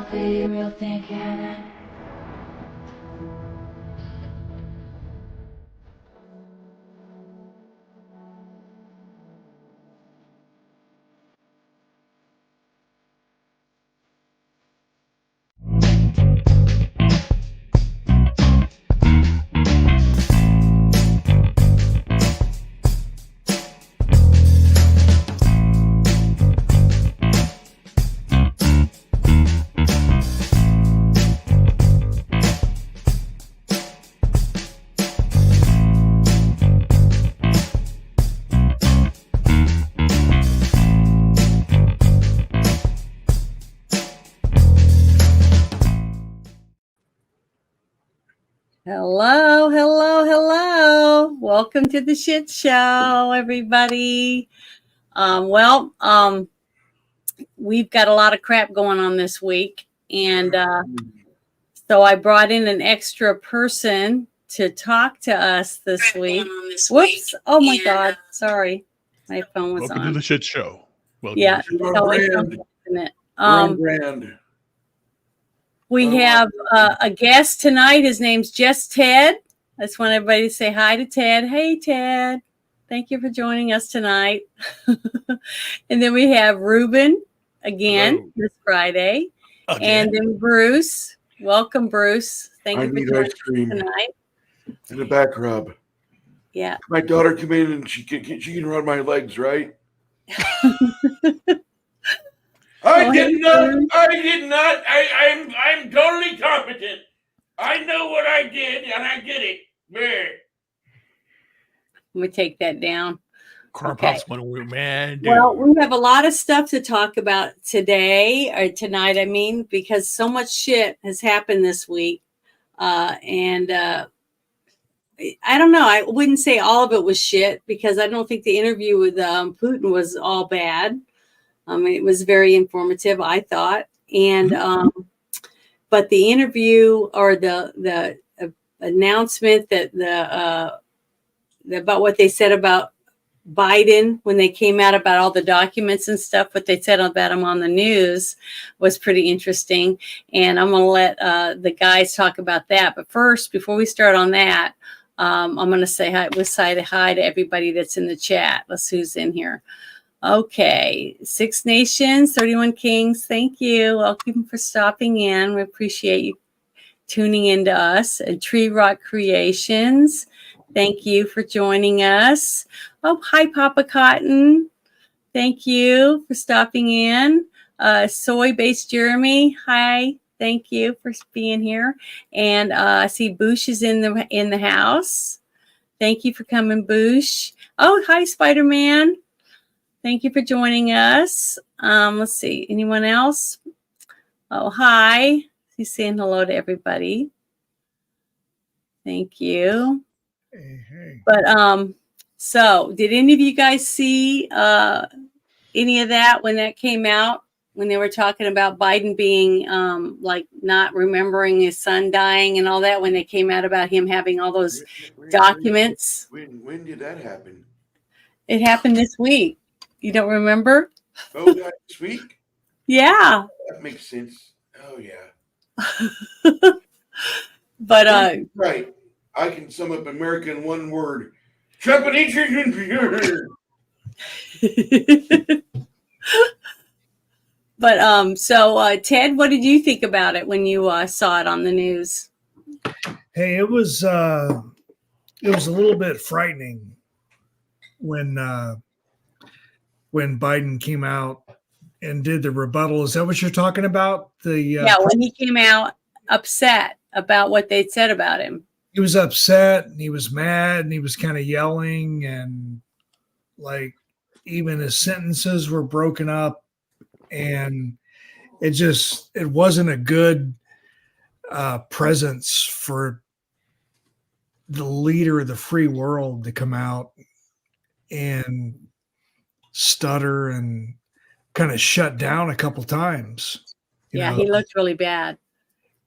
coffee, real thin cannon. Hello, hello, hello. Welcome to the shit show, everybody. We've got a lot of crap going on this week. And so I brought in an extra person to talk to us this week. Whoops. Oh, my God. Sorry. My phone was Welcome on. to the shit show. Welcome Yeah. to the shit So Brand. we have a guest tonight. His name's Just Ted. I just want everybody to say hi to Ted. Hey, Ted. Thank you for joining us tonight. And then we have Ruben again this Friday. Again. And then Bruce. Welcome, Bruce. Thank you for need joining ice cream us tonight. and a back rub. Yeah. My daughter come in and she can run my legs, right? I did not. I'm totally competent. I know what I did and I did it. There. Let me take that down. Man, dude. Well, we have a lot of stuff to talk about today or tonight, I mean, because so much shit has happened this week. I don't know. I wouldn't say all of it was shit because I don't think the interview with Putin was all bad. It was very informative, I thought. And but the interview or the announcement that about what they said about Biden when they came out about all the documents and stuff, what they said about him on the news was pretty interesting. And I'm going to let the guys talk about that. But first, before we start on that, I'm going to say hi. We'll say hi to everybody that's in the chat. Let's see who's in here. Okay. 6 Nations, 31 Kings. Thank you. Welcome for stopping in. We appreciate you tuning in to us. And Tree Rock Creations. Thank you for joining us. Oh, hi, Papa Cotton. Thank you for stopping in. Soy-based Jeremy. Hi. Thank you for being here. And I see Boosh is in the house. Thank you for coming, Boosh. Oh, hi, Spider-Man. Thank you for joining us. Let's see. Anyone else? Oh, hi. He's saying hello to everybody. Thank you. Hey. But so did any of you guys see any of that when that came out? When they were talking about Biden being like not remembering his son dying and all that, when they came out about him having all those documents? When did that happen? It happened this week. You don't remember? Oh, this week? Yeah. That makes sense. Oh, yeah. But right. I can sum up America in one word. Japanese. But so Ted, what did you think about it when you saw it on the news? Hey, it was a little bit frightening when Biden came out and did the rebuttal. Is that what you're talking about? Yeah, when he came out upset about what they'd said about him. He was upset and he was mad and he was kind of yelling and like even his sentences were broken up. And it wasn't a good presence for the leader of the free world to come out and stutter and kind of shut down a couple times. Yeah, he looked really bad.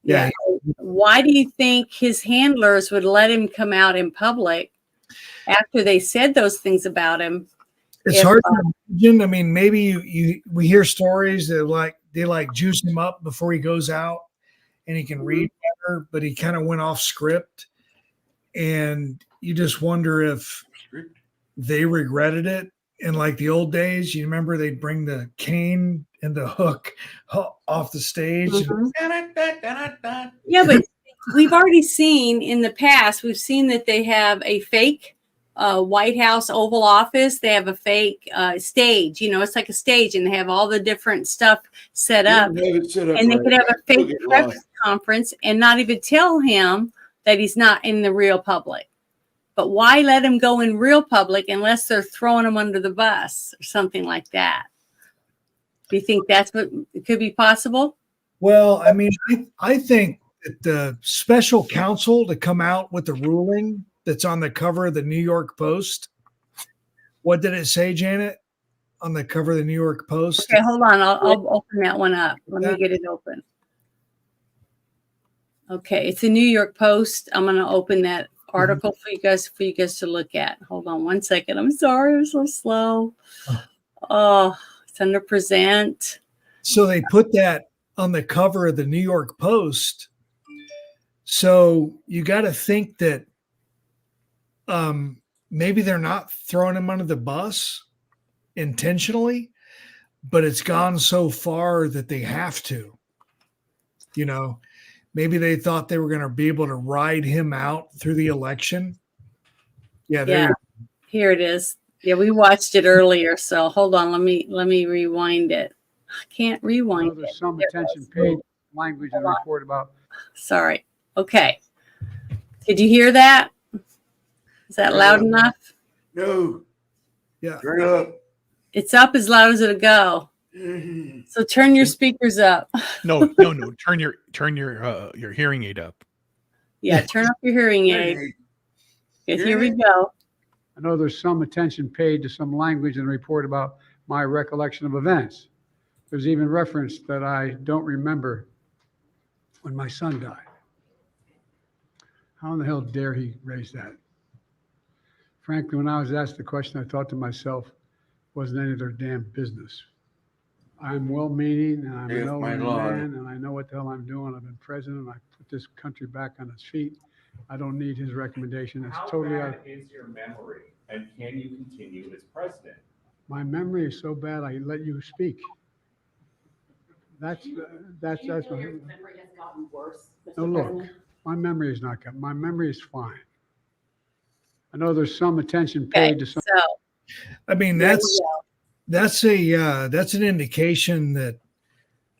Yeah. Why do you think his handlers would let him come out in public after they said those things about him? It's hard to imagine. I mean, maybe we hear stories that like they like juice him up before he goes out and he can read better, but he kind of went off script. And you just wonder if they regretted it. In like the old days, you remember they'd bring the cane and the hook off the stage. Yeah, but we've already seen in the past, we've seen that they have a fake White House Oval Office. They have a fake stage. You know, it's like a stage, and they have all the different stuff set up. And they could have a fake press conference and not even tell him that he's not in the real public. But why let him go in real public unless they're throwing him under the bus or something like that? Do you think that's what could be possible? Well, I mean, I think that the special counsel to come out with the ruling that's on the cover of the New York Post. What did it say, Janet, on the cover of the New York Post? Okay, hold on. I'll open that one up. Let me get it open. Okay, it's a New York Post. I'm going to open that article for you guys to look at. Hold on 1 second. I'm sorry, I'm so slow. Oh, it's under present. So they put that on the cover of the New York Post. So you got to think that maybe they're not throwing him under the bus intentionally, but it's gone so far that they have to. You know, maybe they thought they were going to be able to ride him out through the election. Yeah. Here it is. Yeah, we watched it earlier. So hold on. Let me rewind it. I can't rewind there's it. some attention paid to language and report about. Sorry. Okay. Did you hear that? Is that loud enough? No. Yeah. Turn up. It's up as loud as it'll go. So turn your speakers up. No. Turn your hearing aid up. Yeah, turn up your hearing aid. Okay, here we go. I know there's some attention paid to some language and report about my recollection of events. There's even reference that I don't remember when my son died. How in the hell dare he raise that? Frankly, when I was asked the question, I thought to myself, wasn't any of their damn business. I'm well-meaning, and I'm an elderly man, and I know what the hell I'm doing. I've been president. I put this country back on its feet. I don't need his recommendation. It's totally How bad is your memory, and can you continue as president? My memory is so bad, I let you speak. That's my memory has gotten worse. No, look, my memory is not good. My memory is fine. I know there's some attention paid Okay, to some. so I mean, there that's an indication that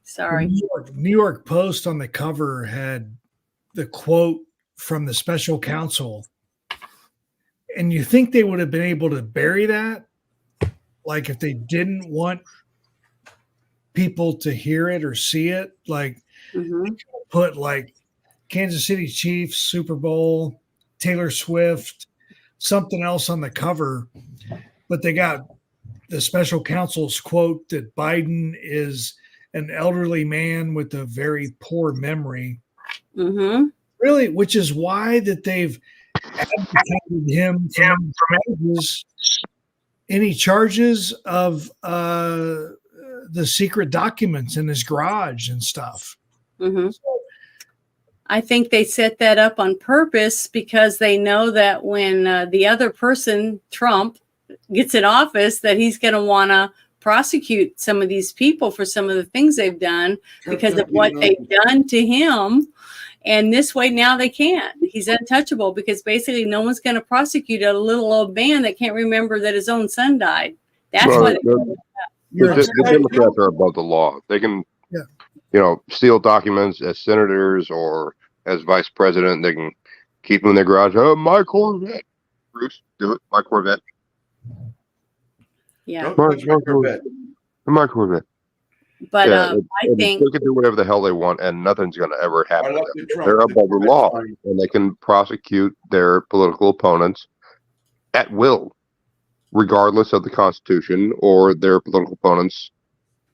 sorry. New York Post on the cover had the quote from the special counsel. And you think they would have been able to bury that? Like if they didn't want people to hear it or see it, like put like Kansas City Chiefs, Super Bowl, Taylor Swift, something else on the cover, but they got the special counsel's quote that Biden is an elderly man with a very poor memory. Really, which is why that they've advocated him from any charges of the secret documents in his garage and stuff. I think they set that up on purpose because they know that when the other person, Trump, gets in office, that he's going to want to prosecute some of these people for some of the things they've done because of what they've done to him. And this way now they can't. He's untouchable because basically no one's going to prosecute a little old man that can't remember that his own son died. That's why the Democrats are above the law. They can, steal documents as senators or as vice president. They can keep them in their garage. Oh, my Corvette. Bruce, do it. My Corvette. Yeah. My Corvette. But I think they can do whatever the hell they want, and nothing's going to ever happen to them. They're above the law, and they can prosecute their political opponents at will, regardless of the Constitution or their political opponents'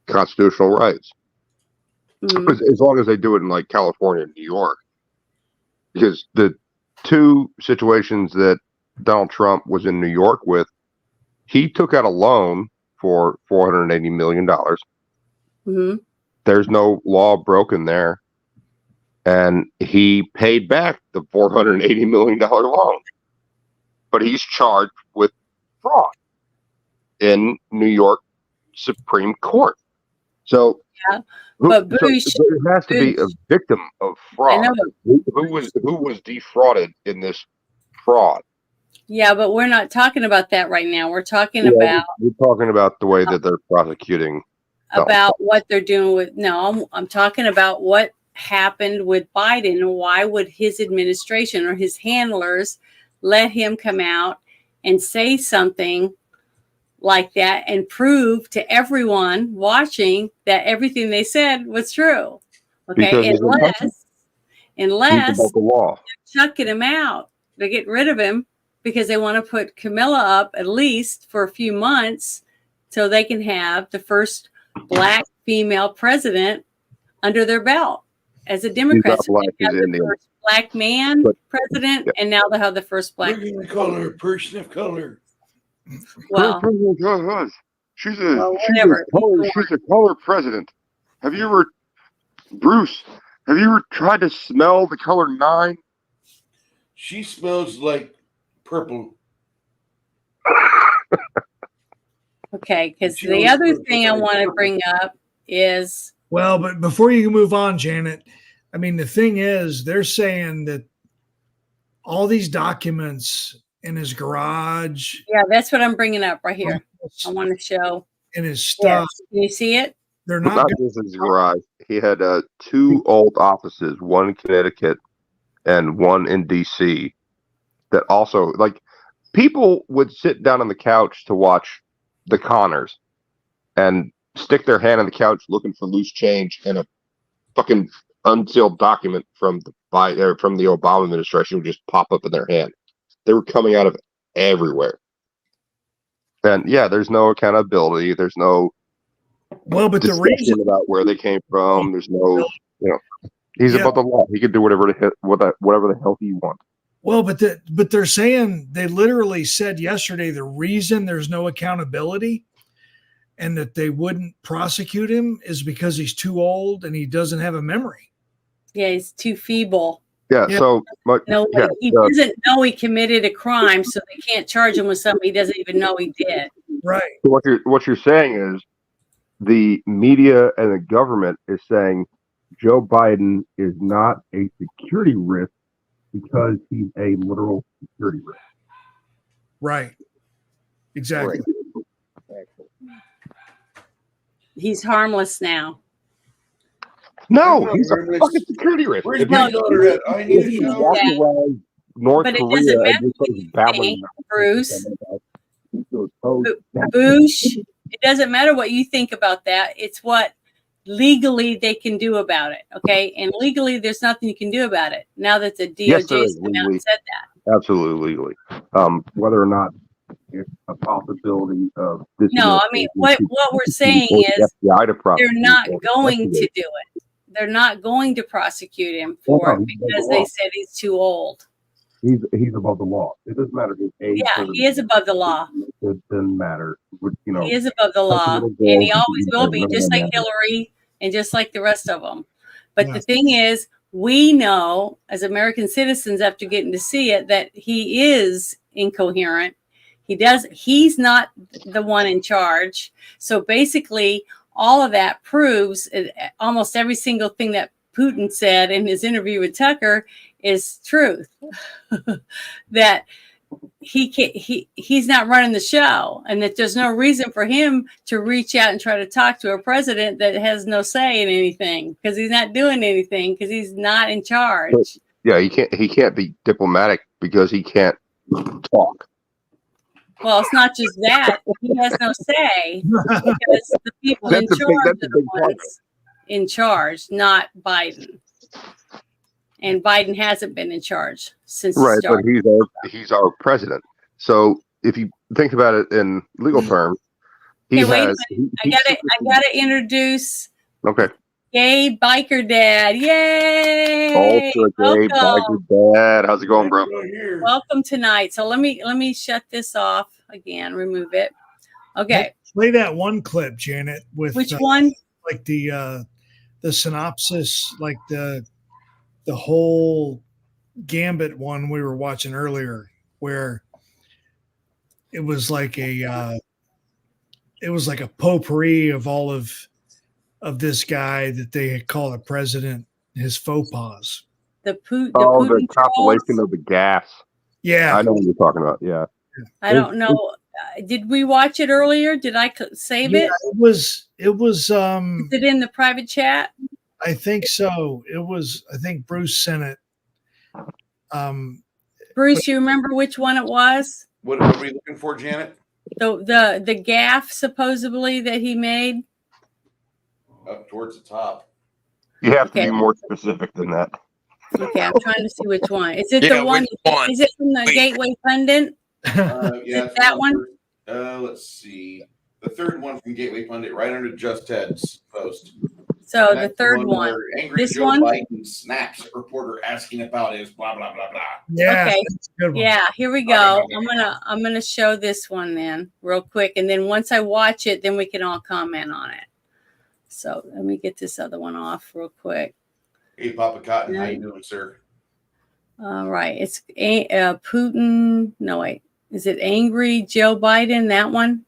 constitutional rights. As long as they do it in like California and New York, because the two situations that Donald Trump was in New York with, he took out a loan for $480 million. there's no law broken there. And he paid back the $480 million loan. But he's charged with fraud in New York Supreme Court. So, Yeah, but Bush, there has to be a victim of I fraud. know, Who was defrauded in this fraud? yeah, but we're not talking about that right now. We're talking about We're talking about the way that they're prosecuting. what they're doing with. No, I'm talking about what happened with Biden, and why would his administration or his handlers let him come out and say something like that and prove to everyone watching that everything they said was true? Okay, Because unless the law. they're chucking him out, they get rid of him because they want to put Camilla up at least for a few months so they can have the first black female president under their belt as a Democrat. So black, they've got he's the Indian. first black man president, and now they'll have the first black. We're going to call her a person of color. Well, She's whatever. she's a color president. Have you ever, Bruce? Have you ever tried to smell the color 9? She smells like purple. Okay, because the other thing I want to bring up is Well, but before you move on, Janet, I mean, the thing is, they're saying that all these documents in his garage, yeah, that's what I'm bringing up right here. I want to show. in his stuff, Yes. Can you see it? they're Not not. just his garage. He had 2 old offices, one in Connecticut and one in DC. That also, like, people would sit down on the couch to watch The Conners and stick their hand on the couch looking for loose change, and a fucking unsealed document from the Obama administration would just pop up in their hand. They were coming out of everywhere. And yeah, there's no accountability. There's no Well, but the discussion reason, about where they came from. There's no, he's Yeah. above the law. He could do whatever the hell he wants. well, but they're saying, they literally said yesterday the reason there's no accountability and that they wouldn't prosecute him is because he's too old and he doesn't have a memory. Yeah, he's too feeble. Yeah. Yeah. So, No, yeah, he doesn't know he committed a crime, so they can't charge him with something he doesn't even know he did. Right. so what you're saying is the media and the government is saying Joe Biden is not a security risk because he's a literal security risk. Right. Exactly. He's harmless now. No, he's a fucking security risk. Where's If my he- daughter at? I need if a he's shower. walking around North But it Korea doesn't matter and just what starts you babbling think, about Bruce. Oh, Boosh, it doesn't matter what you think about that. It's what legally they can do about it. Okay. And legally, there's nothing you can do about it now that the Yes, there DOJ is, has come out legally. and said that. absolutely legally. Whether or not it's a possibility of this. No, I mean, what we're saying is they're not going to do it. They're not going to prosecute him for it because they said he's too old. He's above the law. It doesn't matter his age. Yeah, he is above the law. It doesn't matter. He is above the law, and he always will be, just like Hillary and just like the rest of them. But the thing is, we know as American citizens, after getting to see it, that he is incoherent. He's not the one in charge. So basically, all of that proves almost every single thing that Putin said in his interview with Tucker is truth. That he's not running the show, and that there's no reason for him to reach out and try to talk to a president that has no say in anything, because he's not doing anything, because he's not in charge. Yeah, he can't be diplomatic because he can't talk. Well, it's not just that. He has no say because the people in charge are the ones in charge, not Biden. And Biden hasn't been in charge since Right, the start. but he's our president. So if you think about it in legal terms, he Okay, wait a has. minute. I gotta introduce Okay. Gay Biker Dad. Yay! Ultra gay Welcome. biker dad. How's it going, bro? Welcome tonight. So let me shut this off again. Remove it. Okay. Play that one clip, Janet, with Which one? like the the synopsis, like the whole Gambit one we were watching earlier, where it was like a potpourri of all of this guy that they had called the president his faux pas. The Putin the compilation trolls? of the gas. Yeah, I know what you're talking about. Yeah. I don't know. Did we watch it earlier? Did I save yeah, it? it was Is it in the private chat? I think so. I think Bruce sent it. Bruce, you remember which one it was? What are we looking for, Janet? The gaffe supposedly that he made. Up towards the top. You have to Okay. be more specific than that. Okay, I'm trying to see which one. Is it Yeah, the one? which one? Is it from the Gateway Pundit? Yeah, it that one? Let's see. The third one from Gateway Pundit, right under Just Ted's post. So And the that's third one. where angry This Joe one? Biden snaps at reporter asking about his blah blah blah blah. Yeah, Okay. that's a good one. Yeah, here we go. I'm gonna show this one then real quick, and then once I watch it, then we can all comment on it. So let me get this other one off real quick. Hey, Papa Cotton, how you doing, sir? All right, it's Putin. No wait, is it angry Joe Biden? That one?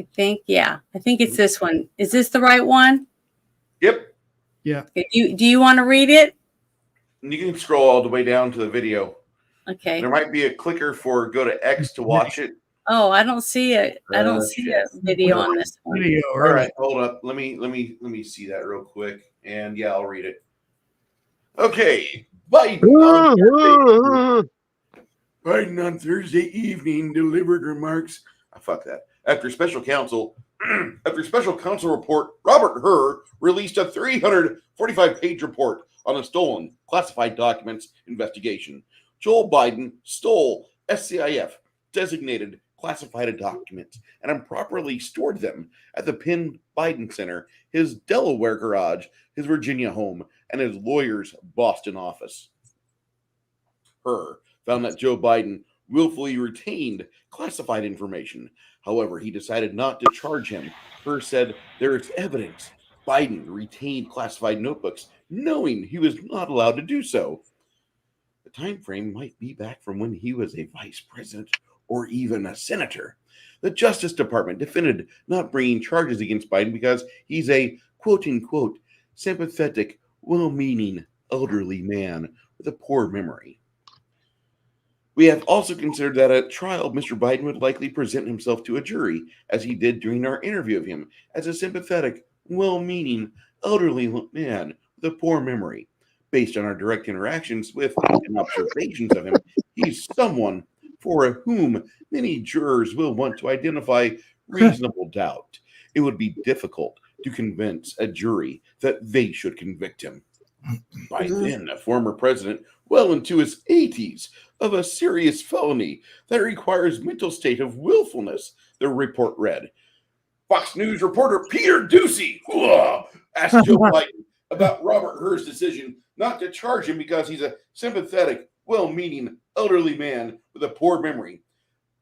I think I think it's this one. Is this the right one? Yep. Yeah. Okay, do you want to read it? You can scroll all the way down to the video. Okay. There might be a clicker for go to X to watch it. Oh, I don't see it. I don't see a video on this one. Video, All right, hold up. Let me see that real quick. And yeah, I'll read it. Okay. Biden on Thursday evening delivered remarks. Fuck that. After special counsel report, Robert Hur released a 345-page report on a stolen classified documents investigation. Joe Biden stole SCIF designated classified documents and improperly stored them at the Penn Biden Center, his Delaware garage, his Virginia home, and his lawyer's Boston office. Hur found that Joe Biden willfully retained classified information. However, he decided not to charge him. Hur said there is evidence Biden retained classified notebooks, knowing he was not allowed to do so. The time frame might be back from when he was a vice president or even a senator. The Justice Department defended not bringing charges against Biden because he's a quote-unquote sympathetic, well-meaning, elderly man with a poor memory. We have also considered that at trial, Mr. Biden would likely present himself to a jury, as he did during our interview of him, as a sympathetic, well-meaning, elderly man with a poor memory. Based on our direct interactions with and observations of him, he's someone for whom many jurors will want to identify reasonable doubt. It would be difficult to convince a jury that they should convict him. By then, a former president, well into his 80s, of a serious felony that requires mental state of willfulness, the report read. Fox News reporter Peter Doocy asked Joe Biden about Robert Hur's decision not to charge him because he's a sympathetic, well-meaning, elderly man with a poor memory.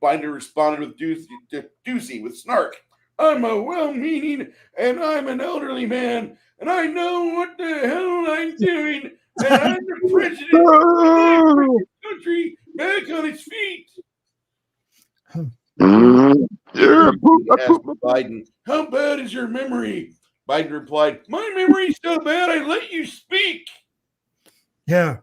Biden responded with Doocy with snark. I'm a well-meaning and I'm an elderly man and I know what the hell I'm doing and I'm the president of the country back on its feet. Asked Biden, how bad is your memory? Biden replied, my memory's so bad I let you speak. Yeah.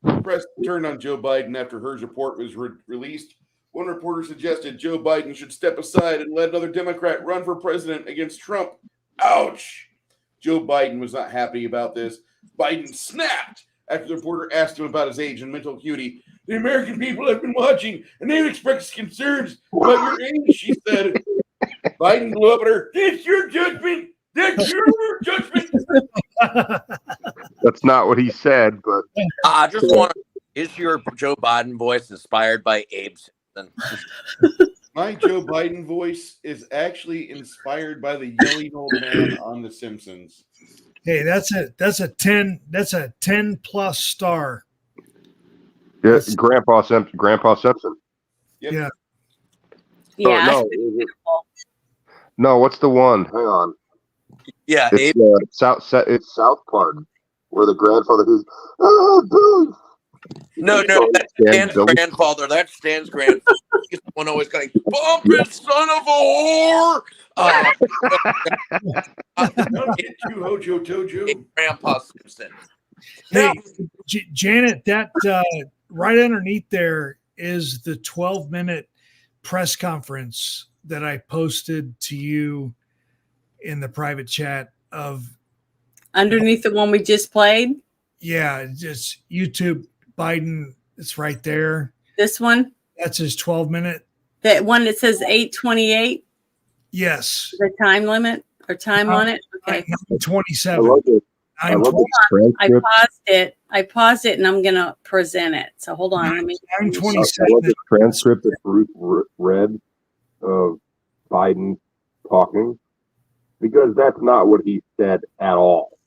The press turned on Joe Biden after Hur's report was released. One reporter suggested Joe Biden should step aside and let another Democrat run for president against Trump. Ouch! Joe Biden was not happy about this. Biden snapped after the reporter asked him about his age and mental acuity. The American people have been watching, and they've expressed concerns about your age, she said. Biden blew up at her. That's your judgment. That's your judgment. That's not what he said, but I just want to. Is your Joe Biden voice inspired by Abe Simpson? My Joe Biden voice is actually inspired by the yelling old man on The Simpsons. Hey, that's a 10 plus star. yeah, Grandpa Simpson. Yep. Yeah. Yeah. No, no, what's the one? Hang on. Yeah, Abe. It's South Park, where the grandfather goes, "Oh, Billy." No, that's Stan's grandfather. That's Stan's grandfather. He's the one always going, "Bump it, son of a whore." Don't get you, Hojo Tojo. Grandpa Simpson. Hey, Janet, that right underneath there is the 12-minute press conference that I posted to you in the private chat of Underneath the one we just played, just YouTube Biden. It's right there. this one, That's his 12-minute. that one that says 8:28, Yes. the time limit or time on it. Okay, 27. I love this I paused it, and I'm gonna present it. So hold on, let me. 9:27. I love the transcript that Bruce read of Biden talking, because that's not what he said at all.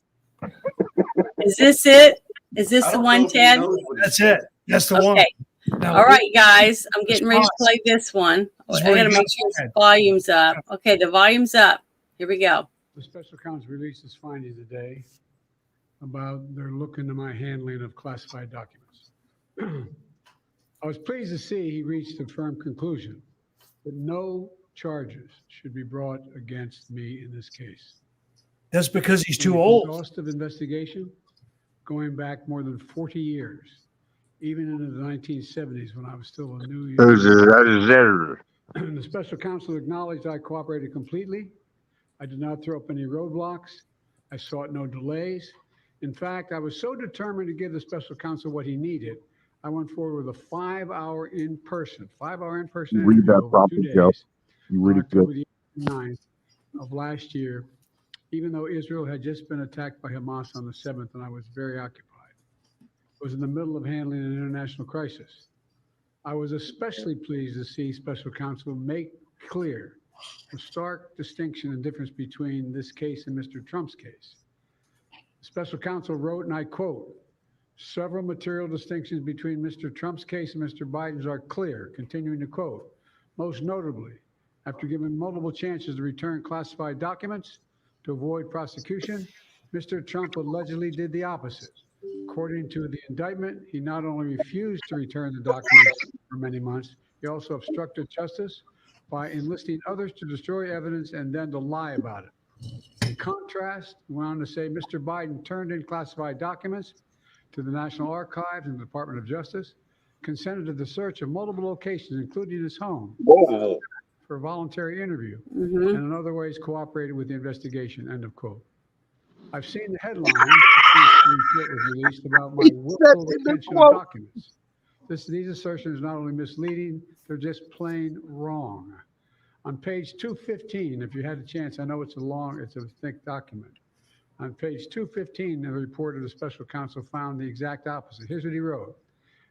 Is this it? Is this the one, Ted? That's it. That's the one. Okay. Now, All right, guys, I'm getting ready to play this one. I This is where gotta you make got sure started. the volume's up. Okay, the volume's up. Here we go. The special counsel released his findings today about their look into my handling of classified documents. I was pleased to see he reached a firm conclusion that no charges should be brought against me in this case. That's because he's too The old. Cost of investigation going back more than 40 years, even into the 1970s when I was still a new user. The special counsel acknowledged I cooperated completely. I did not throw up any roadblocks. I sought no delays. In fact, I was so determined to give the special counsel what he needed, I went forward with a 5-hour in-person You read that interview over properly, 2 Joe. days. You read it October good. the 9th of last year, even though Israel had just been attacked by Hamas on the 7th, and I was very occupied. I was in the middle of handling an international crisis. I was especially pleased to see special counsel make clear the stark distinction and difference between this case and Mr. Trump's case. Special counsel wrote, and I quote, "Several material distinctions between Mr. Trump's case and Mr. Biden's are clear," continuing to quote, "Most notably, after given multiple chances to return classified documents to avoid prosecution, Mr. Trump allegedly did the opposite. According to the indictment, he not only refused to return the documents for many months, he also obstructed justice by enlisting others to destroy evidence and then to lie about it. In contrast, he went on to say Mr. Biden turned in classified documents to the National Archives and the Department of Justice, consented to the search of multiple locations, including his home, for a voluntary interview, and in other ways cooperated with the investigation," end of quote. I've seen the headlines since the report was released about my willful retention of documents. These assertions are not only misleading, they're just plain wrong. On page 215, if you had a chance, I know it's a thick document. On page 215, the report of the special counsel found the exact opposite. Here's what he wrote.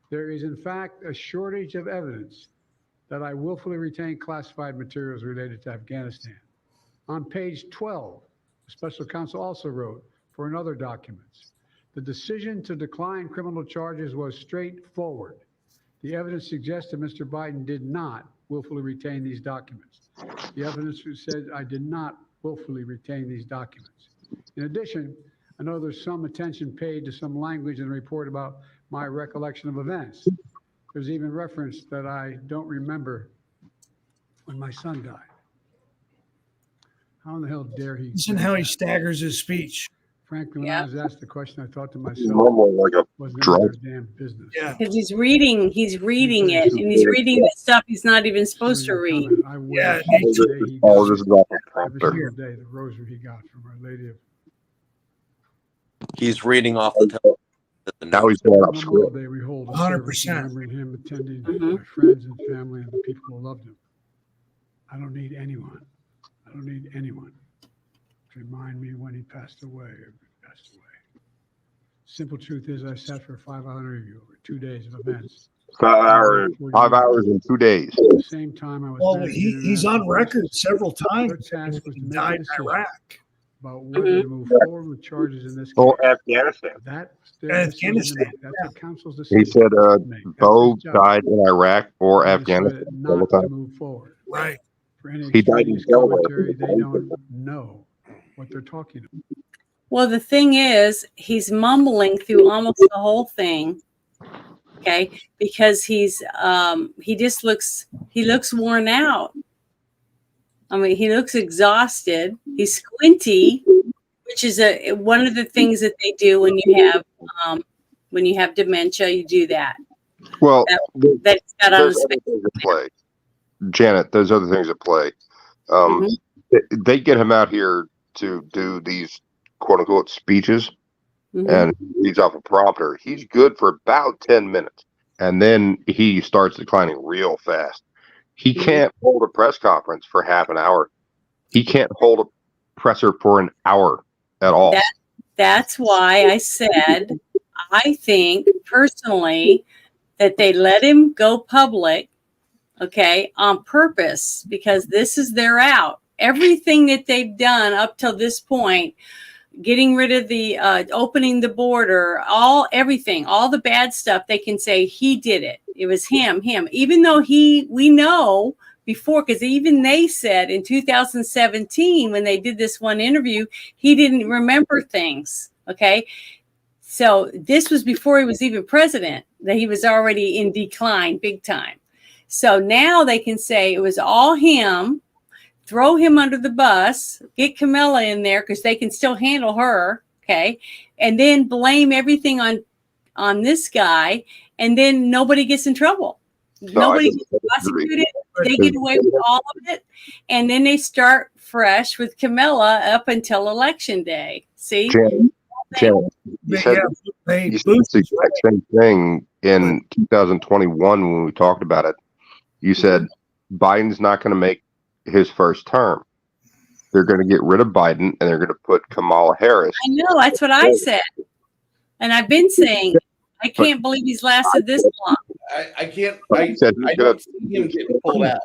"There is in fact a shortage of evidence that I willfully retained classified materials related to Afghanistan." On page 12, the special counsel also wrote for another documents, "The decision to decline criminal charges was straightforward. The evidence suggests that Mr. Biden did not willfully retain these documents. The evidence said I did not willfully retain these documents. In addition, I know there's some attention paid to some language in the report about my recollection of events. There's even reference that I don't remember when my son died. How in the hell dare he? Listen how he staggers his speech. Frankly, when I was asked the question, I thought to He's myself, mumbling like a was drunk. their damn business. Yeah. Because he's reading it, and he's reading the stuff he's not even supposed to read. I Yeah, wish me the too. day he All died, this is off a every prompter. single day, the rosary he got from Our Lady of He's reading off the top. Now he's going up Memorial script. Day, we hold a 100%. service remembering him, attending Mhm. my friends and family and the people who loved him. I don't need anyone. I don't need anyone to remind me when he passed away or passed away. Simple truth is, I sat for a 5-hour interview over 2 days of events. 5 hours in 2 days. At the same time, I was. Well, managing he's on international record crisis. several times. Their task was to He make a died in decision Iraq. about whether to move forward with charges in this Oh, case. Afghanistan. That's their decision to Afghanistan, make. That's the council's decision. He said to make. That's Bo his job. died in Iraq or They decided Afghanistan all the Not to time. move forward. Right. For any He died in extraneous Delaware. commentary, they don't know. what they're talking about. Well, the thing is, he's mumbling through almost the whole thing. Okay, because he looks worn out. I mean, he looks exhausted. He's squinty, which is one of the things that they do when you have dementia. You do that. Well, That's got on there's his other face. things at play. Janet, there's other things at play. They get him out here to do these quote unquote speeches, and he's off a prompter. He's good for about 10 minutes, and then he starts declining real fast. He can't hold a press conference for half an hour. He can't hold a presser for an hour at all. That's why I said I think personally that they let him go public, okay, on purpose, because this is their out. Everything that they've done up till this point, getting rid of the opening the border, everything, all the bad stuff, they can say he did it. It was him, even though we know before, because even they said in 2017 when they did this one interview, he didn't remember things. Okay. So this was before he was even president, that he was already in decline big time. So now they can say it was all him, throw him under the bus, get Kamala in there because they can still handle her. Okay. And then blame everything on this guy. And then nobody gets in trouble. Nobody gets prosecuted. They get away with all of it. And then they start fresh with Kamala up until election day. See? Janet, you said the exact same thing in 2021 when we talked about it. You said Biden's not going to make his first term. They're going to get rid of Biden and they're going to put Kamala Harris. I know, that's what I said. And I've been saying, I can't believe he's lasted this long. I don't see him getting pulled out.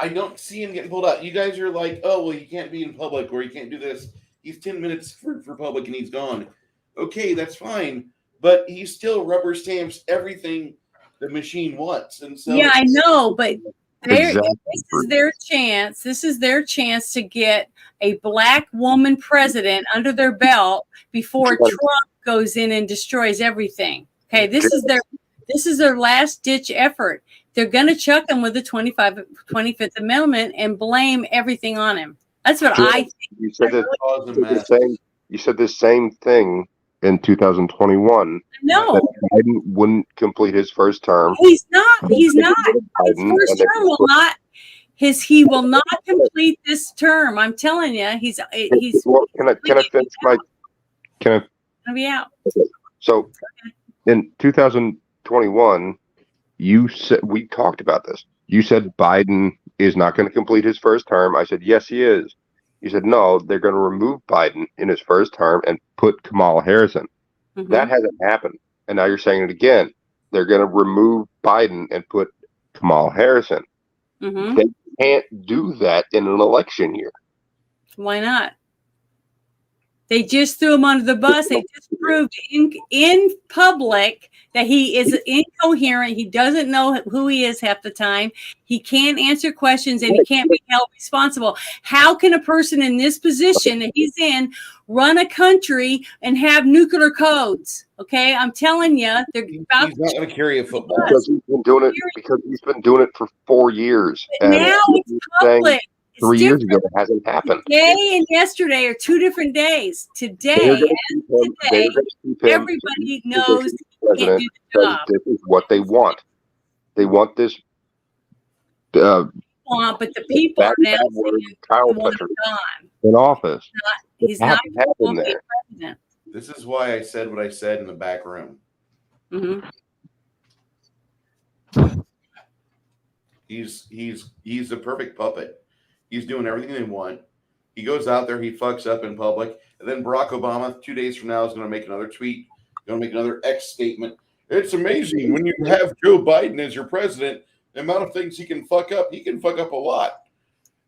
I don't see him getting pulled out. You guys are like, oh, well, you can't be in public or you can't do this. He's 10 minutes for public and he's gone. Okay, that's fine. But he still rubber stamps everything the machine wants. And so yeah, I know, but Exactly. this is their chance. This is their chance to get a black woman president under their belt before Trump goes in and destroys everything. Okay, this is their last ditch effort. They're going to chuck him with the 25th Amendment and blame everything on him. That's what I think. You said the same thing in 2021. No, that Biden wouldn't complete his first term. He's not. His first term will not. He will not complete this term. I'm telling you, he's. Well, can I finish my? Can I? Gonna be out. So, in 2021, you said we talked about this. You said Biden is not going to complete his first term. I said yes, he is. You said no, they're going to remove Biden in his first term and put Kamala Harris in. That hasn't happened, and now you're saying it again. They're going to remove Biden and put Kamala Harris in. They can't do that in an election year. Why not? They just threw him under the bus. They just proved in public that he is incoherent. He doesn't know who he is half the time. He can't answer questions and he can't be held responsible. How can a person in this position that he's in run a country and have nuclear codes? Okay, I'm telling you, they're about he's not going to carry a football. Because he's been doing it for 4 years. And now it's public. 3 years ago, it hasn't happened. Today and yesterday are 2 different days. Today and today, everybody knows he can't do the job. This is what they want. They want this. But the people are now in office. He's not going to be president. This is why I said what I said in the back room. He's the perfect puppet. He's doing everything they want. He goes out there, he fucks up in public, and then Barack Obama 2 days from now is going to make another tweet, going to make another X statement. It's amazing when you have Joe Biden as your president, the amount of things he can fuck up. He can fuck up a lot.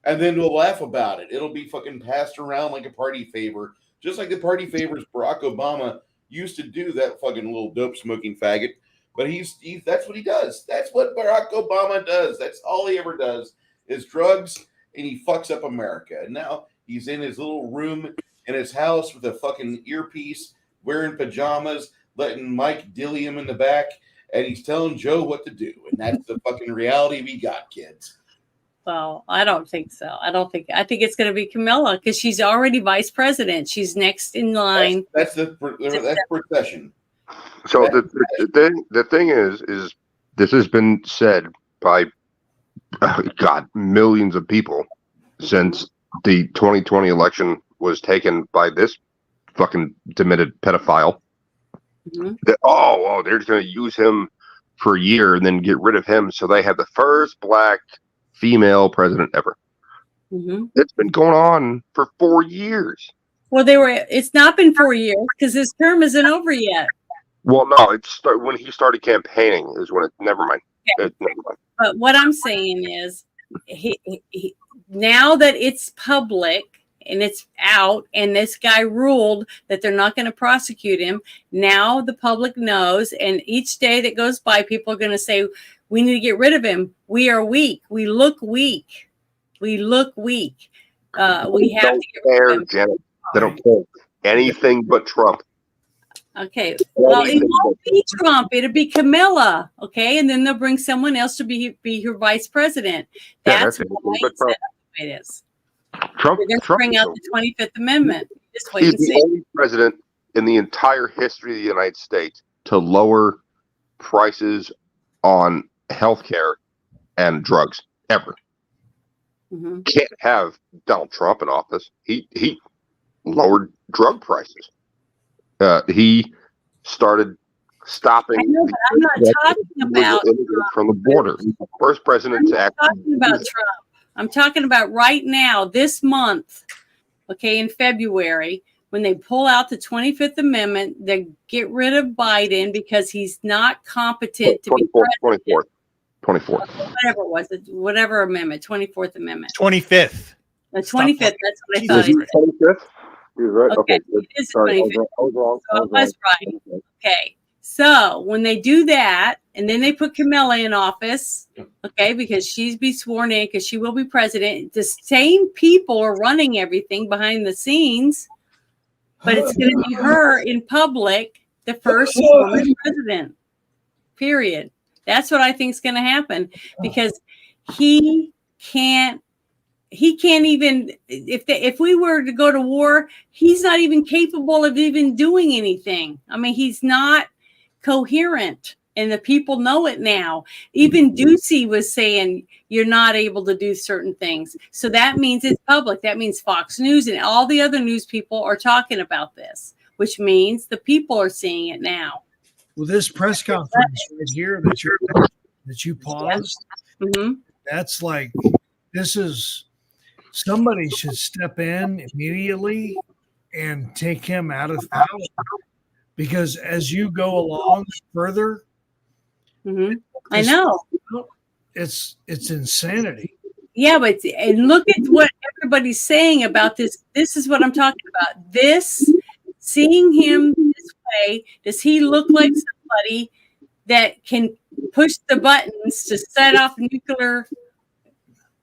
And then we'll laugh about it. It'll be fucking passed around like a party favor, just like the party favors Barack Obama used to do, that fucking little dope smoking faggot. But he's that's what he does. That's what Barack Obama does. That's all he ever does is drugs, and he fucks up America. And now He's in his little room in his house with a fucking earpiece, wearing pajamas, letting Mike dilly him in the back, and he's telling Joe what to do. And that's the fucking reality we got, kids. Well, I don't think so. I think it's going to be Camilla because she's already vice president. She's next in line. That's procession. So the thing is this has been said by millions of people since the 2020 election was taken by this fucking demented pedophile. Mm-hmm. That they're just going to use him for a year and then get rid of him, so they have the first black female president ever. Mm-hmm. It's been going on for 4 years. Well, it's not been 4 years because his term isn't over yet. Well, no, when he started campaigning is when never mind. Okay. Never mind. But what I'm saying is, he now that it's public and it's out, and this guy ruled that they're not going to prosecute him. Now the public knows, and each day that goes by, people are going to say, we need to get rid of him. We are weak. We look weak. We look weak. We have to get rid of him. Janet. They don't care anything but Trump. Okay. Well, it won't be Trump. It'll be Camilla. Okay. And then they'll bring someone else to be her vice president. That's why it is. Trump. They're going to bring out the 25th Amendment. Just wait He's and see. the only president in the entire history of the United States to lower prices on healthcare and drugs ever. Mm-hmm. Can't have Donald Trump in office. He lowered drug prices. He started stopping. I know, but I'm not talking about from the border. He's the first president to act. Talking about Trump. I'm talking about right now, this month. Okay, in February, when they pull out the 25th Amendment, they get rid of Biden because he's not competent to be president. 24th. Whatever it was, whatever amendment, 24th Amendment. 25th. The 25th, that's what I thought. Is he 25th? You're right. Okay, Okay. it is the Sorry, 25th. I was wrong. So I was right. Okay, so when they do that, and then they put Camilla in office, okay, because she's be sworn in, because she will be president. The same people are running everything behind the scenes, but it's going to be her in public, the first woman president. Period. That's what I think is going to happen, because he can't even, if we were to go to war, he's not even capable of even doing anything. I mean, he's not coherent, and the people know it now. Even Ducey was saying you're not able to do certain things. So that means it's public. That means Fox News and all the other news people are talking about this, which means the people are seeing it now. Well, this press conference right here that you paused, that's like, this is, somebody should step in immediately and take him out of power, because as you go along further, I know it's insanity. Yeah, but and look at what everybody's saying about this. This is what I'm talking about. This, seeing him this way, does he look like somebody that can push the buttons to set off nuclear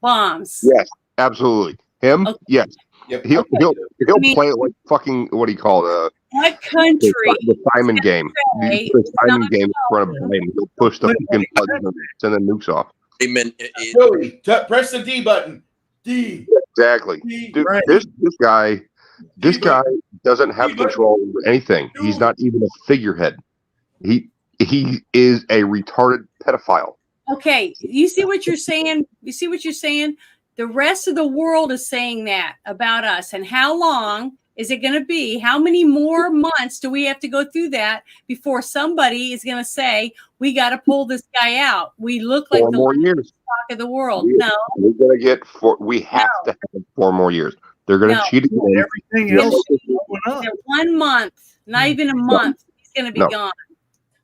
bombs? Yes, absolutely. Him? Okay. Yes. Yep. He'll play it like fucking, what do you call it? What country? The Simon game. The Simon game in front of Biden. He'll push the fucking button and send the nukes off. Amen. Joey, press the D button. D. Exactly. Dude, right. This guy doesn't have control over anything. He's not even a figurehead. He is a retarded pedophile. Okay, you see what you're saying? The rest of the world is saying that about us. And how long is it going to be? How many more months do we have to go through that before somebody is going to say, we got to pull this guy out? We look like 4 more years. Talk of the world. We're going to get 4. We have to have 4 more years. They're going to cheat again. Everything else is going up. 1 month, not even a month. He's going to be gone.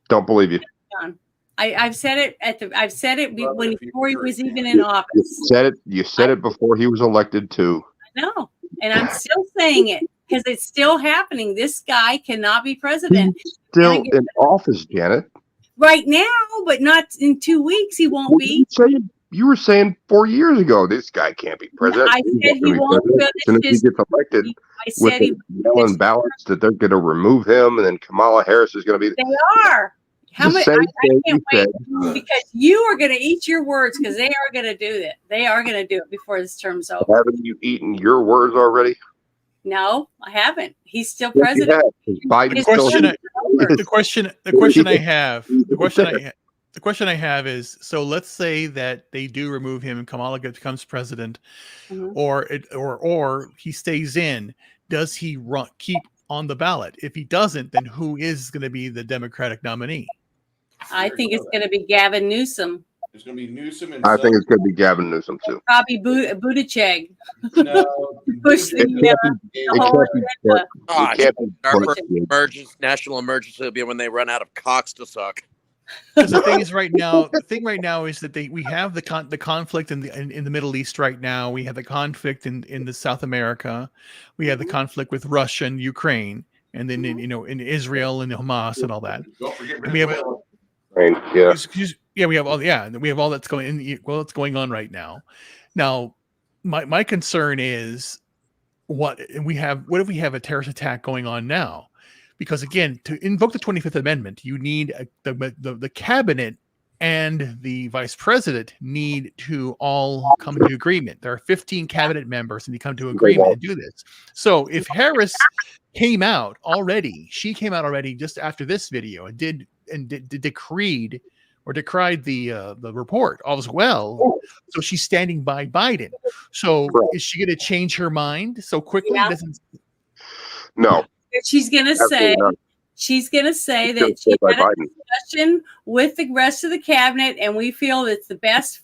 Don't believe you. Gone. I've said it before he was even in office. You said it before he was elected too. I know, and I'm still saying it because it's still happening. This guy cannot be president. He's still in office, Janet. Right now, but not in 2 weeks. He won't be. you were saying 4 years ago this guy can't be president. I said he won't As soon as he gets elected, I with said he. the yelling ballots that they're going to remove him, and then Kamala Harris is going to be. They are. How The many? same I thing can't you wait said. because you are going to eat your words because they are going to do it. They are going to do it before this term's over. Haven't you eaten your words already? No, I haven't. He's still Yes, you president. have, 'cause Biden's His still Question term is over. the question I have, the question I have is, so let's say that they do remove him and Kamala becomes president, Mhm. or he stays in. Does he keep on the ballot? If he doesn't, then who is going to be the Democratic nominee? I think it's going to be Gavin Newsom, It's going to be Newsom and I think it's going to be Gavin Newsom too. probably Buttigieg. no, Push the, It whole can't be agenda. Ah, It can't be national emergency will be when they run out of cocks to suck. Because the thing is right now is that we have the conflict in the Middle East right now. We have the conflict in the South America. We have the conflict with Russia and Ukraine, and then in Israel and Hamas and all that. Don't forget And we have Venezuela. Right, yeah. we have all that's that's going on right now. Now, my concern is what if we have a terrorist attack going on now? Because again, to invoke the 25th Amendment, you need the cabinet and the vice president need to all come to agreement. There are 15 cabinet members, and you come to agreement and do this. So if Harris came out already just after this video and decried the report all as well. So she's standing by Biden. So is she going to change her mind so quickly? Yeah. No. She's going to say, not. she's going to say It's that gonna she stay by had a Biden. discussion with the rest of the cabinet, and we feel it's the best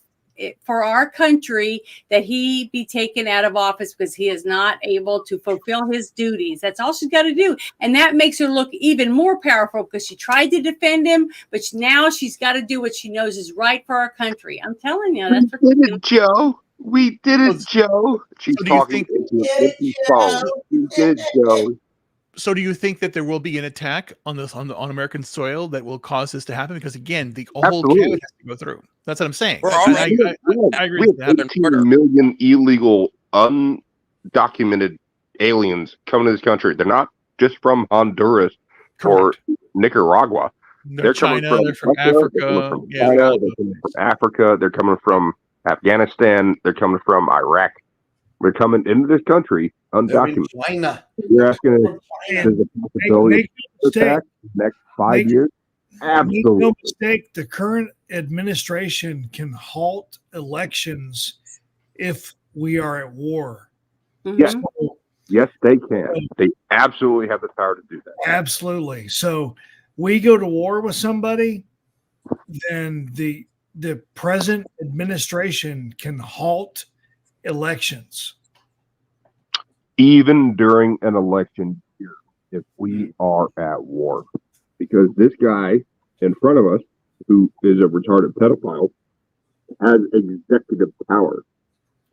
for our country that he be taken out of office because he is not able to fulfill his duties. That's all she's got to do. And that makes her look even more powerful because she tried to defend him, but now she's got to do what she knows is right for our country. I'm telling you, that's what We did it, Joe. We did it, Joe. She's So do you talking think- into an empty phone. We did it, Joe. So do you think that there will be an attack on American soil that will cause this to happen? Because again, the whole Absolutely. cabinet has to go through. That's what I'm saying. We're And already- I agree We with have that. 18 million illegal, undocumented aliens coming to this country. They're not just from Honduras or Correct. Nicaragua. They're coming China, they're from Russia, Africa. They're coming from Yeah, China, all they're coming from Africa. They're coming from Afghanistan. They're coming from Iraq. They're coming into this country undocumented. China. You're asking if And there's a possibility make no of attack mistake, in the next 5 Make- years? make Absolutely. no mistake, the current administration can halt elections if we are at war. Yes. Mhm. Yes, they can. They absolutely have the power to do that. Absolutely. So we go to war with somebody, then the present administration can halt elections. Even during an election year, if we are at war, because this guy in front of us, who is a retarded pedophile, has executive power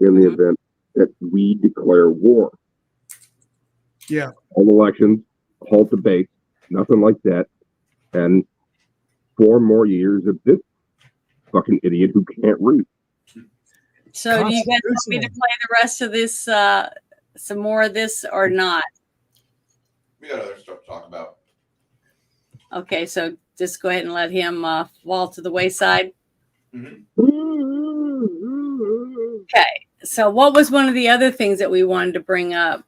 in the event that we declare war. Yeah. All elections, halt debate, nothing like that, and 4 more years of this fucking idiot who can't read. So do you guys want me to play the rest of this, some more of this or not? We got other stuff to talk about. Okay, so just go ahead and let him fall to the wayside. Okay, so what was one of the other things that we wanted to bring up?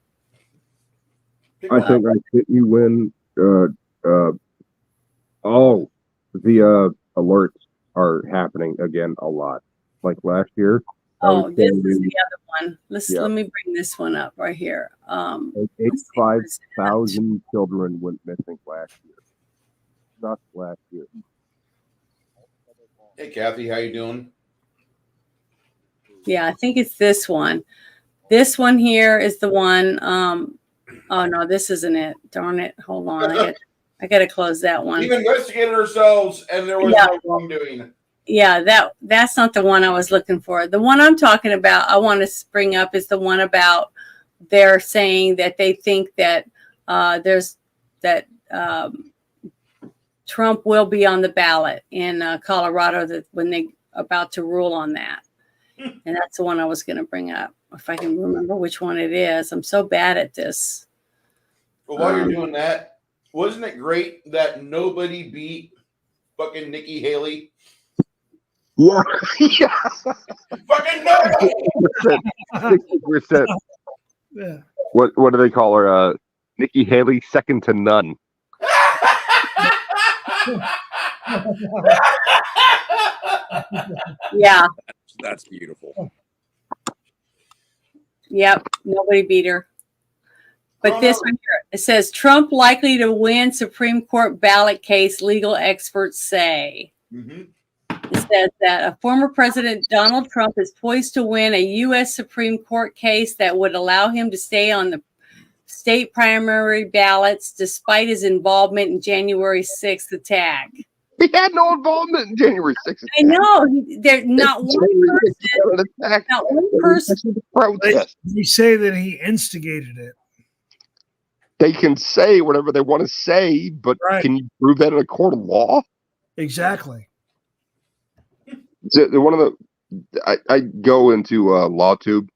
I think I hit you when the alerts are happening again a lot. Like last year. Oh, this is the other one. Yeah. Let me bring this one up right here. 85,000 children went missing last year. Not last year. Hey, Kathy, how you doing? Yeah, I think it's this one. This one here is the one. Oh no, this isn't it. Darn it. Hold on. I got to close that one. We've investigated ourselves, and there was no wrongdoing. Yeah, that's not the one I was looking for. The one I'm talking about, I want to bring up is the one about they're saying that they think that Trump will be on the ballot in Colorado when they about to rule on that. And that's the one I was going to bring up. If I can remember which one it is. I'm so bad at this. Well, while you're doing that, wasn't it great that nobody beat fucking Nikki Haley? Yeah. Yeah. Fucking nobody! 60%. Yeah. What do they call her? Nikki Haley, second to none. Yeah. That's beautiful. Yep. Nobody beat her. But this one here, it says Trump likely to win Supreme Court ballot case, legal experts say. Mm-hmm. It says that a former President Donald Trump is poised to win a U.S. Supreme Court case that would allow him to stay on the state primary ballots despite his involvement in January 6th attack. He had no involvement in January 6th. I know. There's not one person. They say that he instigated it. They can say whatever they want to say, but can you prove that in a court of law? Exactly. So one of the I go into LawTube,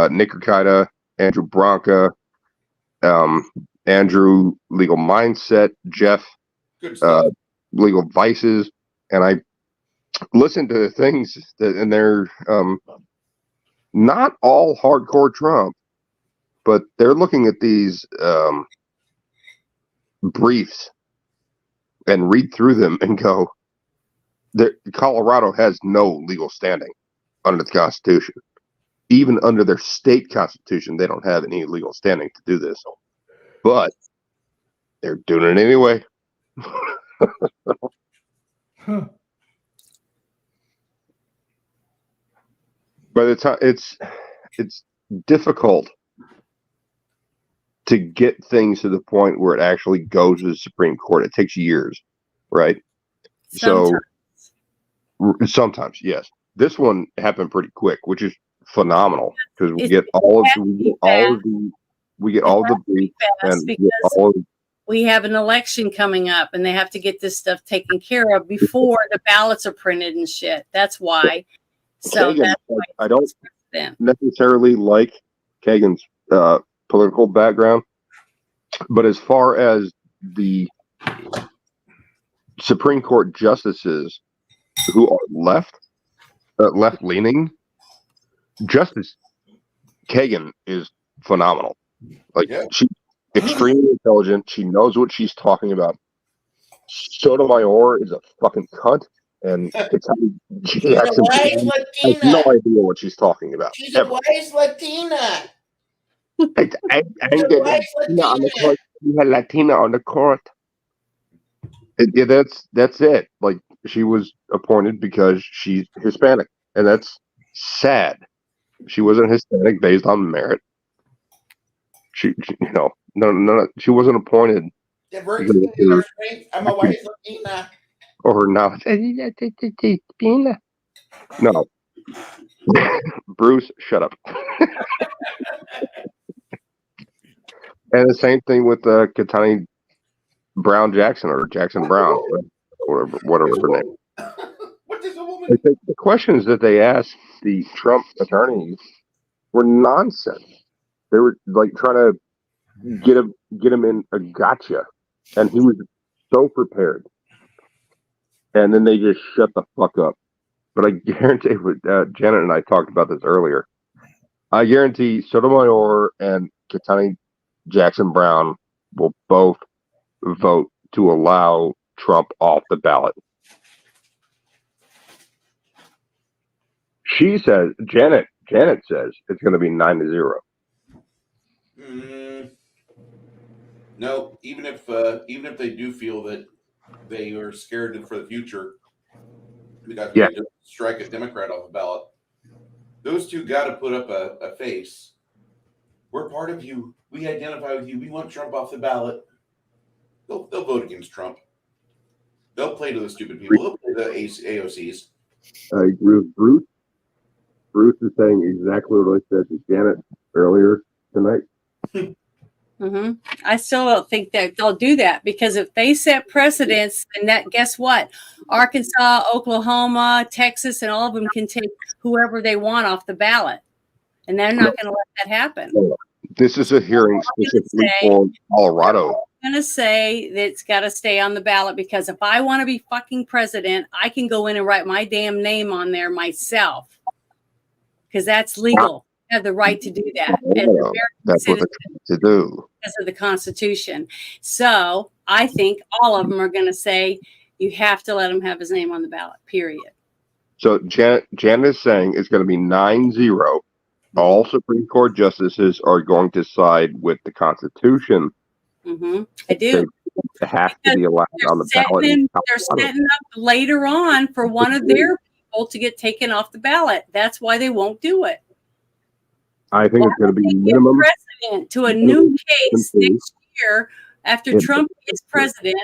Nick Urquidez, Andrew Branca, Andrew Legal Mindset, Jeff Legal Vices, and I listen to the things and they're not all hardcore Trump, but they're looking at these briefs and read through them and go, Colorado has no legal standing under the Constitution. Even under their state constitution, they don't have any legal standing to do this. But they're doing it anyway. Huh. By the time it's difficult to get things to the point where it actually goes to the Supreme Court. It takes years, right? Sometimes, yes. This one happened pretty quick, which is phenomenal because we get all the briefs and we get all of we have an election coming up and they have to get this stuff taken care of before the ballots are printed and shit. That's why. So Kagan, that's why I don't necessarily like Kagan's political background, but as far as the Supreme Court justices who are left leaning, Justice Kagan is phenomenal. Like she's extremely intelligent. She knows what she's talking about. Sotomayor is a fucking cunt, and she has no idea what she's talking about. She's a wise Latina. I Latina on the court. Yeah, that's it. Like she was appointed because she's Hispanic, and that's sad. She wasn't Hispanic based on merit. She no, she wasn't appointed. I'm a wise Latina. Or not. No. Bruce, shut up. And the same thing with Ketanji Brown Jackson or Jackson Brown, or whatever her name. What is a woman? The questions that they asked the Trump attorneys were nonsense. They were like trying to get him in a gotcha, and he was so prepared. And then they just shut the fuck up. But I guarantee, Janet and I talked about this earlier. I guarantee Sotomayor and Ketanji Jackson Brown will both vote to allow Trump off the ballot. She says, Janet says it's going to be 9-0. No, even if they do feel that they are scared for the future, because they just strike a Democrat off the ballot, those two got to put up a face. We're part of you. We identify with you. We want Trump off the ballot. They'll vote against Trump. They'll play to the stupid people. They'll play the AOCs. I agree with Bruce. Bruce is saying exactly what I said to Janet earlier tonight. Mm-hmm. I still don't think that they'll do that, because if they set precedents, and that, guess what? Arkansas, Oklahoma, Texas, and all of them can take whoever they want off the ballot, and they're not going to let that happen. This is a hearing specifically for Colorado. I'm going to say that it's got to stay on the ballot, because if I want to be fucking president, I can go in and write my damn name on there myself, because that's legal. I have the right to do that. That's what they're trying to do. Because of the Constitution. So I think all of them are going to say you have to let him have his name on the ballot, period. So Janet is saying it's going to be 9-0. All Supreme Court justices are going to side with the Constitution. Mm-hmm. I do. It has to be allowed on the ballot. They're setting up later on for one of their people to get taken off the ballot. That's why they won't do it. I think it's going to be minimum precedent to a new case next year after Trump is president.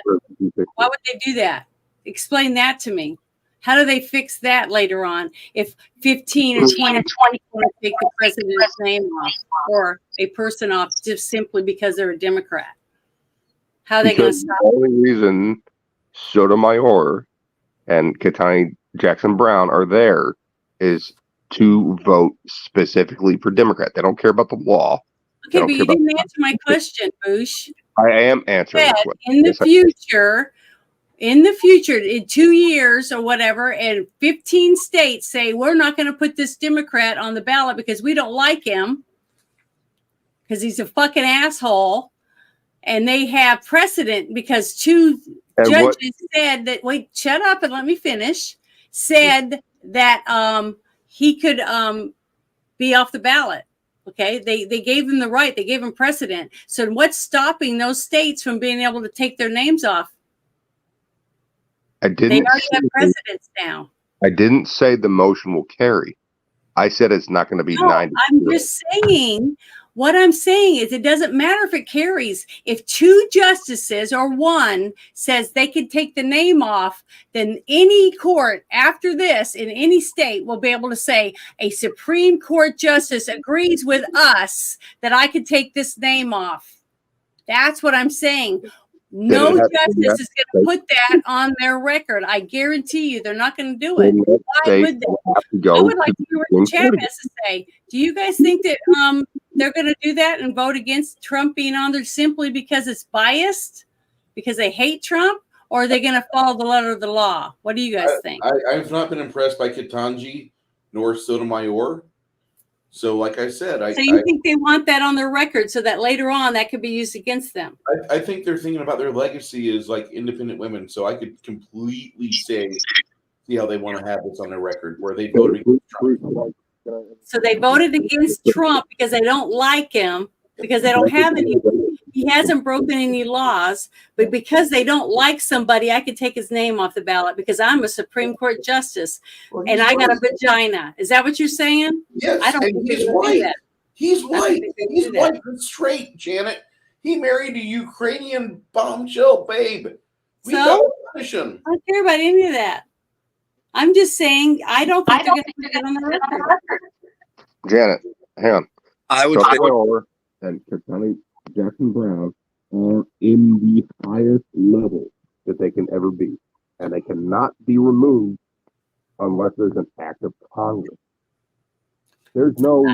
Why would they do that? Explain that to me. How do they fix that later on if 15 or 20 want to take the president's name off or a person off just simply because they're a Democrat? How are they going to stop? The only reason Sotomayor and Ketanji Jackson Brown are there is to vote specifically for Democrat. They don't care about the law. Okay, but you didn't answer my question, Bush. I am answering this question. In the future, in 2 years or whatever, and 15 states say we're not going to put this Democrat on the ballot because we don't like him, because he's a fucking asshole, and they have precedent because two judges said that, wait, shut up and let me finish, said that he could be off the ballot. Okay, they gave him the right. They gave him precedent. So what's stopping those states from being able to take their names off? They already have precedents now. I didn't say the motion will carry. I said it's not going to be 90. I'm just saying, what I'm saying is it doesn't matter if it carries. If two justices or one says they can take the name off, then any court after this in any state will be able to say a Supreme Court justice agrees with us that I could take this name off. That's what I'm saying. No justice is going to put that on their record. I guarantee you they're not going to do it. Why would they? I would like to hear what the chat has to say. Do you guys think that they're going to do that and vote against Trump being on there simply because it's biased, because they hate Trump, or are they going to follow the letter of the law? What do you guys think? I've not been impressed by Ketanji nor Sotomayor. So, like I said, so you think they want that on their record so that later on that could be used against them? I think they're thinking about their legacy as like independent women. So I could completely see how they want to have this on their record, where they voted against Trump. So they voted against Trump because they don't like him, because they don't have any. He hasn't broken any laws, but because they don't like somebody, I could take his name off the ballot because I'm a Supreme Court justice and I got a vagina. Is that what you're saying? Yes. I don't think he's white. He's white. He's white and straight, Janet. He married a Ukrainian bombshell babe. We don't punish him. I don't care about any of that. I'm just saying I don't think they're going to put it on the record. Janet, hang on. I would say and Ketanji Jackson Brown are in the highest level that they can ever be, and they cannot be removed unless there's an act of Congress. There's no.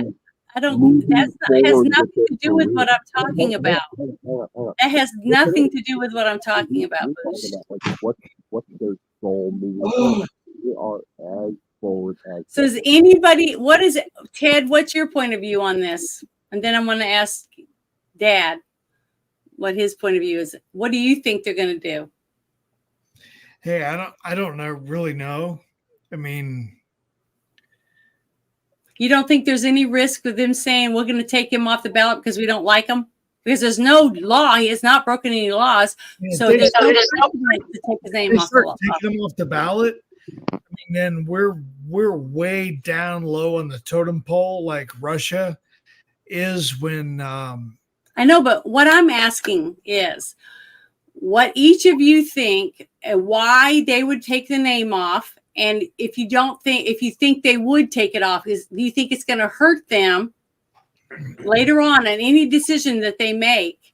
I don't. That has nothing to do with what I'm talking about. That has nothing to do with what I'm talking about, Bush. What's their goal moving? They are as forward as. So is anybody? What is it, Ted? What's your point of view on this? And then I'm going to ask Dad what his point of view is. What do you think they're going to do? Hey, I don't really know. I mean, you don't think there's any risk with them saying we're going to take him off the ballot because we don't like him? Because there's no law. He has not broken any laws. Yeah, so there's no precedent to take his name off the ballot. Taking him off the ballot, I mean, then we're way down low on the totem pole like Russia is when I know, but what I'm asking is what each of you think and why they would take the name off, and if you think they would take it off, do you think it's going to hurt them later on in any decision that they make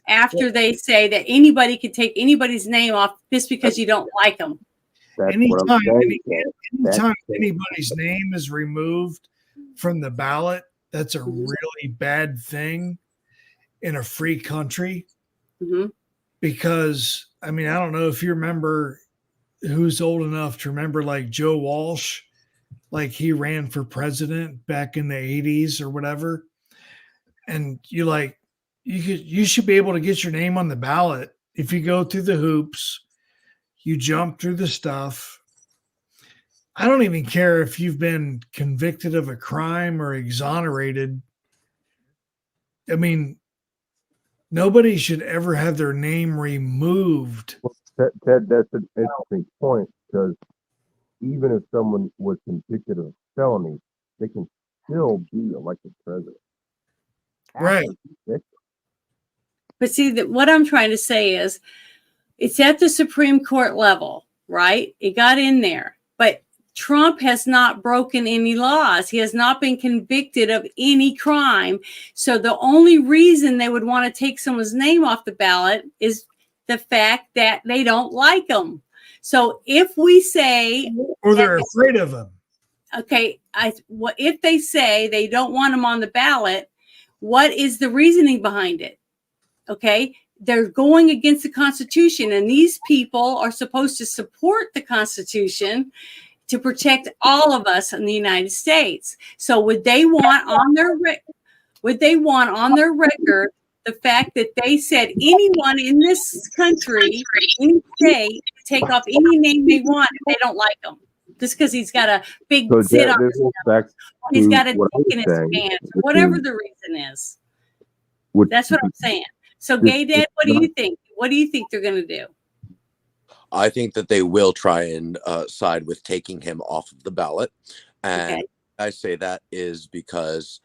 after they say that anybody could take anybody's name off just because you don't like them. That's what I'm saying. Anytime anybody's name is removed from the ballot, that's a really bad thing in a free country. Mhm. Because, I mean, I don't know if you remember, who's old enough to remember, like Joe Walsh, like he ran for president back in the 80s or whatever. And you should be able to get your name on the ballot if you go through the hoops, you jump through the stuff. I don't even care if you've been convicted of a crime or exonerated. I mean, nobody should ever have their name removed. Ted, that's an interesting point, because even if someone was convicted of felony, they can still be elected president. Right. But see, that what I'm trying to say is it's at the Supreme Court level, right? It got in there. But Trump has not broken any laws. He has not been convicted of any crime. So the only reason they would want to take someone's name off the ballot is the fact that they don't like him. So if we say, or they're afraid of him. Okay, if they say they don't want him on the ballot, what is the reasoning behind it? Okay, they're going against the Constitution, and these people are supposed to support the Constitution to protect all of us in the United States. So would they want on their record the fact that they said anyone in this country, any state, take off any name they want if they don't like them, just because he's got a big sit on his nose, he's got a dick in his pants, or whatever the reason is. That's what I'm saying. So, Gay Dad, what do you think? What do you think they're going to do? I think that they will try and side with taking him off of the ballot. And I say that is because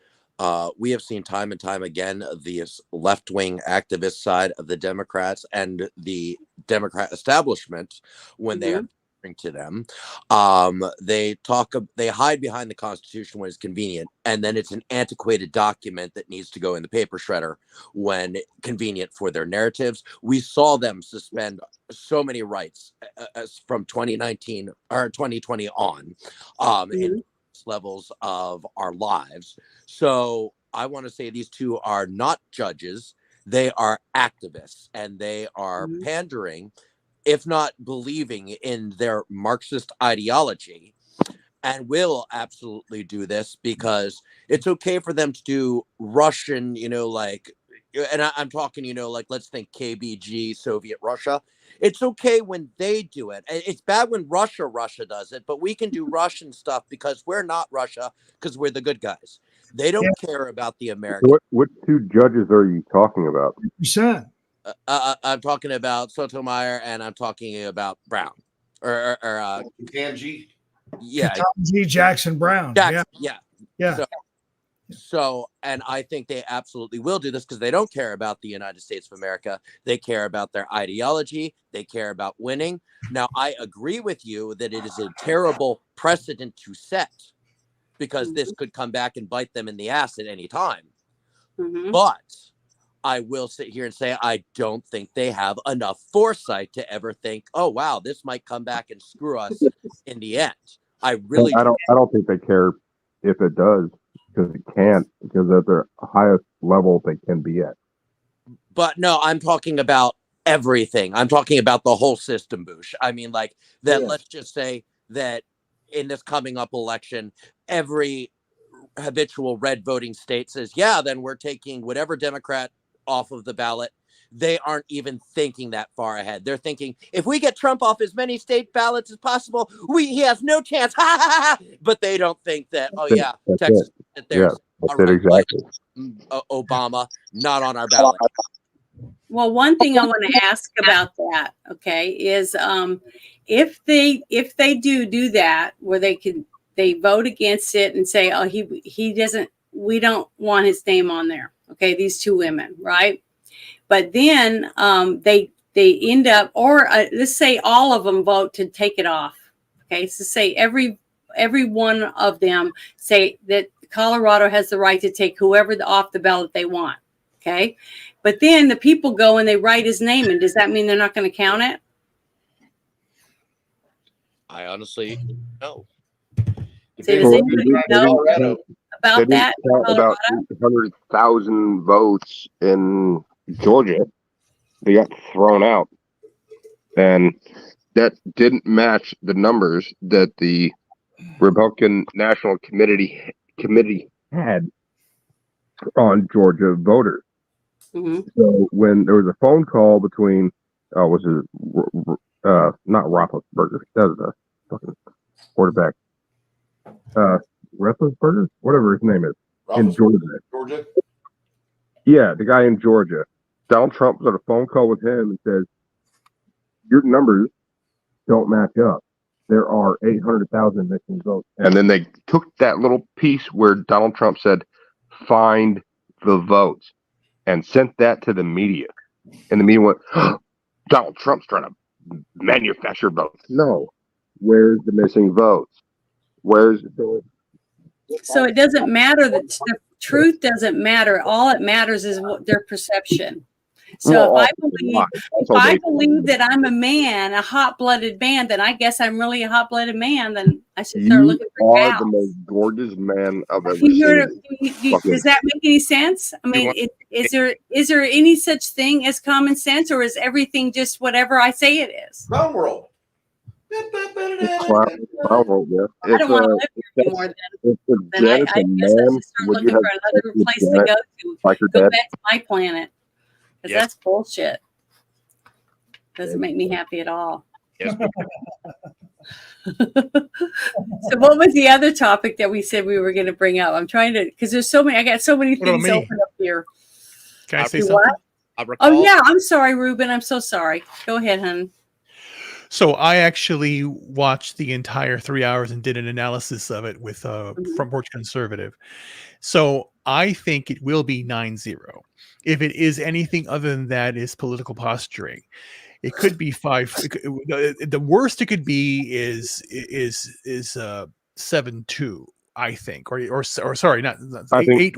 we have seen time and time again the left-wing activist side of the Democrats and the Democrat establishment, when they are to them, they hide behind the Constitution when it's convenient, and then it's an antiquated document that needs to go in the paper shredder when convenient for their narratives. We saw them suspend so many rights from 2019 or 2020 on in levels of our lives. So I want to say these two are not judges, they are activists, and they are pandering, if not believing in their Marxist ideology, and will absolutely do this because it's okay for them to do Russian, and I'm talking, like, let's think KBG, Soviet Russia. It's okay when they do it. It's bad when Russia does it, but we can do Russian stuff because we're not Russia, because we're the good guys. They don't care about the Americans. What two judges are you talking about? I'm talking about Sotomayor, and I'm talking about Brown, or Ketanji. Yeah, Ketanji Jackson Brown. Yeah. So, and I think they absolutely will do this because they don't care about the United States of America. They care about their ideology. They care about winning. Now, I agree with you that it is a terrible precedent to set, because this could come back and bite them in the ass at any time. But I will sit here and say I don't think they have enough foresight to ever think, oh wow, this might come back and screw us in the end. I don't think they care if it does, because it can't, because at their highest level they can be at. But no, I'm talking about everything. I'm talking about the whole system, Boosh. I mean, like that. Yeah. Let's just say that in this coming up election, every habitual red voting state says, yeah, then we're taking whatever Democrat off of the ballot. They aren't even thinking that far ahead. They're thinking, if we get Trump off as many state ballots as possible, he has no chance. But they don't think that, Texas, there's exactly. Obama not on our ballot. Well, one thing I want to ask about that, is if they do that, where they vote against it and say, oh, he doesn't, we don't want his name on there. Okay, these two women, right? But then they end up, or let's say all of them vote to take it off. Okay, so say every one of them say that Colorado has the right to take whoever off the ballot they want. Okay, But then the people go and they write his name, and does that mean they're not going to count it? I honestly know. So does anybody know about that? About 800,000 votes in Georgia. They got thrown out, and that didn't match the numbers that the Republican National Committee had on Georgia voters. Mm-hmm. So when there was a phone call between, not Roethlisberger, that was a fucking quarterback, Roethlisberger, whatever his name is, in Georgia. Yeah, the guy in Georgia. Donald Trump was on a phone call with him and says, "Your numbers don't match up. There are 800,000 missing votes." And then they took that little piece where Donald Trump said, "Find the votes," and sent that to the media. And the media went, Donald Trump's trying to manufacture votes. No. Where's the missing votes? Where's the... So it doesn't matter that the truth doesn't matter. All it matters is what their perception. So if I believe that I'm a man, a hot-blooded man, then I guess I'm really a hot-blooded man. Then I should start looking for You are gals. the most gorgeous man I've ever seen. Does that make any sense? I mean, is there any such thing as common sense, or is everything just whatever I say it is? Clown world. Clown world, yeah. I don't want to live here anymore. Then I guess I should start looking for another place to go to. Go back to my planet. Because that's bullshit. Doesn't make me happy at all. Yes. So what was the other topic that we said we were going to bring up? I'm trying to, because there's so many, I got so many things open up here. Can I say something? Oh yeah, I'm sorry, Ruben. I'm so sorry. Go ahead, hon. So I actually watched the entire 3 hours and did an analysis of it with Front Porch Conservative. So I think it will be 9-0. If it is anything other than that, is political posturing. It could be 5. The worst it could be is 7-2. I think, or sorry, not 8-1. I think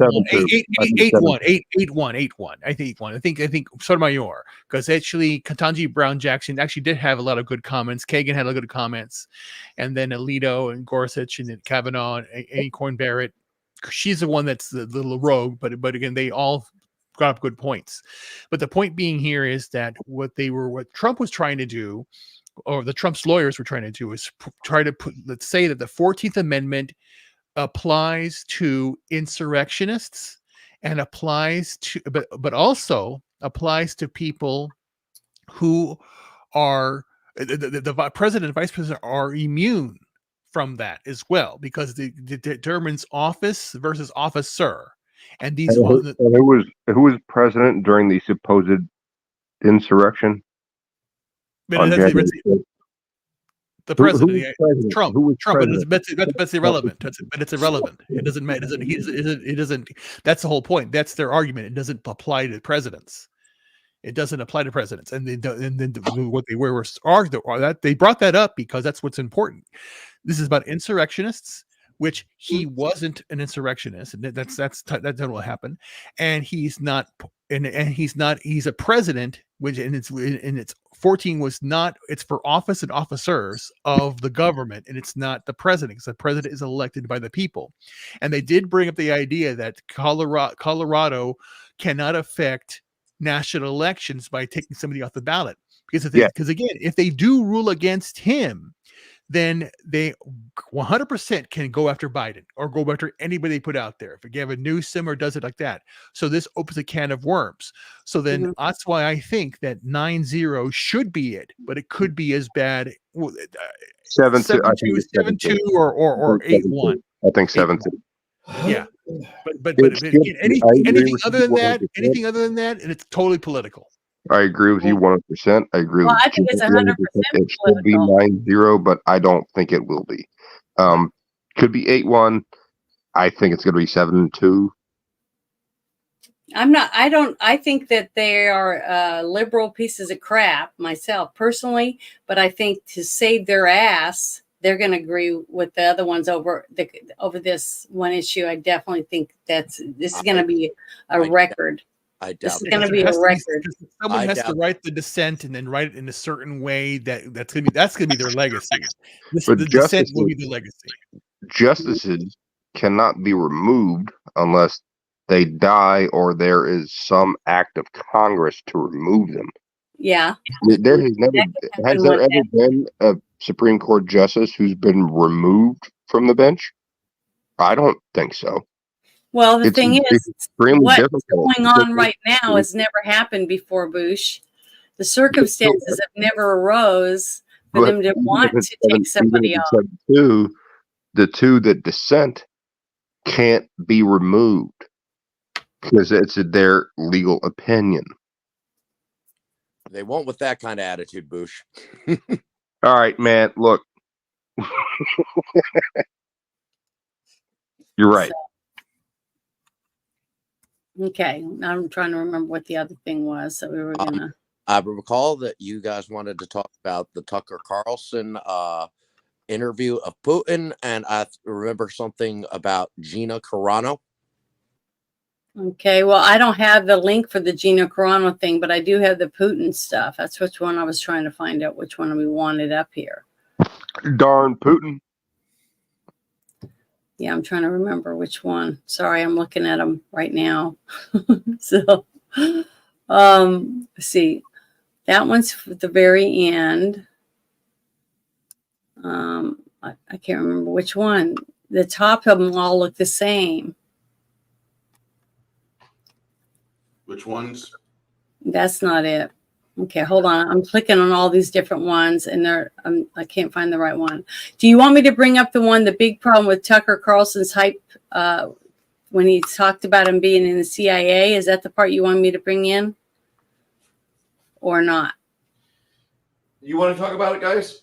8-1. I think Sotomayor, because actually Ketanji Brown Jackson actually did have a lot of good comments. Kagan had a lot of good comments, and then Alito and Gorsuch and then Kavanaugh and Amy Corn Barrett. She's the one that's the little rogue, but again, they all got up good points. But the point being here is that what Trump was trying to do, or the Trump's lawyers were trying to do, is try to let's say that the 14th Amendment applies to insurrectionists and applies to, but also applies to people who are the president and vice president are immune from that as well, because it determines office versus officer. And these who was president during the supposed insurrection? The president, Trump. But that's irrelevant. But it's irrelevant. It doesn't matter. It doesn't. That's the whole point. That's their argument. It doesn't apply to presidents. It doesn't apply to presidents. And then what they were arguing that they brought that up because that's what's important. This is about insurrectionists, which he wasn't an insurrectionist, and that's what happened. And he's not, and he's a president, which and it's 14 was not. It's for office and officers of the government, and it's not the president, because the president is elected by the people. And they did bring up the idea that Colorado cannot affect national elections by taking somebody off the ballot, because again, if they do rule against him, then they 100% can go after Biden or go after anybody they put out there. If Gavin Newsom or does it like that. So this opens a can of worms. So then that's why I think that 9-0 should be it, but it could be as bad. 7-2 or 8-1. I think 7-2. Yeah. But anything other than that, and it's totally political. I agree with you 100%. I agree. Well, I think it's 100%. It should be 9-0, but I don't think it will be. Could be 8-1. I think it's going to be 7-2. I think that they are liberal pieces of crap myself personally, but I think to save their ass, they're going to agree with the other ones over this one issue. I definitely think this is going to be a record. I This doubt is going to that. be a record. Someone I has to doubt- write the dissent and then write it in a certain way that's gonna be their legacy. But The dissent will be the legacy. Justices cannot be removed unless they die or there is some act of Congress to remove them. Yeah. There has never That could happen has there one ever day. been a Supreme Court justice who's been removed from the bench? I don't think so. Well, the It's thing is, extremely what's difficult. going on right now has never happened before, Bush. The circumstances have never arose for But them to even want if it's to take somebody even if off. it's 72, the two that dissent can't be removed because it's their legal opinion. They won't with that kind of attitude, Bush. All right, man. Look, you're right. Okay, I'm trying to remember what the other thing was that we were gonna. I recall that you guys wanted to talk about the Tucker Carlson interview of Putin, and I remember something about Gina Carano. Okay, well, I don't have the link for the Gina Carano thing, but I do have the Putin stuff. That's which one I was trying to find out which one we wanted up here. Darn Putin. Yeah, I'm trying to remember which one. Sorry, I'm looking at them right now. So, let's see. That one's for the very end. I can't remember which one. The top of them all look the same. Which ones? That's not it. Okay, hold on. I'm clicking on all these different ones, and I can't find the right one. Do you want me to bring up the big problem with Tucker Carlson's hype when he talked about him being in the CIA? Is that the part you want me to bring in, or not? You want to talk about it, guys?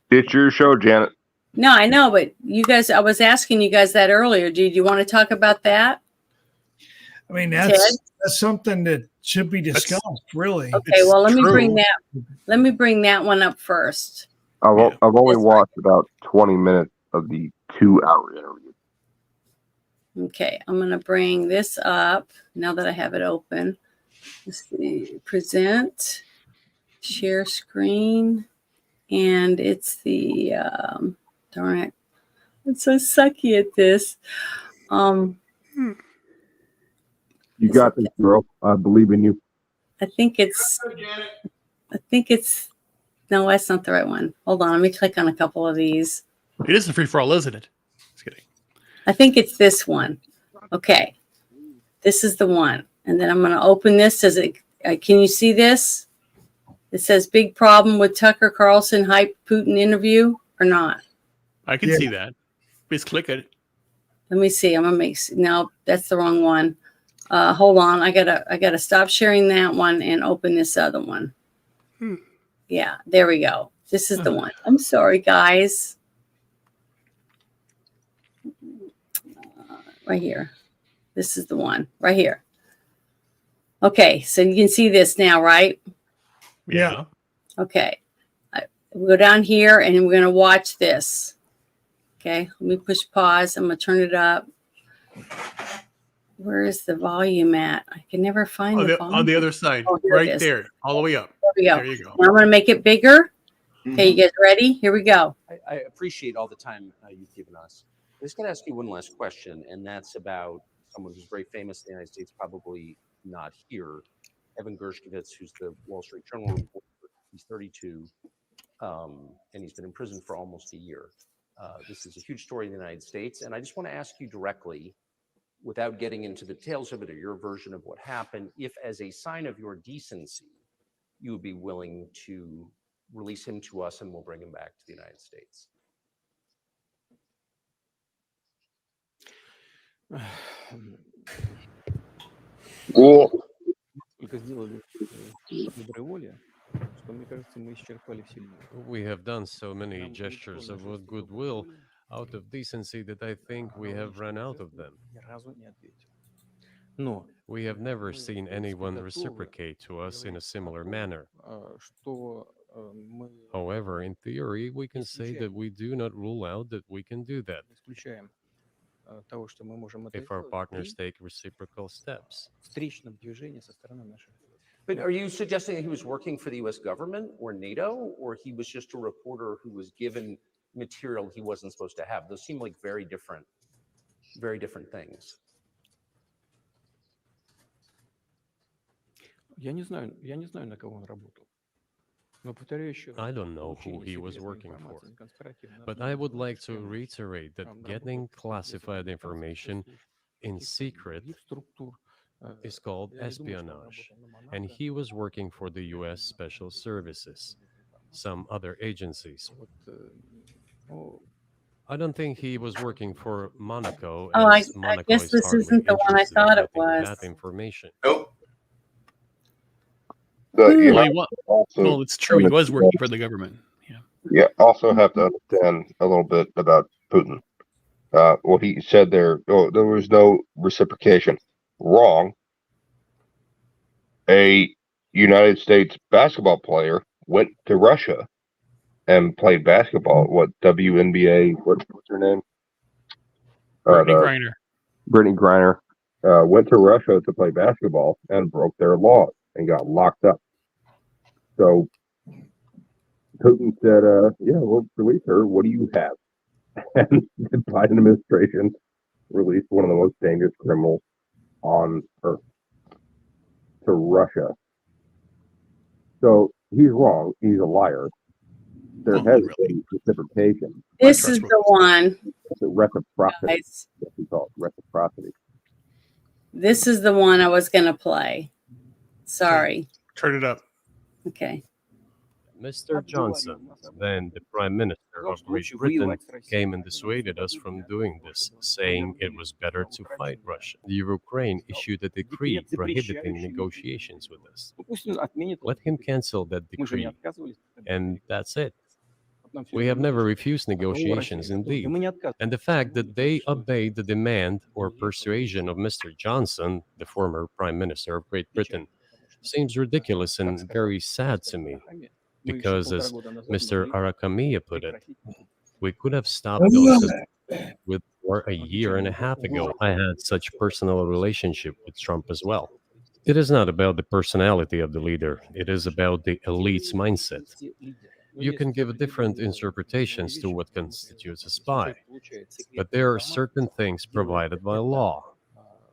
It's your show, Janet. No, I know, but you guys, I was asking you guys that earlier. Do you want to talk about that? I mean, Ted? that's something that should be discussed, really. Okay, well, let me bring that one up first. I've only This watched about 20 minutes of the 2-hour interview. Okay, I'm going to bring this up now that I have it open. Let's see, present, share screen, and it's the, darn it, I'm so sucky at this. You got this, girl. I believe in you. I think it's, no, that's not the right one. Hold on, let me click on a couple of these. It is a free for all, isn't it? Just kidding. I think it's this one. Okay, this is the one. And then I'm going to open this. Can you see this? It says big problem with Tucker Carlson hype Putin interview or not? I can see that. Just click it. Let me see. I'm going to no, that's the wrong one. Hold on. I gotta stop sharing that one and open this other one. Yeah, there we go. This is the one. I'm sorry, guys. Right here. This is the one right here. Okay, so you can see this now, right? Yeah. Okay. We'll go down here and we're going to watch this. Okay, let me push pause. I'm going to turn it up. Where is the volume at? I can never find the volume. On the other side, Oh, right there, all the way up. There we go. There you go. Now I'm going to make it bigger. Okay, you guys ready? Here we go. I appreciate all the time you've given us. I'm just going to ask you one last question, and that's about someone who's very famous in the United States, probably not here, Evan Gershkovich, who's the Wall Street Journal reporter. He's 32, and he's been in prison for almost a year. This is a huge story in the United States, and I just want to ask you directly, without getting into the details of it or your version of what happened, if as a sign of your decency, you would be willing to release him to us and we'll bring him back to the United States. We have done so many gestures of goodwill out of decency that I think we have run out of them. We have never seen anyone reciprocate to us in a similar manner. However, in theory, we can say that we do not rule out that we can do that. if our partners take reciprocal steps. But are you suggesting that he was working for the U.S. government or NATO, or he was just a reporter who was given material he wasn't supposed to have? Those seem like very different things. I don't know who he was working for, but I would like to reiterate that getting classified information in secret is called espionage, and he was working for the U.S. Special Services, some other agencies. I don't think he was working for Monaco. Oh, I Monaco guess is this hardly isn't the one I interested in thought it getting was. that information. Nope. You Well, have to also well, it's true. He was working for the government. Yeah. Yeah, also have to understand a little bit about Putin. What he said there, there was no reciprocation. Wrong. A United States basketball player went to Russia and played basketball. What WNBA? What's her name? Brittany Griner. Brittany Griner went to Russia to play basketball and broke their laws and got locked up. So Putin said, "Yeah, we'll release her. What do you have?" And the Biden administration released one of the most dangerous criminals on earth to Russia. So he's wrong. He's a liar. There has been reciprocation. This is the one. It's a reciprocity. Guys. That's what we call it, reciprocity. This is the one I was going to play. Sorry. Turn it up. Okay. Mr. Johnson, then the Prime Minister of Great Britain, came and dissuaded us from doing this, saying it was better to fight Russia. The Ukraine issued a decree prohibiting negotiations with us. Let him cancel that decree, and that's it. We have never refused negotiations, indeed. And the fact that they obeyed the demand or persuasion of Mr. Johnson, the former Prime Minister of Great Britain, seems ridiculous and very sad to me. Because, as Mr. Arakamiya put it, we could have stopped those with war a year and a half ago. I had such personal relationship with Trump as well. It is not about the personality of the leader. It is about the elite's mindset. You can give different interpretations to what constitutes a spy, but there are certain things provided by law.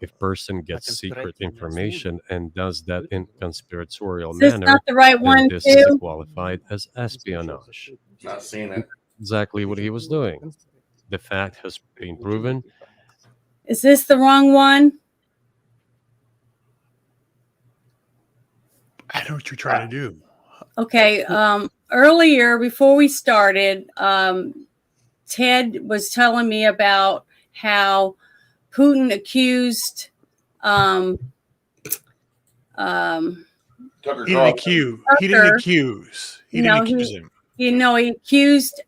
If person gets secret information and does that in conspiratorial Is this manner, not the right then one, this is too? qualified as espionage. Not seeing it. Exactly what he was doing. The fact has been proven. Is this the wrong one? I know what you're trying to do. Okay. Earlier, before we started, Ted was telling me about how Putin accused Tucker He didn't accuse. He didn't accuse. He didn't accuse him. he accused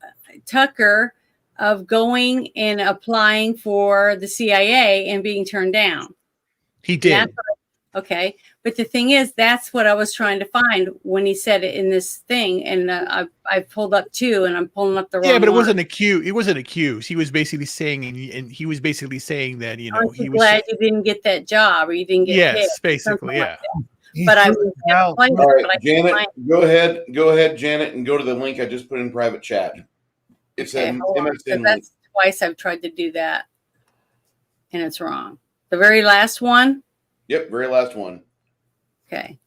Tucker of going and applying for the CIA and being turned down. He did. Okay. But the thing is, that's what I was trying to find when he said it in this thing. And I pulled up two, and I'm pulling up the wrong Yeah, but it one. wasn't accused. It wasn't accused. He was basically saying, and he was basically saying that, you know, Aren't he you was. glad you didn't get that job, or you didn't get Yes, picked, basically, something like yeah. that. But I was All right, Janet, go ahead, Janet, and go to the link I just put in private chat. It's Okay, an hold on, 'cause MSN link. that's twice I've tried to do that, and it's wrong. The very last one. Yep, very last one. Okay.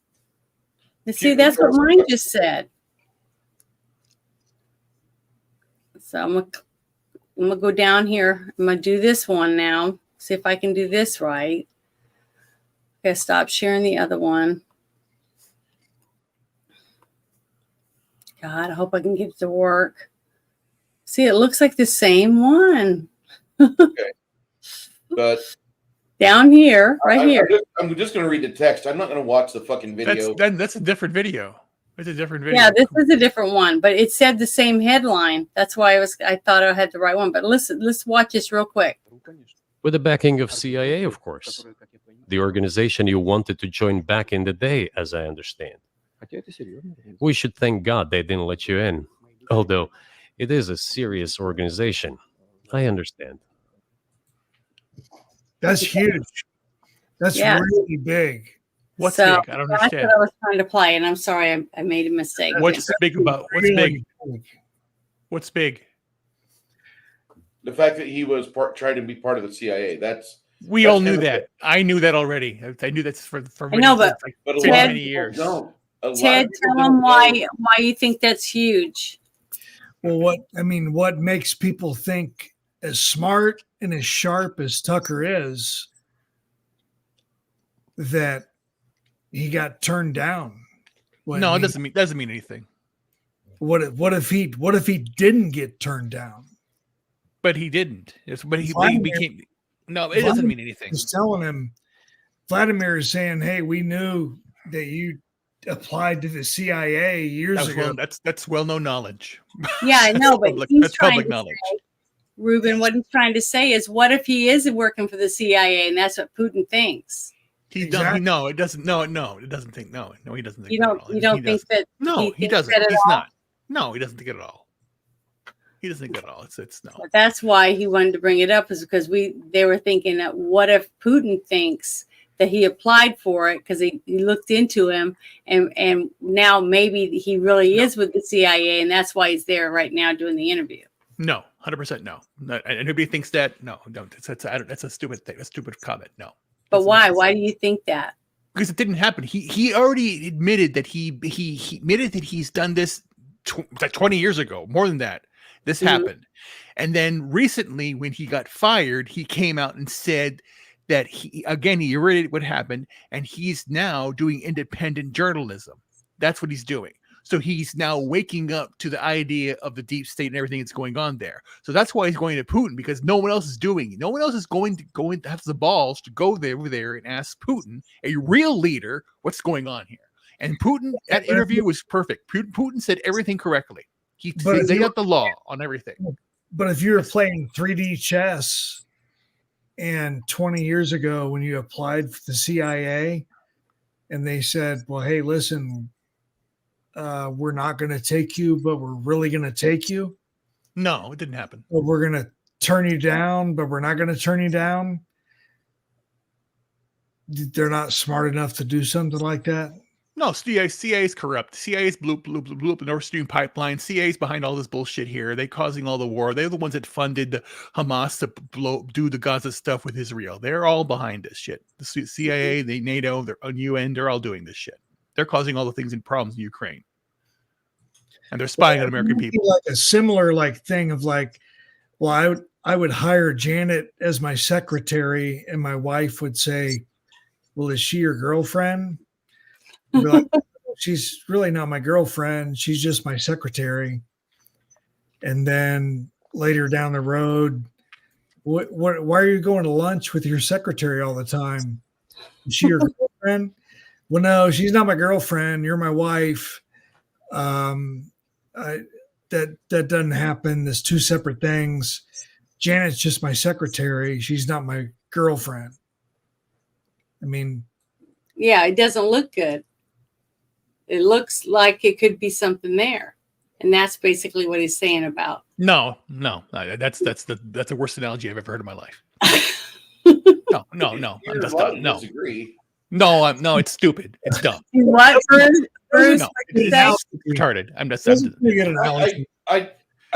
You see, that's what mine just said. So I'm gonna go down here. I'm gonna do this one now. See if I can do this right. Okay, stop sharing the other one. God, I hope I can get it to work. See, it looks like the same one. Okay. But down here, right here. I'm just going to read the text. I'm not going to watch the fucking video. That's a different video. It's a different video. Yeah, this is a different one, but it said the same headline. That's why I thought I had the right one. But listen, let's watch this real quick. With the backing of CIA, of course. The organization you wanted to join back in the day, as I understand. We should thank God they didn't let you in. Although it is a serious organization. I understand. That's huge. That's Yeah. really big. What's So big? I don't that's understand. what I was trying to play, and I'm sorry I made a mistake. What's big about? What's big? What's big? The fact that he was trying to be part of the CIA. We all knew that. I knew that already. I knew that's for I know, but but a many, lot of many people years. don't. A lot of Ted, people tell don't them why know. you think that's huge. Well, what makes people think as smart and as sharp as Tucker is that he got turned down? No, it doesn't mean anything. What if he didn't get turned down? But he didn't. But he Vladimir- became. No, it doesn't mean anything. He's telling him, Vladimir is saying, "Hey, we knew that you applied to the CIA years ago." That's well-known knowledge. Yeah, I know, but he's that's trying public to knowledge. say, Ruben, what he's trying to say is, what if he is working for the CIA and that's what Putin thinks? He doesn't. No, it doesn't. No, it doesn't think. No, he doesn't think. You that don't. at all. You don't He think doesn't. that? No, he thinks doesn't. that at He's all? not. No, he doesn't think it at all. He doesn't think that at all. It's no. But that's why he wanted to bring it up, is because they were thinking that what if Putin thinks that he applied for it because he looked into him and now maybe he really is with the CIA and that's why he's there right now doing the interview. No, 100% no. And nobody thinks that. No, don't. That's a stupid thing. A stupid comment. No. But why? Why do you think that? Because it didn't happen. He already admitted that he admitted that he's done this like 20 years ago, more than that. This happened. And then recently when he got fired, he came out and said that he read what happened and he's now doing independent journalism. That's what he's doing. So he's now waking up to the idea of the deep state and everything that's going on there. So that's why he's going to Putin, because no one else is doing it. No one else is going to have the balls to go over there and ask Putin, a real leader, what's going on here. And Putin, that interview was perfect. Putin said everything correctly. He laid out the law on everything. But if you were playing 3D chess and 20 years ago when you applied for the CIA and they said, well, hey, listen, we're not going to take you, but we're really going to take you. No, it didn't happen. Well, we're going to turn you down, but we're not going to turn you down. They're not smart enough to do something like that. No, CIA is corrupt. CIA is blew up the Nord Stream pipeline. CIA is behind all this bullshit here. They're causing all the war. They're the ones that funded Hamas to do the Gaza stuff with Israel. They're all behind this shit. The CIA, the NATO, the UN, they're all doing this shit. They're causing all the things and problems in Ukraine. And they're spying on American people. Like a similar thing of well, I would hire Janet as my secretary, and my wife would say, well, is she your girlfriend? I'd be like, she's really not my girlfriend. She's just my secretary. And then later down the road, why are you going to lunch with your secretary all the time? Is she your girlfriend? Well, no, she's not my girlfriend. You're my wife. That doesn't happen. There's two separate things. Janet's just my secretary. She's not my girlfriend. I mean, yeah, it doesn't look good. It looks like it could be something there, and that's basically what he's saying about. No, that's the worst analogy I've ever heard in my life. No, I'm just done. No, disagree. No, it's stupid. It's dumb. What, Bruce? No, it's retarded. I'm just. I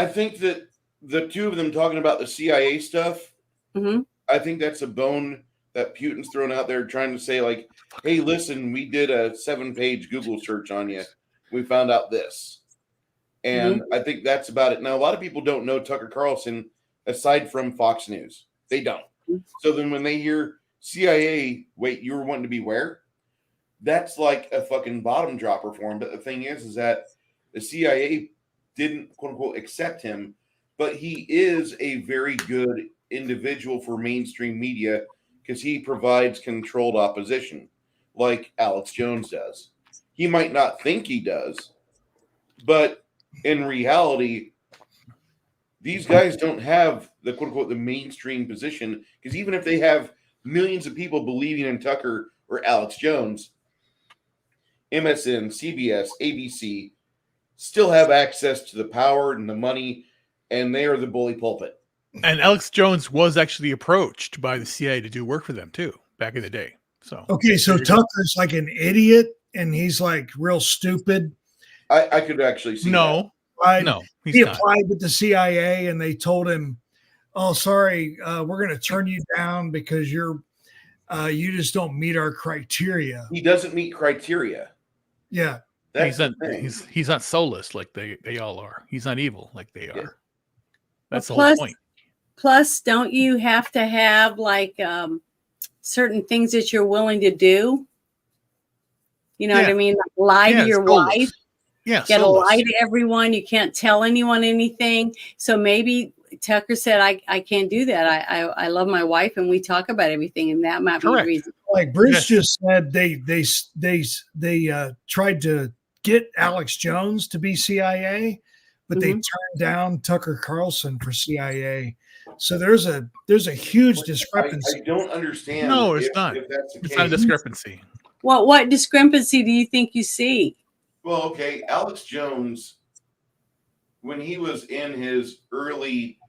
think that the two of them talking about the CIA stuff. Mm-hmm. I think that's a bone that Putin's throwing out there, trying to say hey, listen, we did a 7-page Google search on you. We found out this. And I think that's about it. Now, a lot of people don't know Tucker Carlson aside from Fox News. They don't. So then when they hear CIA, wait, you were wanting to be where? That's like a fucking bottom dropper for him. But the thing is that the CIA didn't, quote unquote, accept him. But he is a very good individual for mainstream media because he provides controlled opposition like Alex Jones does. He might not think he does, but in reality, these guys don't have the quote unquote the mainstream position, because even if they have millions of people believing in Tucker or Alex Jones, MSN, CBS, ABC still have access to the power and the money, and they are the bully pulpit. And Alex Jones was actually approached by the CIA to do work for them too back in the day. So Okay, so Tucker's like an idiot, and he's like real stupid. I could actually see no, Right? no, he's He not. applied with the CIA, and they told him, "Oh, sorry, we're going to turn you down because you just don't meet our criteria." He doesn't meet criteria. Yeah, That's He's not soulless like they all are. He's not evil like they are. Yeah. That's the Plus- whole point. Plus, don't you have to have like certain things that you're willing to do? You know what I mean? Like lie to your soulless. wife. Yeah, You gotta soulless. lie to everyone. You can't tell anyone anything. So maybe Tucker said, I can't do that. I love my wife and we talk about everything, and that might be the Correct. reason. like Bruce just said, they tried to get Alex Jones to be CIA, but they turned down Tucker Carlson for CIA. So there's a huge discrepancy. I don't understand. No, it's if- not. If that's the It's case. not a discrepancy. What discrepancy do you think you see? Well, okay, Alex Jones, when he was in his early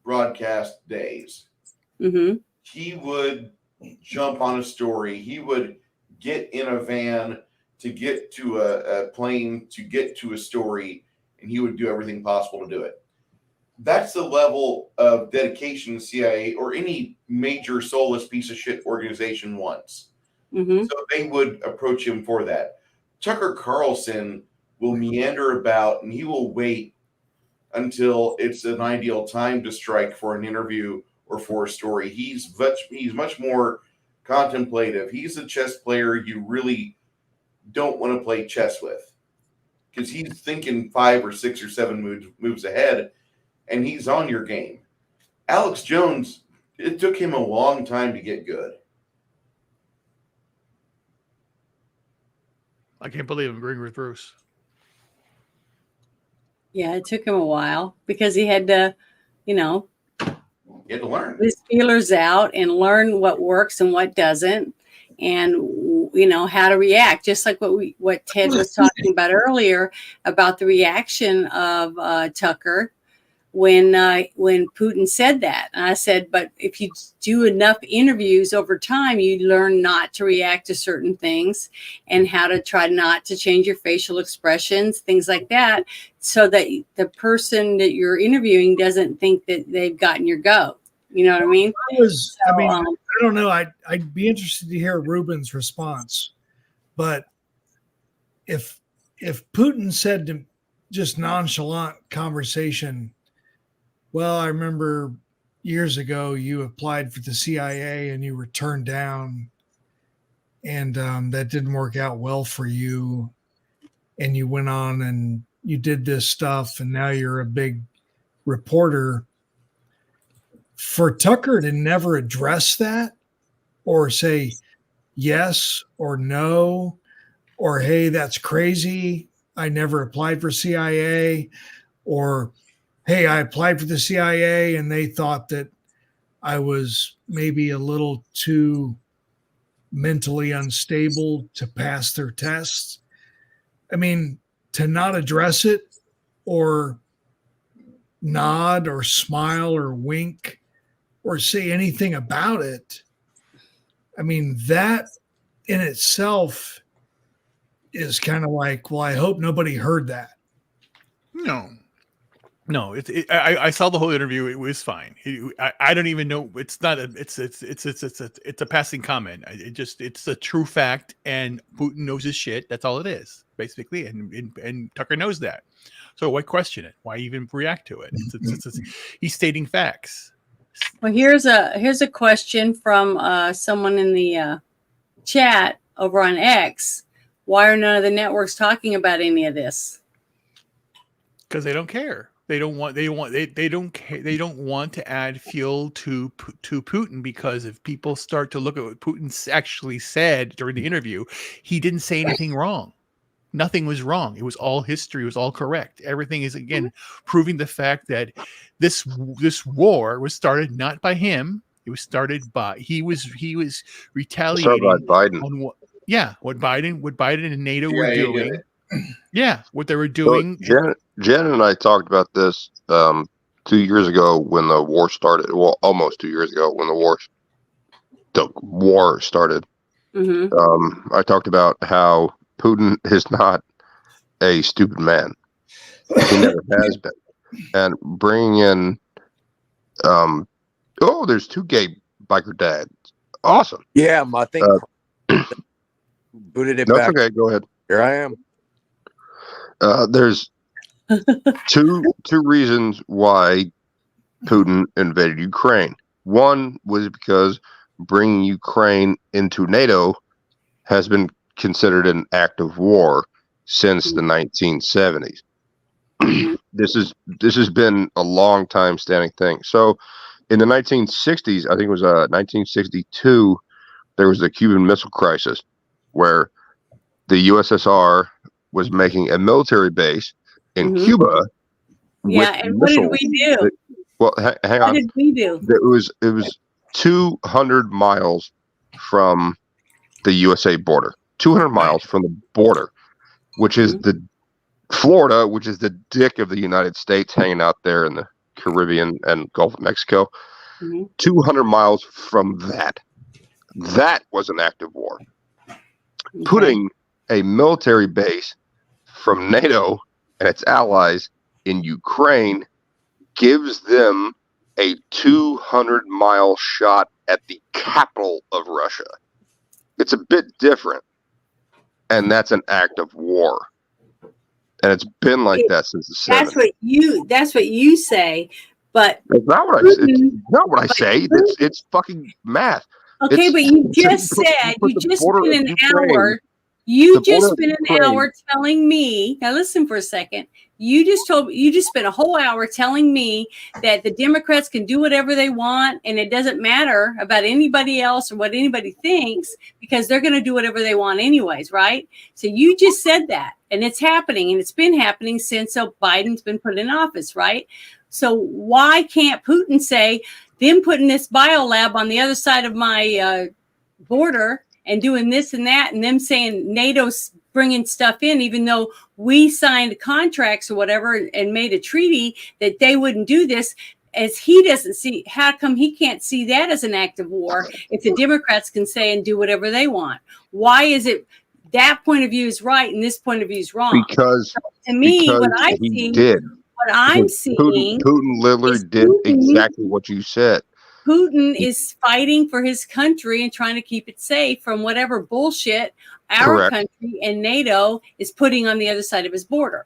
broadcast days, Mm-hmm. he would jump on a story. He would get in a van to get to a plane to get to a story, and he would do everything possible to do it. That's the level of dedication the CIA or any major soulless piece of shit organization wants. Mm-hmm. So they would approach him for that. Tucker Carlson will meander about and he will wait until it's an ideal time to strike for an interview or for a story. He's much more contemplative. He's a chess player you really don't want to play chess with because he's thinking 5 or 6 or 7 moves ahead, and he's on your game. Alex Jones, it took him a long time to get good. I can't believe I'm agreeing with Bruce. Yeah, it took him a while because he had to, He had to learn. his feelers out and learn what works and what doesn't, and how to react. Just like what Ted was talking about earlier about the reaction of Tucker when Putin said that. And I said, but if you do enough interviews over time, you learn not to react to certain things and how to try not to change your facial expressions, things like that, so that the person that you're interviewing doesn't think that they've gotten your goat. You know what I mean? I don't know. I'd be interested to hear Ruben's response. But if Putin said to just nonchalant conversation, well, I remember years ago you applied for the CIA and you were turned down, and that didn't work out well for you, and you went on and you did this stuff, and now you're a big reporter. For Tucker to never address that or say yes or no, or hey, that's crazy, I never applied for CIA, or hey, I applied for the CIA and they thought that I was maybe a little too mentally unstable to pass their tests. I mean, to not address it or nod or smile or wink or say anything about it, I mean, that in itself is kind of like, well, I hope nobody heard that. No, I saw the whole interview. It was fine. I don't even know. It's not a. It's a passing comment. It's a true fact, and Putin knows his shit. That's all it is, basically. And Tucker knows that. So why question it? Why even react to it? He's stating facts. Well, here's a question from someone in the chat over on X. Why are none of the networks talking about any of this? Because they don't care. They don't want to add fuel to Putin, because if people start to look at what Putin actually said during the interview, he didn't say anything wrong. Nothing was wrong. It was all history. It was all correct. Everything is, again, proving the fact that this war was started not by him. It was started by he was retaliating by Biden. on what Biden and NATO Yeah, were he did doing. it. Yeah, what they were doing. Jen and I talked about this 2 years ago when the war started. Well, almost 2 years ago when the war started. I talked about how Putin is not a stupid man. He never has been. And bringing in, there's 2 gay biker dads. Awesome. Yeah, I think booted it no, back. It's okay. Go ahead. Here I am. There's two reasons why Putin invaded Ukraine. One was because bringing Ukraine into NATO has been considered an act of war since the 1970s. This has been a long time standing thing. So in the 1960s, I think it was 1962, there was the Cuban Missile Crisis where the USSR was making a military base in Cuba. Yeah, and what did we do? Hang on. What did we do? It was 200 miles from the USA border. 200 miles from the border, which is the Florida, which is the dick of the United States, hanging out there in the Caribbean and Gulf of Mexico. 200 miles from that. That was an act of war. Putting a military base from NATO and its allies in Ukraine gives them a 200-mile shot at the capital of Russia. It's a bit different, and that's an act of war. And it's been like that since the 70s. That's what you say, but it's not what I say. It's fucking math. Okay, but you just said you just spent an hour. You just spent an hour telling me. Now listen for a second. You just spent a whole hour telling me that the Democrats can do whatever they want, and it doesn't matter about anybody else or what anybody thinks because they're going to do whatever they want anyways, right? So you just said that, and it's happening, and it's been happening since Biden's been put in office, right? So why can't Putin say them putting this biolab on the other side of my border and doing this and that, and them saying NATO's bringing stuff in, even though we signed contracts or whatever and made a treaty that they wouldn't do this, as he doesn't see, how come he can't see that as an act of war if the Democrats can say and do whatever they want? Why is it that point of view is right and this point of view is wrong? Because so to me, what I see, what I'm seeing, Putin literally did exactly what you said. Putin is fighting for his country and trying to keep it safe from whatever bullshit our country and NATO is putting on the other side of his border.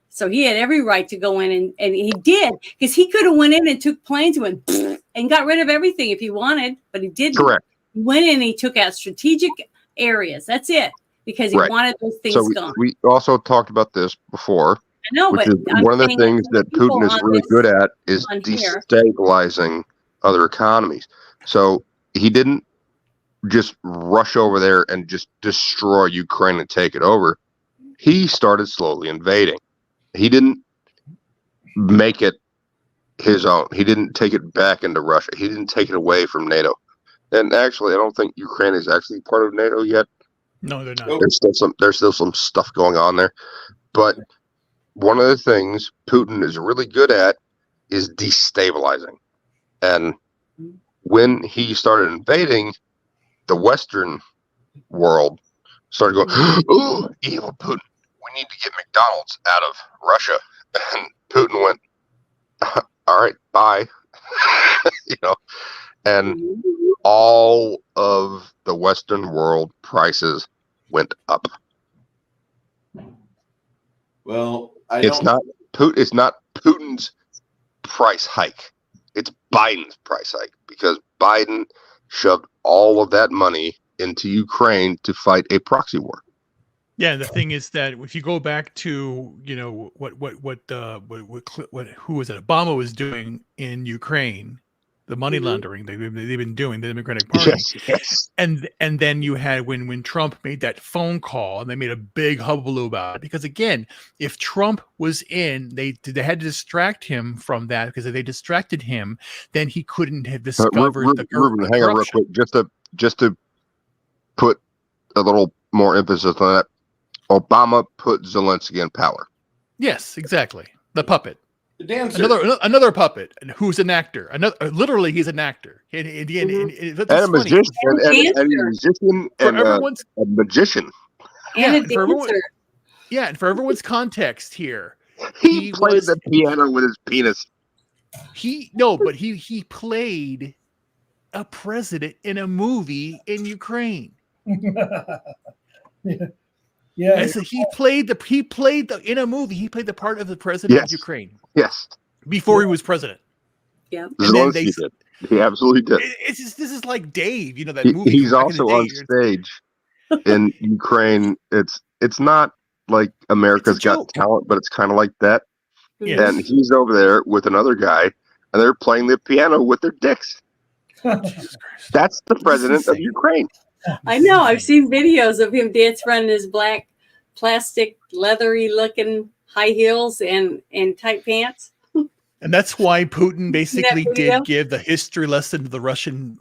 So he had every right to go in, and he did, because he could have went in and took planes and went and got rid of everything if he wanted, but he didn't. Correct. He went in and he took out strategic areas. That's it, because he wanted those things gone. We also talked about this before. I know, which but is one of the things that Putin is really good at is destabilizing other economies. So he didn't just rush over there and just destroy Ukraine and take it over. He started slowly invading. He didn't make it his own. He didn't take it back into Russia. He didn't take it away from NATO. And actually, I don't think Ukraine is actually part of NATO yet. No, they're not. There's still some stuff going on there. But one of the things Putin is really good at is destabilizing. And when he started invading, the Western world started going, "Oh, evil Putin! We need to get McDonald's out of Russia." And Putin went, "All right, bye." And all of the Western world prices went up. Well, it's not Putin's price hike. It's Biden's price hike, because Biden shoved all of that money into Ukraine to fight a proxy war. Yeah, the thing is that if you go back to who was it? Obama was doing in Ukraine, the money laundering they've been doing, the Democratic Party. Yes. And then you had when Trump made that phone call and they made a big hullabaloo about it, because again, if Trump was in, they had to distract him from that, because if they distracted him, then he couldn't have discovered the Ruben, hang on real quick, just to put a little more emphasis on that. Obama put Zelensky in power. Yes, exactly. The puppet. The dancer. Another puppet who's an actor. Literally, he's an actor. And a magician, and a musician, and a magician. And a dancer. And for everyone's context here, he played the piano with his penis. He played a president in a movie in Ukraine. Yeah. So he played in a movie. He played the part of the president of Ukraine. Yes. Before he was president. Yeah. He absolutely did. This is like Dave, that movie. He's also on stage in Ukraine. It's not like America's Got Talent, but it's kind of like that. Yes. And he's over there with another guy, and they're playing the piano with their dicks. That's the president of Ukraine. I know. I've seen videos of him dance around in his black plastic leathery looking high heels and tight pants. And that's why Putin basically did give the history lesson to the Russian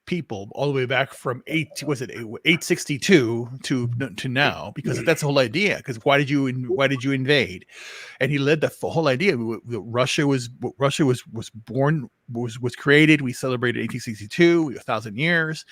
people all the way back from 862 to now, because that's the whole idea. Because why did you invade? And he led the whole idea. Russia was created. We celebrated 1862, 1,000 years,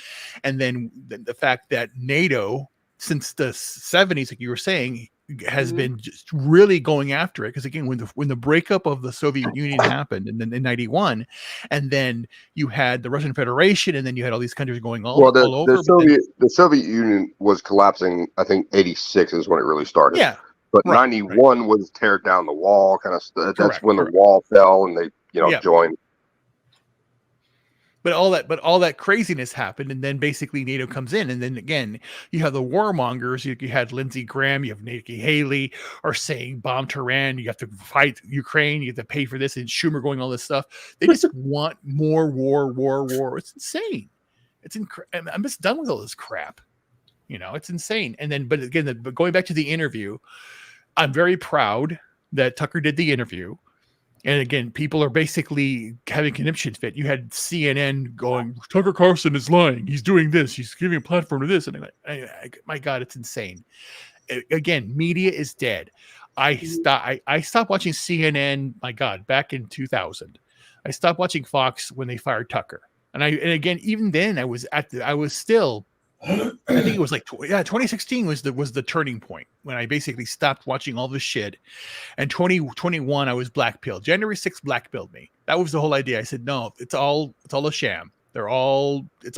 and then the fact that NATO, since the 70s, like you were saying, has been just really going after it. Because again, when the breakup of the Soviet Union happened, and then in 91, and then you had the Russian Federation, and then you had all these countries going all over. The Soviet Union was collapsing. I think 86 is when it really started. Yeah, but 91 was tear down the wall kind of stuff. That's when the wall fell, and they joined. But all that craziness happened, and then basically NATO comes in, and then again you have the warmongers. You had Lindsey Graham, you have Nikki Haley are saying bomb Tehran, you have to fight Ukraine, you have to pay for this, and Schumer going all this stuff. They just want more war. It's insane. I'm just done with all this crap. It's insane. And then, but again, going back to the interview, I'm very proud that Tucker did the interview. And again, people are basically having a conniption fit. You had CNN going, Tucker Carlson is lying. He's doing this. He's giving a platform to this. And my God, it's insane. Again, media is dead. I stopped watching CNN, my God, back in 2000. I stopped watching Fox when they fired Tucker. And again, even then I was still, I think it was 2016 was the turning point when I basically stopped watching all this shit. And 2021 I was blackpilled. January 6th blackpilled me. That was the whole idea. I said, no, it's all a sham. It's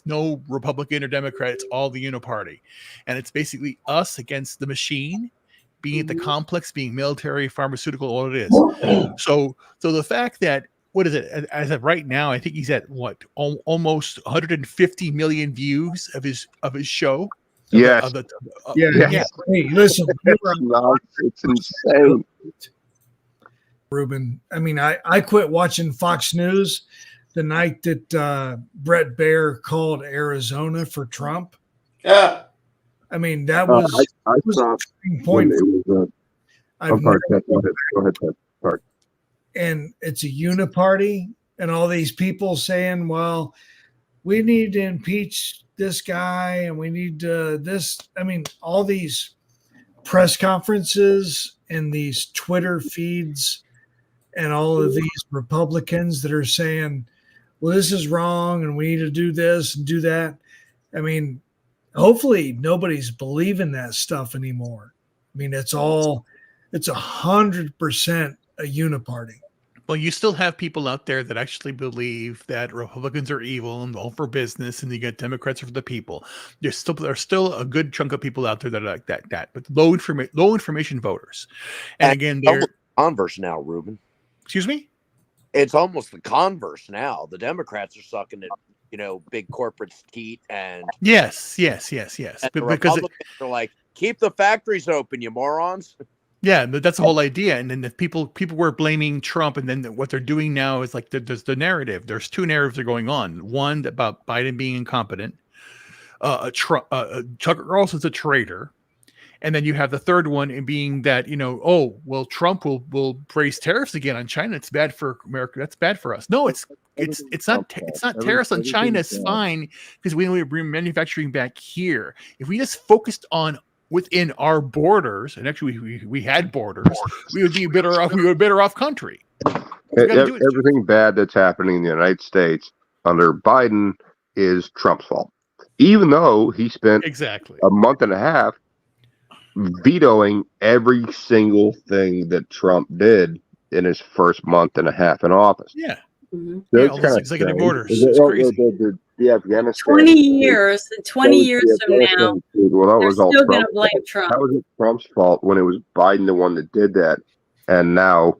no Republican or Democrat. It's all the Uniparty. And it's basically us against the machine, being it the complex, being military, pharmaceutical, all it is. So the fact that, what is it? As of right now, I think he's at almost 150 million views of his show. Yes. Yeah. Hey, listen, it's insane. Ruben, I mean, I quit watching Fox News the night that Brett Baer called Arizona for Trump. Yeah. I mean, that was I a point. Go ahead, Ted. Sorry. And it's a uniparty, and all these people saying, well, we need to impeach this guy, and we need this. I mean, all these press conferences and these Twitter feeds and all of these Republicans that are saying, well, this is wrong, and we need to do this and do that. I mean, hopefully nobody's believing that stuff anymore. I mean, it's 100% a uniparty. Well, you still have people out there that actually believe that Republicans are evil and all for business, and you get Democrats are for the people. There's still a good chunk of people out there that are like that, but low information voters. And again, they're converse now, Ruben. Excuse me? It's almost the converse now. The Democrats are sucking at big corporate teat, and yes. And the Republicans are like, keep the factories open, you morons. Yeah, but that's the whole idea. And then the people were blaming Trump, and then what they're doing now is like there's the narrative. There's two narratives that are going on. One about Biden being incompetent. Tucker Carlson's a traitor. And then you have the third one in being that, Trump will raise tariffs again on China. It's bad for America. That's bad for us. No, it's not tariffs on China. It's fine because we only bring manufacturing back here. If we just focused on within our borders, and actually we had borders, we would be better off. We were better off country. Everything bad that's happening in the United States under Biden is Trump's fault. Even though he spent a month and a half vetoing every single thing that Trump did in his first month and a half in office. Yeah. Mm-hmm. So all those executive orders. It's crazy. The Afghanistan. 20 years from now, Well, that was all still going Trump. to blame Trump. That was Trump's fault when it was Biden the one that did that. And now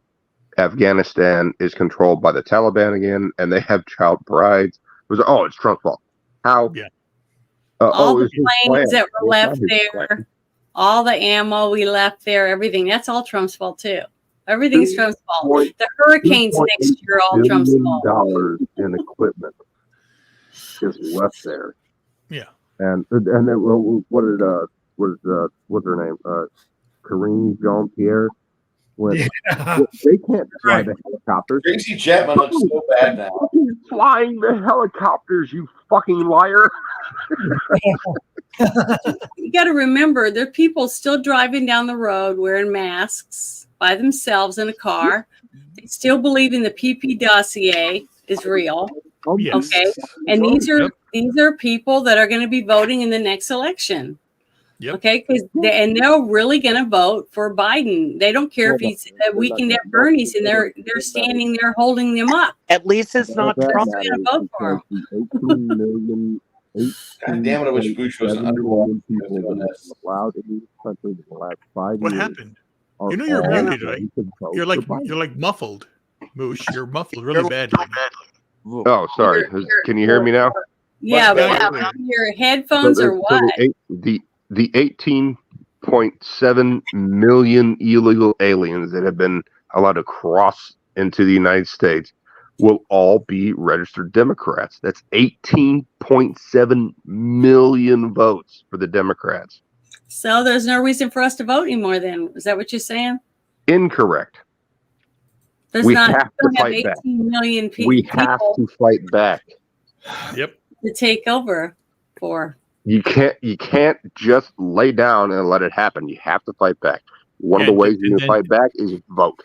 Afghanistan is controlled by the Taliban again, and they have child brides. It's Trump's fault. How? Yeah. All the planes that were left there, all the ammo we left there, everything. That's all Trump's fault too. Everything's Trump's fault. The hurricanes next year, all Trump's fault. $2 in equipment just left there. Yeah. And then what's her name? Karine Jean-Pierre. They can't fly the helicopters. Tracy Chapman looks so bad now. Flying the helicopters, you fucking liar. You got to remember, there are people still driving down the road wearing masks by themselves in a car. They still believe in the PP dossier is real. Yes. Okay, and these are people that are going to be voting in the next election. Yep. Okay, and they're really going to vote for Biden. They don't care if he's a weekend at Bernie's, and they're standing there holding them up. At least it's not Trump. Going to vote for him. God damn it! I wish Bush wasn't underwater. Allowed in this country in the last 5 What years. happened? You know you're muted, right? You're like muffled, Moosh. You're muffled really badly. Oh, sorry. Can you hear me now? Yeah, but your headphones or what? The 18.7 million illegal aliens that have been allowed to cross into the United States will all be registered Democrats. That's 18.7 million votes for the Democrats. So there's no reason for us to vote anymore then. Is that what you're saying? Incorrect. There's We not have to fight 18 back. million people We have to fight back. Yep. to take over for. You can't just lay down and let it happen. You have to fight back. One of the ways you can fight back is vote.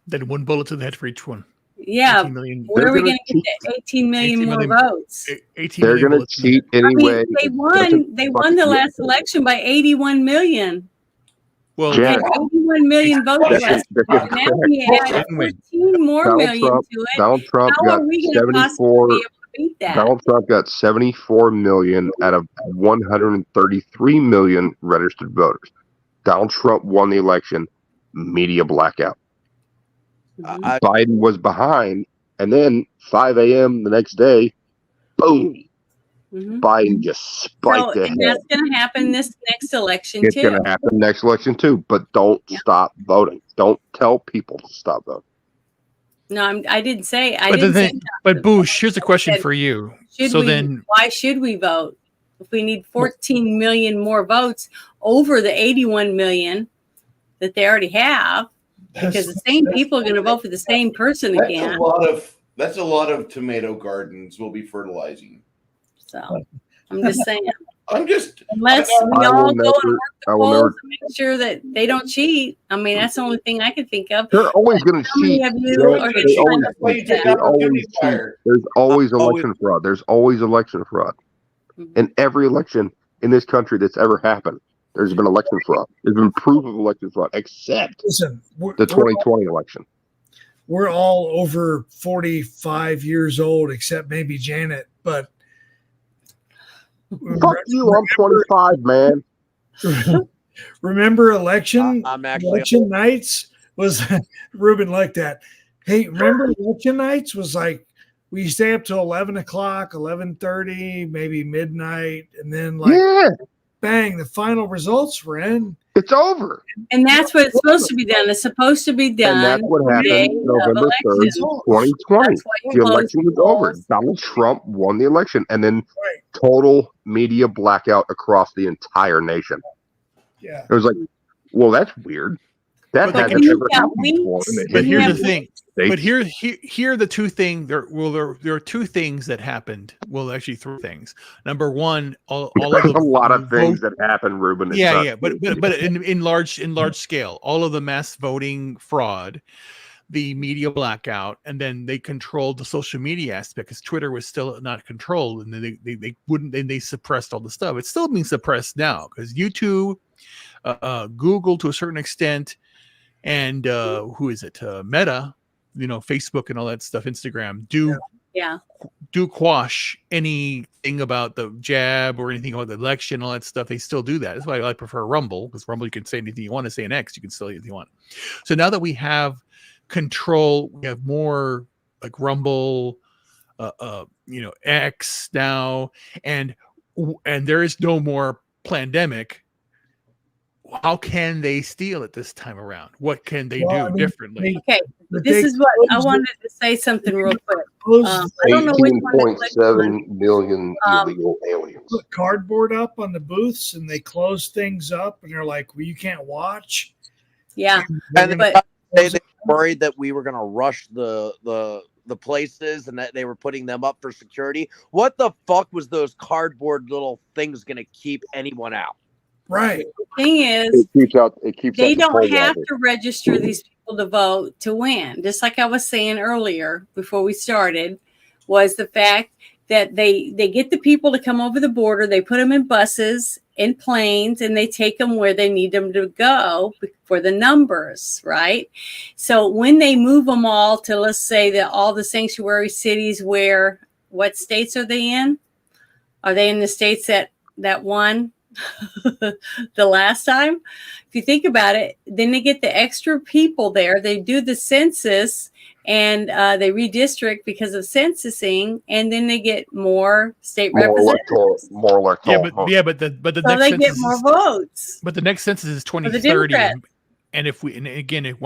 Then one bullet to the head for each one. Yeah, 18 million. where are we going to get the 18 million more votes? 18 They're million going to bullets. cheat anyway. They won the last election by 81 million. Well, We had 81 million votes That's last correct. year. Now we add 14 more million to it. Donald Trump How got are we going to possibly 74. be able to beat that? Donald Trump got 74 million out of 133 million registered voters. Donald Trump won the election. Media blackout. Biden was behind, and then 5 a.m. the next day, boom, Biden just spiked ahead. And that's going to happen this next election It's too. going to happen next election too, but don't stop voting. Don't tell people to stop voting. No, I didn't say. But Bush, here's a question for you. Why should we vote if we need 14 million more votes over the 81 million that they already have? Because the same people are going to vote for the same person again. That's a lot of tomato gardens we'll be fertilizing. So I'm just saying. Unless we I all will go and never- work the I will polls never- and make sure that they don't cheat. I mean, that's the only thing I can think of. They're always going to How many cheat. of you are going to try to fight that? They always cheat. There's always election fraud. There's always election fraud. In every election in this country that's ever happened, there's been election fraud. There's been proof of election fraud, except the 2020 election. We're all over 45 years old, except maybe Janet. But fuck you, I'm 25, man. Remember election nights was Ruben like that. Hey, remember election nights was like we stay up till 11 o'clock, 11:30, maybe midnight, and then bang, the final results were in. It's over. And that's what it's supposed to be done. It's supposed to be done. And that's what the day happened of November 3rd, election. 2020. you're The closing election was over. Donald Trump won the election, and then total media blackout across the entire nation. Yeah. It was like, well, that's weird. That But hasn't you ever got happened before. But here's the thing. states. But here are the two things. There are two things that happened. Well, actually, three things. Number one, all of There's the a lot of things that happen, Ruben. It's yeah, not- yeah, but in large scale, all of the mass voting fraud, the media blackout, and then they controlled the social media aspect because Twitter was still not controlled, and then they wouldn't. Then they suppressed all the stuff. It's still being suppressed now because YouTube, Google to a certain extent, and who is it? Meta, Facebook and all that stuff, Instagram do quash anything about the jab or anything about the election, all that stuff. They still do that. That's why I prefer Rumble, because Rumble you can say anything you want to say. In X, you can say anything you want. So now that we have control, we have more like Rumble, X now, and there is no more pandemic. How can they steal it this time around? What can they do differently? Okay, this is what I wanted to say something real quick. I don't know which one. 18.7 million illegal aliens. Put cardboard up on the booths and they close things up and they're like, well, you can't watch. Yeah, And but they were worried that we were going to rush the places and that they were putting them up for security. What the fuck was those cardboard little things going to keep anyone out? Right. The thing is, It keeps they out the don't cold have water. to register these people to vote to win. Just like I was saying earlier before we started, was the fact that they get the people to come over the border, they put them in buses, in planes, and they take them where they need them to go for the numbers, right? So when they move them all to, let's say, that all the sanctuary cities where, what states are they in? Are they in the states that won the last time? If you think about it, then they get the extra people there. They do the census and they redistrict because of censusing, and then they get more state representatives. More electoral. Yeah, but the So next they census get more is, votes. but the next census is For the 2030, Democrats. and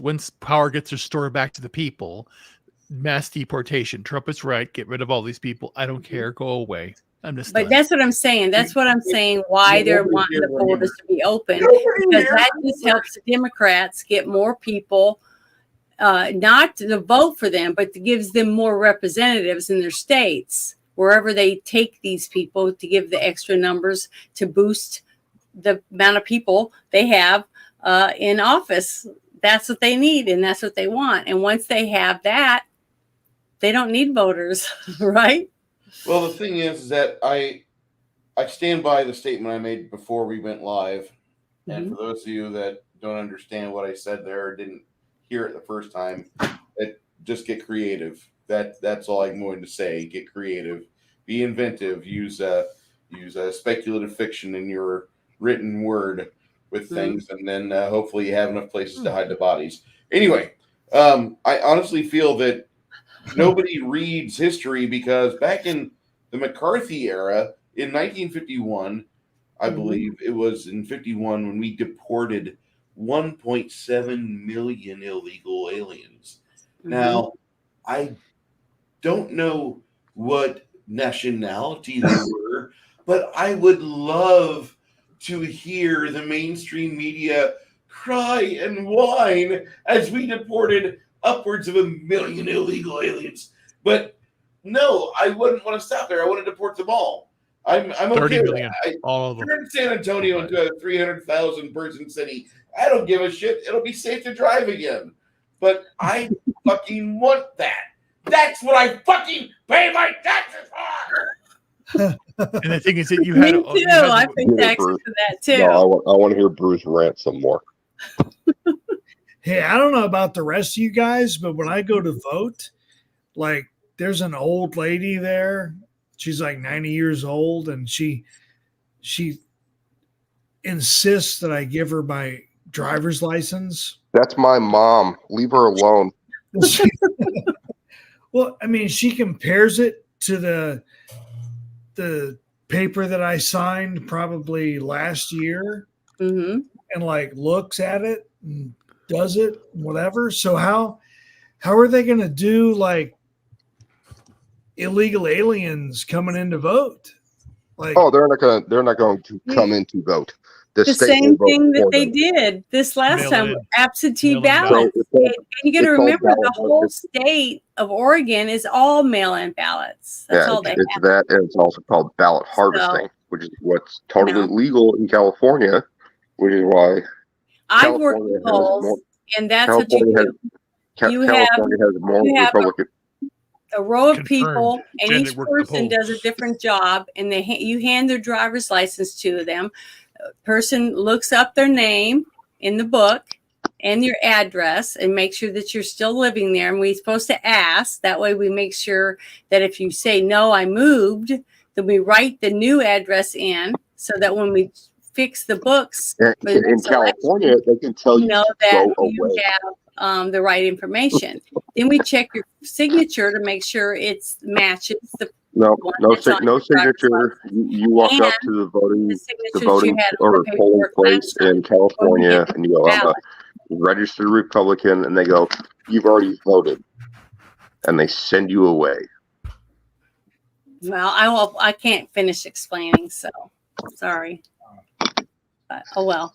once power gets restored back to the people, mass deportation. Trump is right. Get rid of all these people. I don't care. Go away. I'm just. But done. that's what I'm saying. That's what I'm saying. Why they're wanting the borders to be open, because that just helps the Democrats get more people, not to vote for them, but it gives them more representatives in their states, wherever they take these people, to give the extra numbers to boost the amount of people they have in office. That's what they need, and that's what they want. And once they have that, they don't need voters, right? Well, the thing is that I stand by the statement I made before we went live. And for those of you that don't understand what I said there, or didn't hear it the first time, just get creative. That's all I'm going to say. Get creative, be inventive, use speculative fiction in your written word with things, and then hopefully you have enough places to hide the bodies. Anyway, I honestly feel that nobody reads history, because back in the McCarthy era in 1951, I believe it was in 51, when we deported 1.7 million illegal aliens. Now, I don't know what nationality they were, but I would love to hear the mainstream media cry and whine as we deported upwards of 1 million illegal aliens. But no, I wouldn't want to stop there. I want to deport them all. I'm 30 okay with million, that. all of them. Turn San Antonio into a 300,000 person city. I don't give a shit. It'll be safe to drive again. But I fucking want that. That's what I fucking pay my taxes for. And the thing is that you Me had. too. You had I pay taxes for that too. No, I want to hear Bruce rant some more. Hey, I don't know about the rest of you guys, but when I go to vote, like there's an old lady there. She's like 90 years old, and she insists that I give her my driver's license. That's my mom. Leave her alone. Well, I mean, she compares it to the paper that I signed probably last year, and like looks at it and does it, whatever. So how are they going to do like illegal aliens coming in to vote? Like, Oh, they're not going to come in to vote. The state same will vote thing that for they them. did this last Mail time, it in. absentee Mail-in ballots. So it's all- And you got to it's all remember the ballot whole harvest. state of Oregon is all mail-in ballots. That's Yeah, all they it's have. that, and it's also called ballot So, harvesting, which is what's totally know. legal in California, which is why I've worked California in has more. polls, and that's what you California do. has You have California has more you have Republican. a row of Confirmed. people, and Jen, each that worked the person does a polls. different job, and you hand their driver's license to them. A person looks up their name in the book and your address and make sure that you're still living there. And we're supposed to ask. That way we make sure that if you say, no, I moved, then we write the new address in so that when we fix the books for the In next California, election, they can tell you you know to that go you away. have the right information. Then we check your signature to make sure it matches the No, one no, that's on no your driver's signature. You walk up And to the voting, the signatures you voting had on or the polling paperwork place last time in when we California, get and you go, I'm a ballot. registered Republican, and they go, you've already voted, and they send you away. Well, I can't finish explaining, so sorry. But oh well.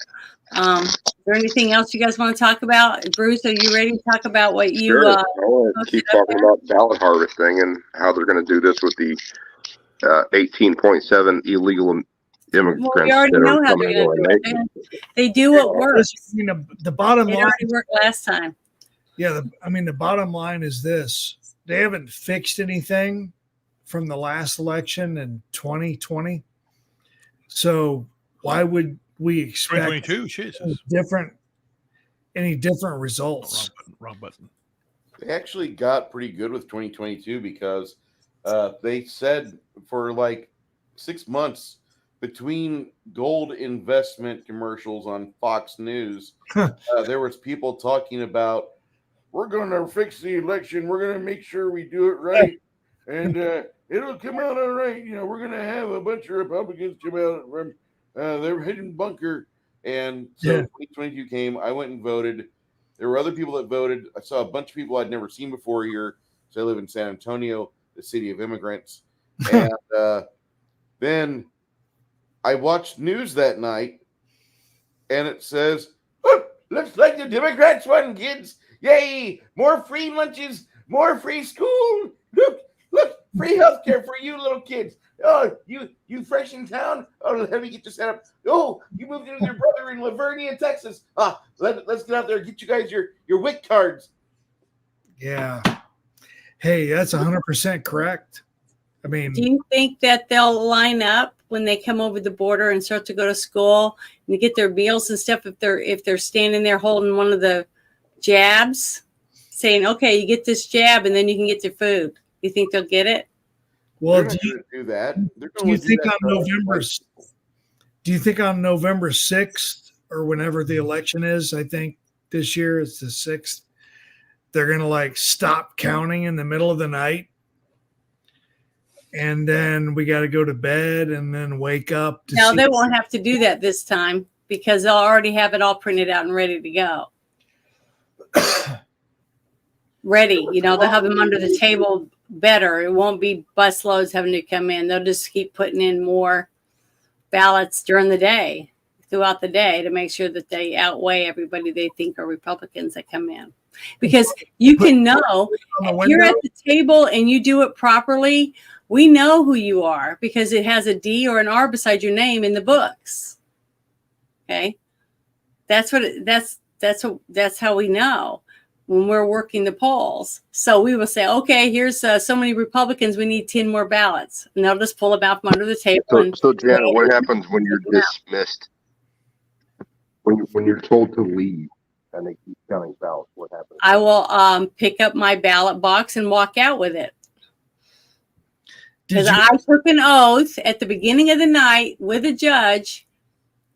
Is there anything else you guys want to talk about? Bruce, are you ready to talk about what you Sure. I want to posted keep up talking there? about ballot harvesting and how they're going to do this with the 18.7 illegal immigrants Well, we already that know are how coming they're to going our to do it. nation. They do what works. Listen, the bottom It line, already worked last time. yeah, the bottom line is this: they haven't fixed anything from the last election in 2020. So why would we expect 2022. Jesus. any different results? Wrong button. They actually got pretty good with 2022 because they said for like 6 months between gold investment commercials on Fox News, there was people talking about, we're going to fix the election. We're going to make sure we do it right. And it'll come out all right. You know, we're going to have a bunch of Republicans come out from their hidden bunker. And so 2022 came. I went and voted. There were other people that voted. I saw a bunch of people I'd never seen before here. So I live in San Antonio, the city of immigrants. And then I watched news that night, and it says, oh, looks like the Democrats won, kids. Yay! More free lunches, more free school. Look, free healthcare for you little kids. Oh, you fresh in town? Oh, let me get you set up. Oh, you moved in with your brother in Lavernia, Texas. Let's get out there and get you guys your WIC cards. Yeah. Hey, that's 100% correct. I mean, Do you think that they'll line up when they come over the border and start to go to school and get their meals and stuff if they're standing there holding one of the jabs, saying, "Okay, you get this jab and then you can get your food"? You think they'll get it? well, They're not do going to do that. They're do going you to do think that on to us, November? white people. Do you think on November 6th or whenever the election is? I think this year it's the 6th. They're gonna like stop counting in the middle of the night, and then we got to go to bed and then wake up. To No, see they won't have to do that this time because they'll already have it all printed out and ready to go. Ready, they'll have them under the table better. It won't be bus loads having to come in. They'll just keep putting in more ballots during the day, throughout the day, to make sure that they outweigh everybody they think are Republicans that come in. Because you can know if you're at the table and you do it properly, we know who you are because it has a D or an R beside your name in the books. Okay, that's how we know when we're working the polls. So we will say, okay, here's so many Republicans. We need 10 more ballots, and they'll just pull them out from under the table. So Janet, what happens when you're dismissed? When you're told to leave and they keep counting ballots, what happens? I will pick up my ballot box and walk out with it. Because I took an oath at the beginning of the night with a judge,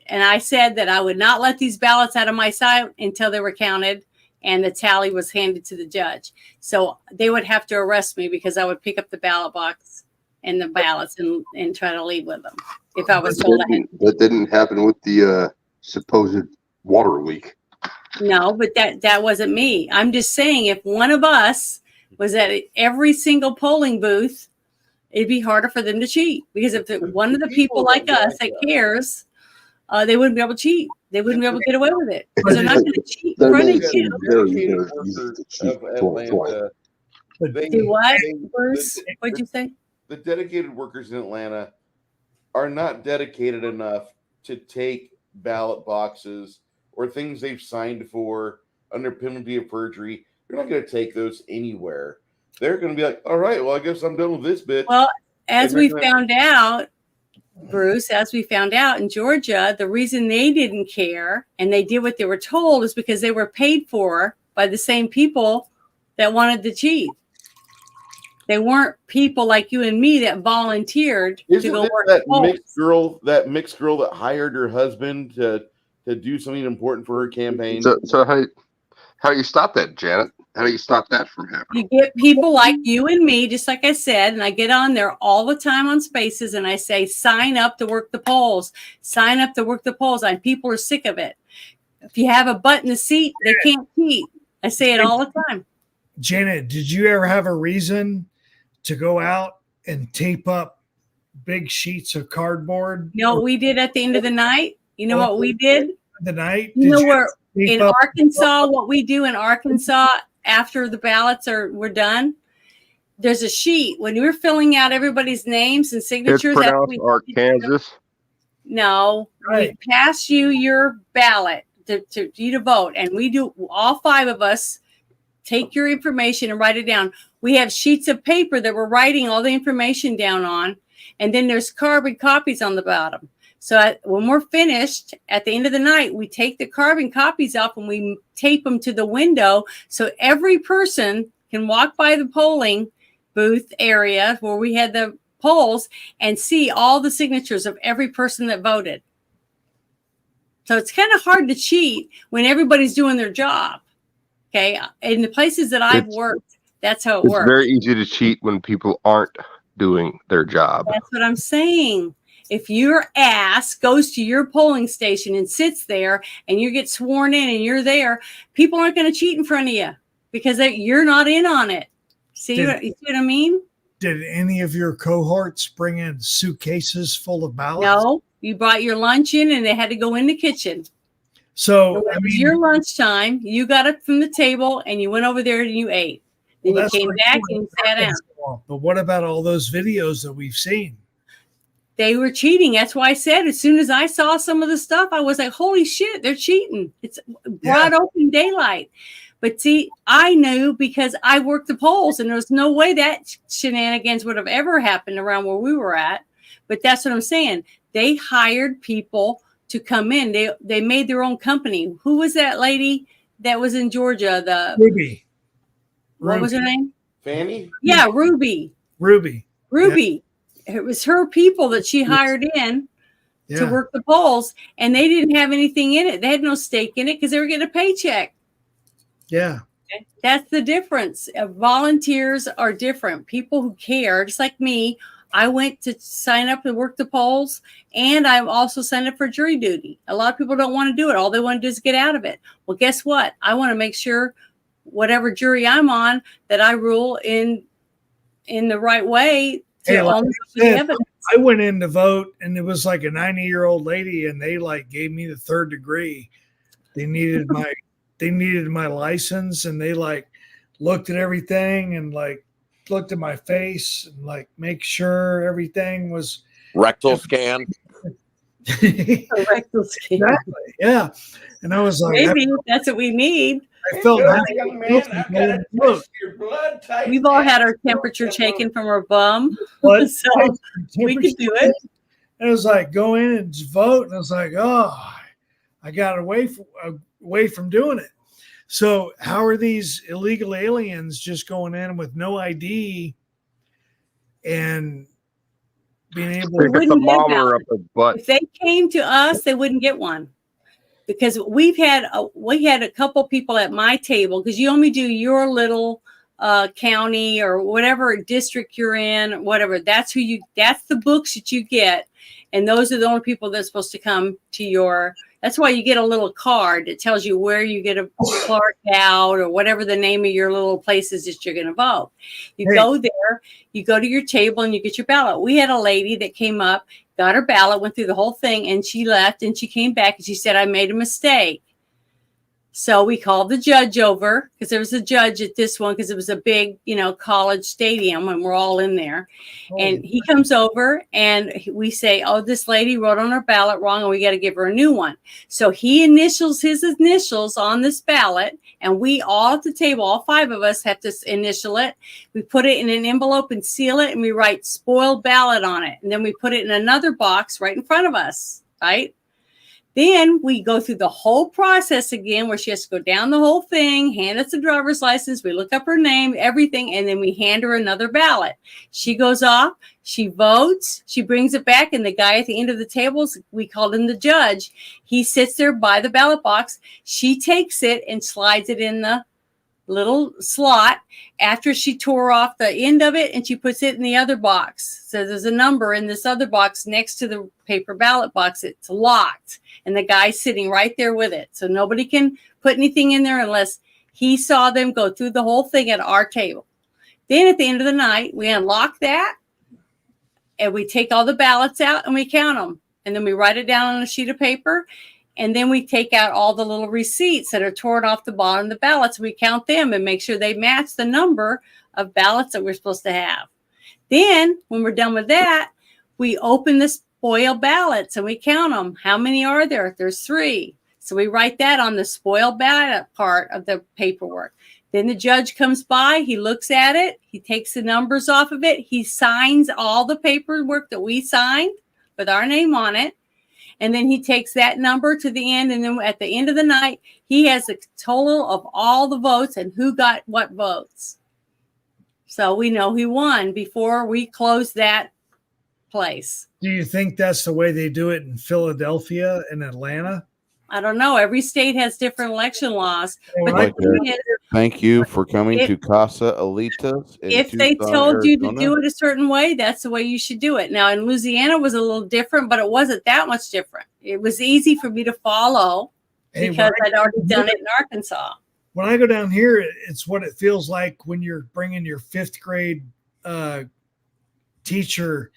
and I said that I would not let these ballots out of my sight until they were counted and the tally was handed to the judge. So they would have to arrest me because I would pick up the ballot box and the ballots and try to leave with them if I was told I had. That didn't happen with the supposed water leak. No, but that wasn't me. I'm just saying if one of us was at every single polling booth, it'd be harder for them to cheat. Because if one of the people like us that cares they wouldn't be able to cheat. They wouldn't be able to get away with it because they're not going to cheat in front of you. Dedicated workers of Atlanta. Do what, Bruce? What'd you say? The dedicated workers in Atlanta are not dedicated enough to take ballot boxes or things they've signed for under penalty of perjury. They're not going to take those anywhere. They're going to be like, all right, well, I guess I'm done with this bitch. Well, as we found out, Bruce, as we found out in Georgia, the reason they didn't care and they did what they were told is because they were paid for by the same people that wanted to cheat. They weren't people like you and me that volunteered to go work. That mixed girl that hired her husband to do something important for her campaign. So how do you stop that, Janet? How do you stop that from happening? You get people like you and me, just like I said, and I get on there all the time on Spaces and I say, sign up to work the polls. Sign up to work the polls. And people are sick of it. If you have a butt in the seat, they can't cheat. I say it all the time. Janet, did you ever have a reason to go out and tape up big sheets of cardboard? You know what we did at the end of the night? You know what we did? The night? You know where in Arkansas, what we do in Arkansas after the ballots were done? There's a sheet when we're filling out everybody's names and signatures. It's pronounced Arkansas. No, we pass you your ballot to you to vote, and we do. All 5 of us take your information and write it down. We have sheets of paper that we're writing all the information down on, and then there's carbon copies on the bottom. So when we're finished at the end of the night, we take the carbon copies off and we tape them to the window so every person can walk by the polling booth area where we had the polls and see all the signatures of every person that voted. So it's kind of hard to cheat when everybody's doing their job. Okay. In the places that I've worked, that's how it works. It's very easy to cheat when people aren't doing their job. That's what I'm saying. If your ass goes to your polling station and sits there and you get sworn in and you're there, people aren't going to cheat in front of you because you're not in on it. See what I mean? Did any of your cohorts bring in suitcases full of ballots? No, you brought your lunch in and they had to go in the kitchen. So it was your lunchtime. You got it from the table and you went over there and you ate. Then you came back and you sat down. But what about all those videos that we've seen? They were cheating. That's why I said as soon as I saw some of the stuff, I was like, holy shit, they're cheating. It's broad open daylight. But see, I knew because I worked the polls and there was no way that shenanigans would have ever happened around where we were at. But that's what I'm saying. They hired people to come in. They made their own company. Who was that lady that was in Georgia? Ruby. What was her name? Fanny? Yeah, Ruby. Yeah. It was her people that she hired in to work the polls, and they didn't have anything in it. They had no stake in it because they were getting a paycheck. Yeah. That's the difference. Volunteers are different. People who care, just like me. I went to sign up and work the polls, and I also signed up for jury duty. A lot of people don't want to do it. All they want to do is get out of it. Well, guess what? I want to make sure whatever jury I'm on that I rule in the right way. Hey, like I went in to vote, and it was like a 90-year-old lady, and they like gave me the 3rd degree. They needed my license, and they like looked at everything and like looked at my face and like make sure everything was rectal scan. Rectal scan. Exactly. Yeah, and I was like, maybe that's what we need. I felt young man, I've got to test your blood type. We've all had our temperature taken from our bum, so we could do it. And it was like go in and just vote, and I was like, oh, I got away from doing it. So how are these illegal aliens just going in with no ID and being able to put a thermometer up their butt? If they came to us, they wouldn't get one. Because we had a couple people at my table, because you only do your little county or whatever district you're in, whatever. That's the books that you get, and those are the only people that's supposed to come to your. That's why you get a little card that tells you where you get a card out or whatever the name of your little places that you're going to vote. You go there, you go to your table, and you get your ballot. We had a lady that came up, got her ballot, went through the whole thing, and she left, and she came back and she said, I made a mistake. So we called the judge over, because there was a judge at this one, because it was a big, college stadium, and we're all in there. And he comes over and we say, oh, this lady wrote on her ballot wrong, and we got to give her a new one. So he initials his initials on this ballot, and we all at the table, all 5 of us have to initial it. We put it in an envelope and seal it, and we write spoiled ballot on it. And then we put it in another box right in front of us, right? Then we go through the whole process again, where she has to go down the whole thing, hand us the driver's license, we look up her name, everything, and then we hand her another ballot. She goes off, she votes, she brings it back, and the guy at the end of the tables, we called him the judge, he sits there by the ballot box. She takes it and slides it in the little slot after she tore off the end of it, and she puts it in the other box. So there's a number in this other box next to the paper ballot box. It's locked, and the guy's sitting right there with it. So nobody can put anything in there unless he saw them go through the whole thing at our table. Then at the end of the night, we unlock that, and we take all the ballots out and we count them. And then we write it down on a sheet of paper. And then we take out all the little receipts that are torn off the bottom of the ballots. We count them and make sure they match the number of ballots that we're supposed to have. Then when we're done with that, we open the spoiled ballots and we count them. How many are there? There's 3. So we write that on the spoiled ballot part of the paperwork. Then the judge comes by, he looks at it, he takes the numbers off of it, he signs all the paperwork that we signed with our name on it. And then he takes that number to the end. And then at the end of the night, he has a total of all the votes and who got what votes. So we know he won before we close that place. Do you think that's the way they do it in Philadelphia and Atlanta? I don't know. Every state has different election laws. But the thing is, thank you for coming to Casa Alitas. If they told you to do it a certain way, that's the way you should do it. Now, in Louisiana, it was a little different, but it wasn't that much different. It was easy for me to follow because I'd already done it in Arkansas. When I go down here, it's what it feels like when you're bringing your 5th grade teacher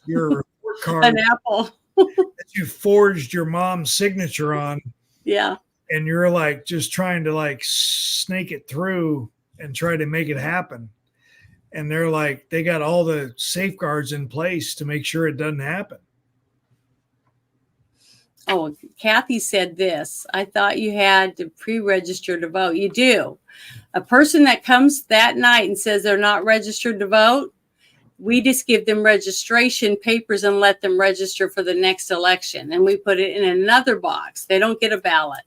your report card. An apple. That you forged your mom's signature on. Yeah. And you're like just trying to like snake it through and try to make it happen. And they're like, they got all the safeguards in place to make sure it doesn't happen. Oh, Kathy said this. I thought you had to pre-register to vote. You do. A person that comes that night and says they're not registered to vote, we just give them registration papers and let them register for the next election. And we put it in another box. They don't get a ballot.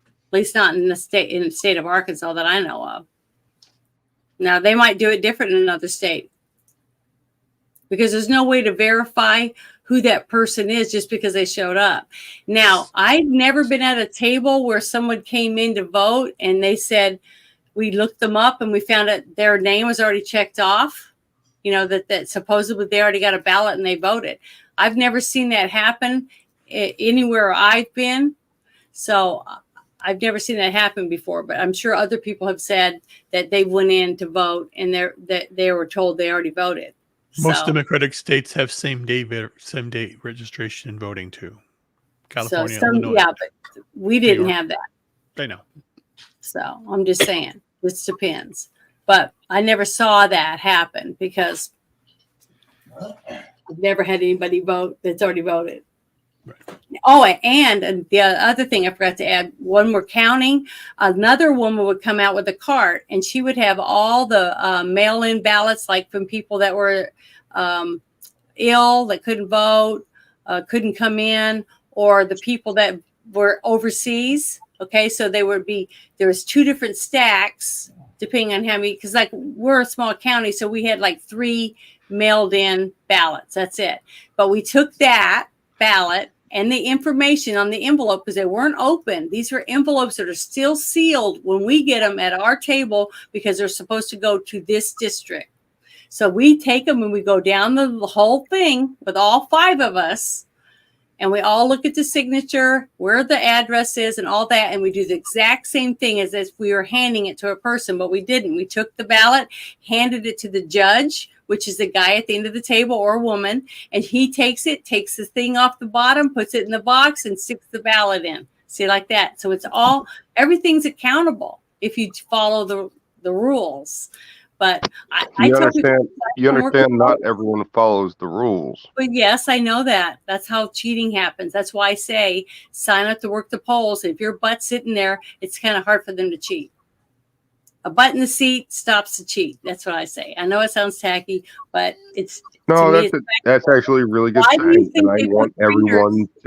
At least not in the state of Arkansas that I know of. Now, they might do it different in another state. Because there's no way to verify who that person is just because they showed up. Now, I've never been at a table where someone came in to vote and they said, we looked them up and we found out their name was already checked off. That supposedly they already got a ballot and they voted. I've never seen that happen anywhere I've been. So I've never seen that happen before, but I'm sure other people have said that they went in to vote and they were told they already voted. Most Democratic states have same day registration and voting too. California, Illinois. Yeah, but we didn't have that. I know. So I'm just saying, it depends. But I never saw that happen because I've never had anybody vote that's already voted. Right. Oh, and the other thing I forgot to add, when we're counting, another woman would come out with a cart and she would have all the mail-in ballots, like from people that were ill, that couldn't vote, couldn't come in, or the people that were overseas. Okay, so there was 2 different stacks depending on how many, because like we're a small county, so we had like 3 mailed in ballots. That's it. But we took that ballot and the information on the envelope, because they weren't open. These are envelopes that are still sealed when we get them at our table because they're supposed to go to this district. So we take them and we go down the whole thing with all 5 of us. And we all look at the signature, where the address is and all that. And we do the exact same thing as if we were handing it to a person, but we didn't. We took the ballot, handed it to the judge which is the guy at the end of the table or a woman, and he takes the thing off the bottom, puts it in the box, and sticks the ballot in. See, like that. So it's all, everything's accountable if you follow the rules. But I tell people, You understand not everyone follows the rules. but yes, I know that. That's how cheating happens. That's why I say sign up to work the polls. If your butt's sitting there, it's kind of hard for them to cheat. A butt in the seat stops the cheat. That's what I say. I know it sounds tacky, but it's No, to me, that's actually a really good Why do you saying. think And they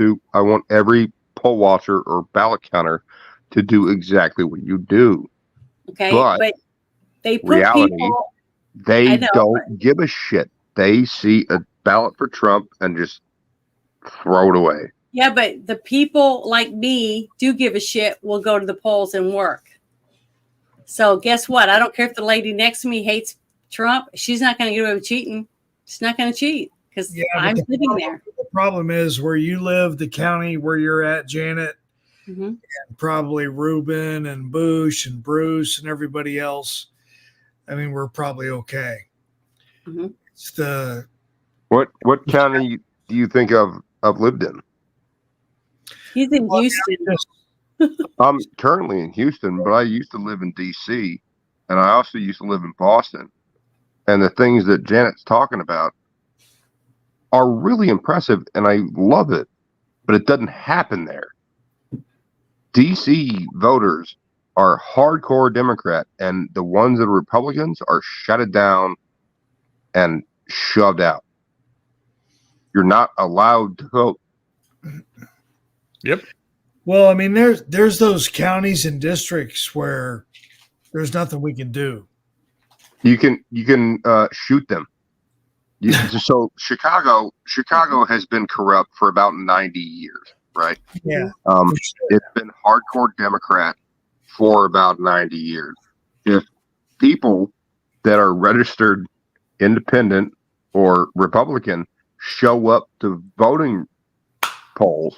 put I want every poll watcher or ballot counter to do exactly what you do. okay, but but they put reality, people. I they know, don't give a shit. They see a ballot for Trump and just throw it away. Yeah, but the people like me do give a shit. Will go to the polls and work. So guess what? I don't care if the lady next to me hates Trump. She's not going to get away with cheating. She's not going to cheat because I'm sitting there. The problem is where you live, the county where you're at, Janet, Mm-hmm. and probably Ruben and Bush and Bruce and everybody else. I mean, we're probably okay. Mm-hmm. It's the What county do you think I've lived in? He's in Houston. I'm currently in Houston, but I used to live in DC, and I also used to live in Boston. And the things that Janet's talking about are really impressive, and I love it, but it doesn't happen there. DC voters are hardcore Democrat, and the ones that are Republicans are shut down and shoved out. You're not allowed to vote. Yep. Well, I mean, there's those counties and districts where there's nothing we can do. You can shoot them. So Chicago has been corrupt for about 90 years, right? Yeah. It's been hardcore Democrat for about 90 years. If people that are registered independent or Republican show up to voting polls,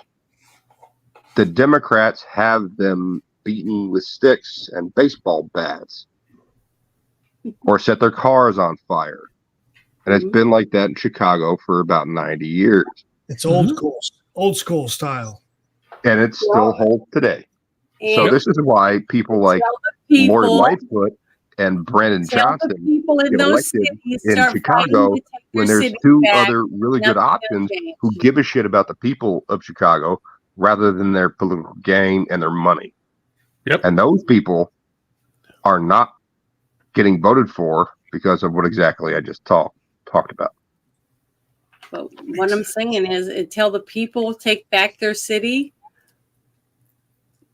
the Democrats have them beaten with sticks and baseball bats or set their cars on fire. And it's been like that in Chicago for about 90 years. It's old school style. And it still holds today. So this is why people like people- Lori Lightfoot and Brandon Tell the Johnson people in get those elected cities in start Chicago fighting to take when their there's city two back. other really good Nothing's options gonna change. who give a shit about the people of Chicago rather than their political gain and their money. Yep. And those people are not getting voted for because of what exactly I just talked about. But what I'm saying is, until the people take back their city,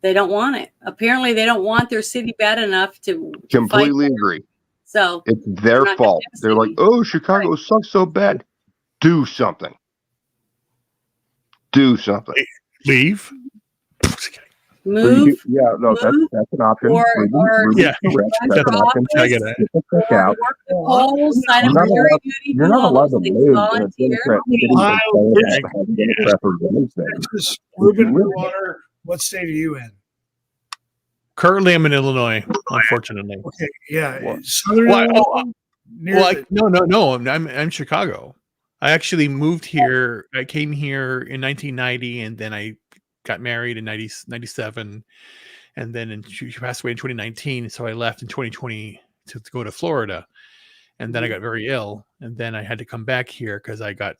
they don't want it. Apparently, they don't want their city bad enough to Completely fight. agree. So It's their not gonna fault. have a They're like, oh, Chicago sucks so bad. Do something. Do something. Leave. move. Yeah, no, that's an option. or- Yeah, correct. run That's for an option. office, I get it. Get the fuck or out. work the polls, sign You're up not for jury allowed- duty, You're do not all allowed those to things, live in a volunteer. Democrat city and Ohio, say that have Democrat for those things. Texas, Ruben, Water. what state are you in? Currently, I'm in Illinois, unfortunately. Okay, yeah, What? Southern Why- Illinois, near the- No. I'm Chicago. I actually moved here. I came here in 1990, and then I got married in 97, and then she passed away in 2019. So I left in 2020 to go to Florida, and then I got very ill, and then I had to come back here because I got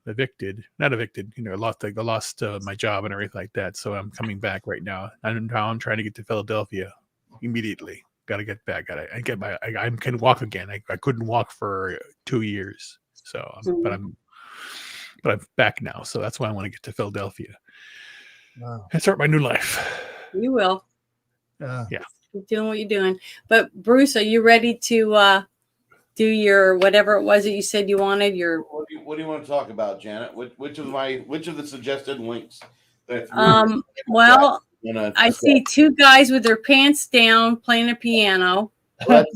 evicted. Not evicted, I lost my job and everything like that. So I'm coming back right now. I'm trying to get to Philadelphia immediately. Got to get back. I can walk again. I couldn't walk for 2 years. So, but I'm back now. So that's why I want to get to Philadelphia Wow. and start my new life. You will. Yeah. Keep doing what you're doing. But Bruce, are you ready to do your whatever it was that you said you wanted? Your What do you want to talk about, Janet? Which of the suggested links? well, I see two guys with their pants down playing a piano. That's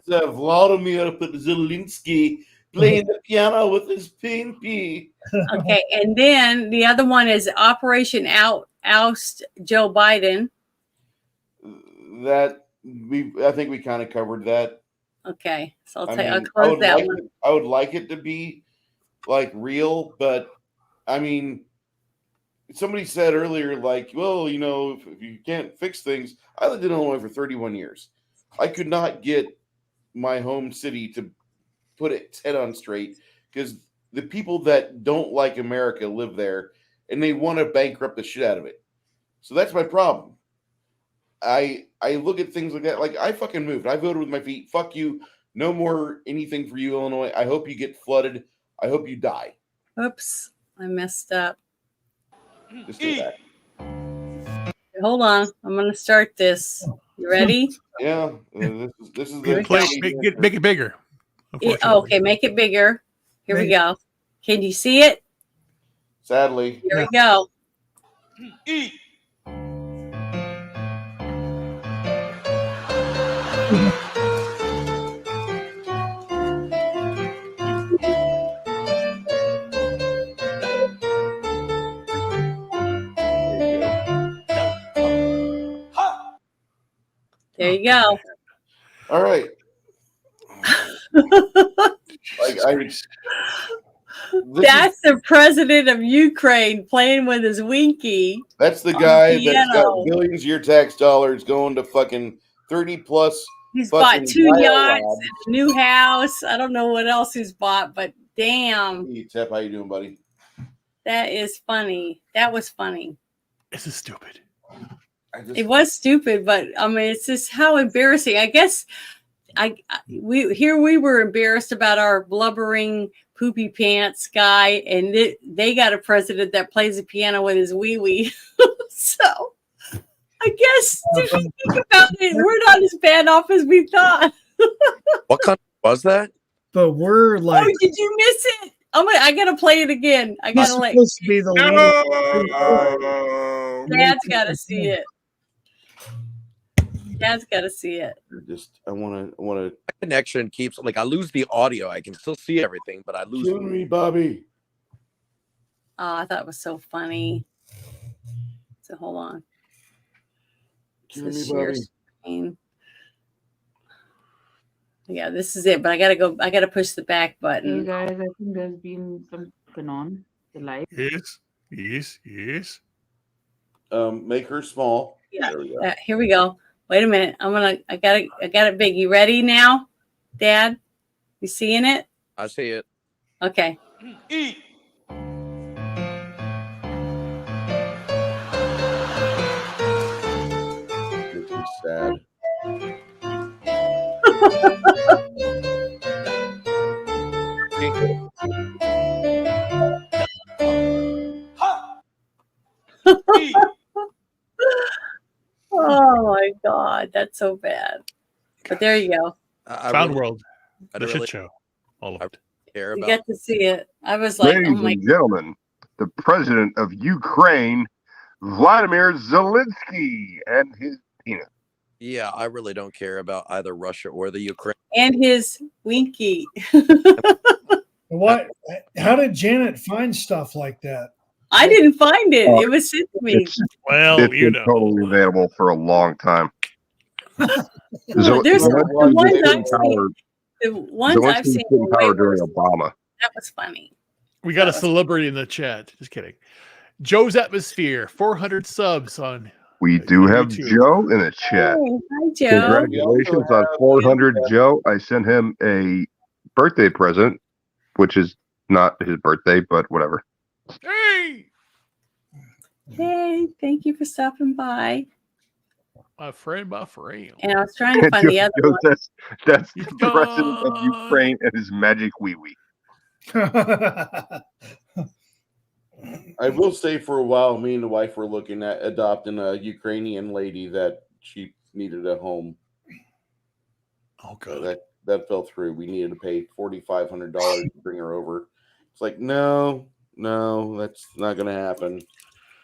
Vladimir Zelensky playing the piano with his pinky. Okay, and then the other one is Operation Oust Joe Biden. I think we kind of covered that. Okay, so I'll I I'll mean, close that one. I would like it to be like real, but I mean, somebody said earlier, like, well, you know, if you can't fix things, I lived in Illinois for 31 years. I could not get my home city to put its head on straight because the people that don't like America live there and they want to bankrupt the shit out of it. So that's my problem. I look at things like that. Like, I fucking moved. I voted with my feet. Fuck you. No more anything for you, Illinois. I hope you get flooded. I hope you die. Oops, I messed up. Just do that. Hold on, I'm gonna start this. You ready? Yeah, this is Here the we go. Make it bigger. Okay, make it bigger. Here we go. Can you see it? Sadly. Here we go. There you go. All right. That's the president of Ukraine playing with his winky. That's the on guy the that's piano. got billions of your tax dollars going to fucking 30 plus. He's fucking bought 2 yachts biolabs. and a new house. I don't know what else he's bought, but damn, Hey, Tep, how you doing, buddy? that is funny. That was funny. This is stupid. It was stupid, but I mean, it's just how embarrassing. I guess we were embarrassed about our blubbering poopy pants guy, and they got a president that plays the piano with his wee wee. So I guess if you think about it, we're not as bad off as we thought. What country was that? But we're like, Oh, did you miss it? I gotta play it again. I he's gotta let supposed to be the Dad's gotta see it. Dad's gotta see it. I want to. Connection keeps like I lose the audio. I can still see everything, but I lose. Kill me, Bobby. Oh, I thought it was so funny. So hold on. Kill This me, is share Bobby. screen. Yeah, this is it. But I gotta push the back Hey button. guys, I think there's been something on the live. Yes. Make her small. Yeah. There we go. Here we go. Wait a minute. I got it big. You ready now, Dad? You seeing it? I see it. Okay. Makes me sad. Oh my God, that's so bad. But there you go. Found World. I The don't shit really show. All of it. care You about. get to see it. I was like, Ladies oh my. and gentlemen, the president of Ukraine, Vladimir Zelensky, and his penis. Yeah, I really don't care about either Russia or the Ukraine. And his winky. what? How did Janet find stuff like that? I didn't find it. It was sent to me. It's been totally available for a long time. There's the ones I've seen. The ones I've Zelensky seen. was in were way power during worse. Obama. That was funny. We got a celebrity in the chat. Just kidding. Joe's Atmosphere, 400 subs on. We do have YouTube. Joe in the chat. Hey, hi, Joe. Congratulations on 400, Joe. I sent him a birthday present, which is not his birthday, but whatever. Hey, Hey, thank you for stopping by. my friend. And I was trying to find the other Joe, one. that's the president of Ukraine and his magic wee wee. I will say for a while, me and the wife were looking at adopting a Ukrainian lady that she needed a home. Oh, good. That fell through. We needed to pay $4,500 to bring her over. It's like, no, that's not going to happen.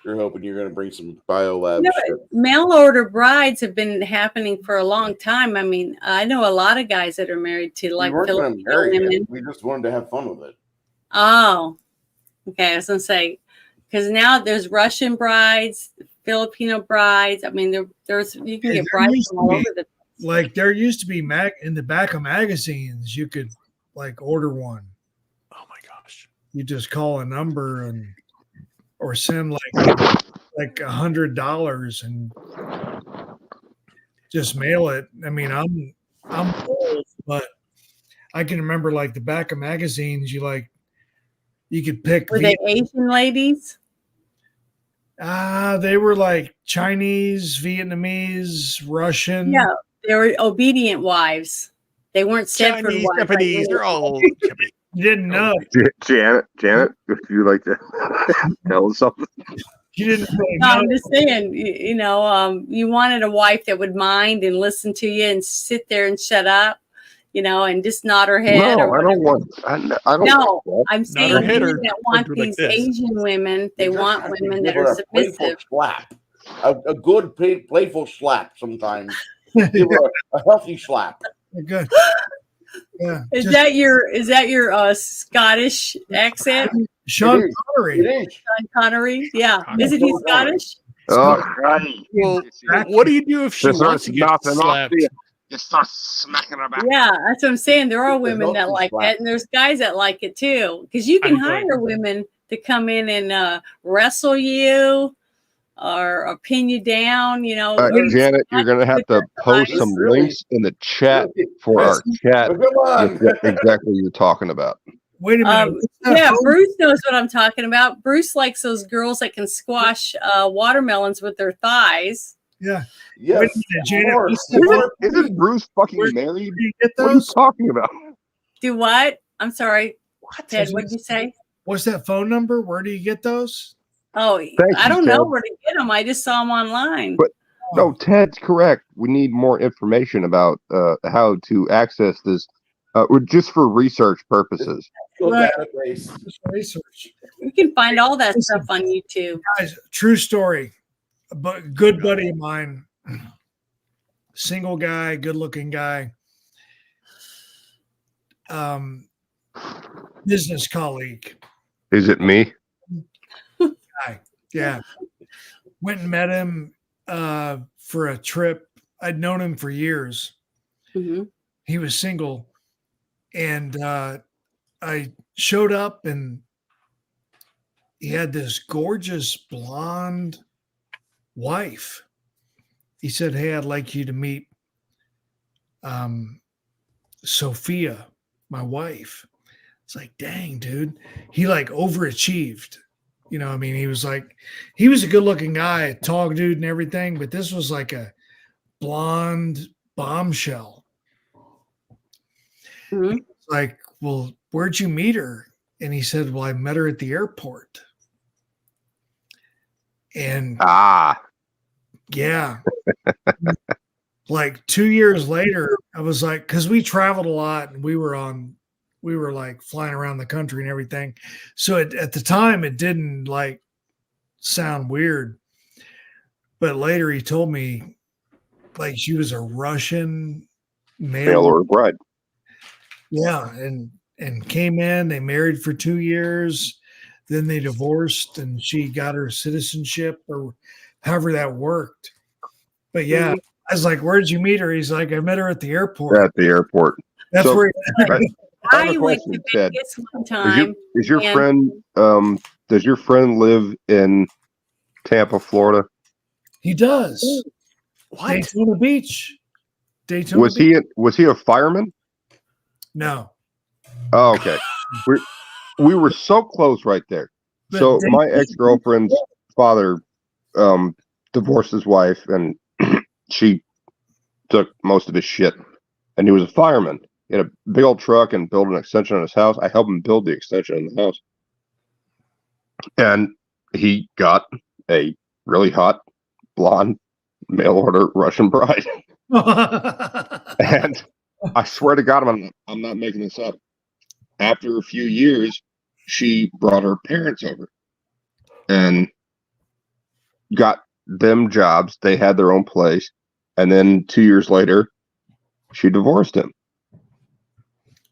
You're hoping you're going to bring some biolab shit. Mail order brides have been happening for a long time. I mean, I know a lot of guys that are married to like we weren't going to Filipino marry women. him. We just wanted to have fun with it. Oh, okay. I was gonna say because now there's Russian brides, Filipino brides. I mean, there's you can get brides from all over the. like there used to be in the back of magazines, you could like order one. Oh my gosh. You just call a number or send like $100 and just mail it. I mean, I'm old, but I can remember like the back of magazines, you could pick. Were they Asian ladies? They were like Chinese, Vietnamese, Russian. Yeah, they were obedient wives. They weren't Stepford Chinese, wives. Japanese, they're all Japanese. You didn't know. Janet, if you like to tell us something. You didn't really No, know. I'm just saying, you wanted a wife that would mind and listen to you and sit there and shut up, and just nod her head. No, I don't want. I don't. No, want that. I'm saying her head women or that want do it like these this. Asian women, they You just want have to women give that her are a playful submissive. slap. A good playful slap sometimes. Give her a healthy slap. Good. Yeah. Is that your Scottish accent, Sean It is. Connery? It is. Sean Connery? Yeah, isn't he Scottish? Oh, right. Well, what do you do if she Just wants to get nothing off slapped? you. Just start smacking her back. Yeah, that's what I'm saying. There are women not that too like slap. that, and there's guys that like it too. Because you can I'm going- hire women to come in and wrestle you or pin you down. or Janet, you're gonna have to post some links in the chat for our chat. But come on. With what exactly you're talking about. Wait a minute. What's that Yeah, phone- Bruce knows what I'm talking about. Bruce likes those girls that can squash watermelons with their thighs. Yeah. Yes. Wait a minute, Janet. More- What's that more- phone- Isn't Bruce fucking Where- married? Do you get What are you those? talking about? Do what? I'm sorry, Ted. What did you say? What's that phone number? Where do you get those? Oh, Thank I you, don't know Ted. where to get them. I just saw them online. But no, Ted's correct. We need more information about how to access this, just for research purposes. Go Right. database. Just research. You can find all that stuff on YouTube. Guys, true story. But good buddy of mine, single guy, good looking guy, business colleague. Is it me? Guy. Yeah. Went and met him for a trip. I'd known him for years. Mhm. He was single. And I showed up and he had this gorgeous blonde wife. He said, "Hey, I'd like you to meet Sophia, my wife." It's like, dang, dude. He like overachieved. I mean, he was a good looking guy, a tall dude and everything, but this was like a blonde bombshell. Mhm. It's like, well, where'd you meet her? And he said, well, I met her at the airport. And yeah, like 2 years later, I was like, because we traveled a lot and we were like flying around the country and everything. So at the time, it didn't like sound weird. But later he told me like she was a Russian Mail order bride. Yeah. And came in, they married for 2 years. Then they divorced and she got her citizenship or however that worked. But yeah, I was like, where'd you meet her? He's like, I met her at the airport. At the airport. That's So, where I have a I went to question, Ted. Vegas one time. Is your and- friend does your friend live in Tampa, Florida? he does. What? Daytona Beach. Daytona Was Beach. was he a fireman? No. Oh, okay. we were so close right there. But So they- my ex-girlfriend's father divorced his wife and she took most of his shit. And he was a fireman. He had a big old truck and built an extension on his house. I helped him build the extension in the house. And he got a really hot blonde mail order Russian bride. And I swear to God, I'm not making this up. After a few years, she brought her parents over and got them jobs. They had their own place. And then 2 years later, she divorced him.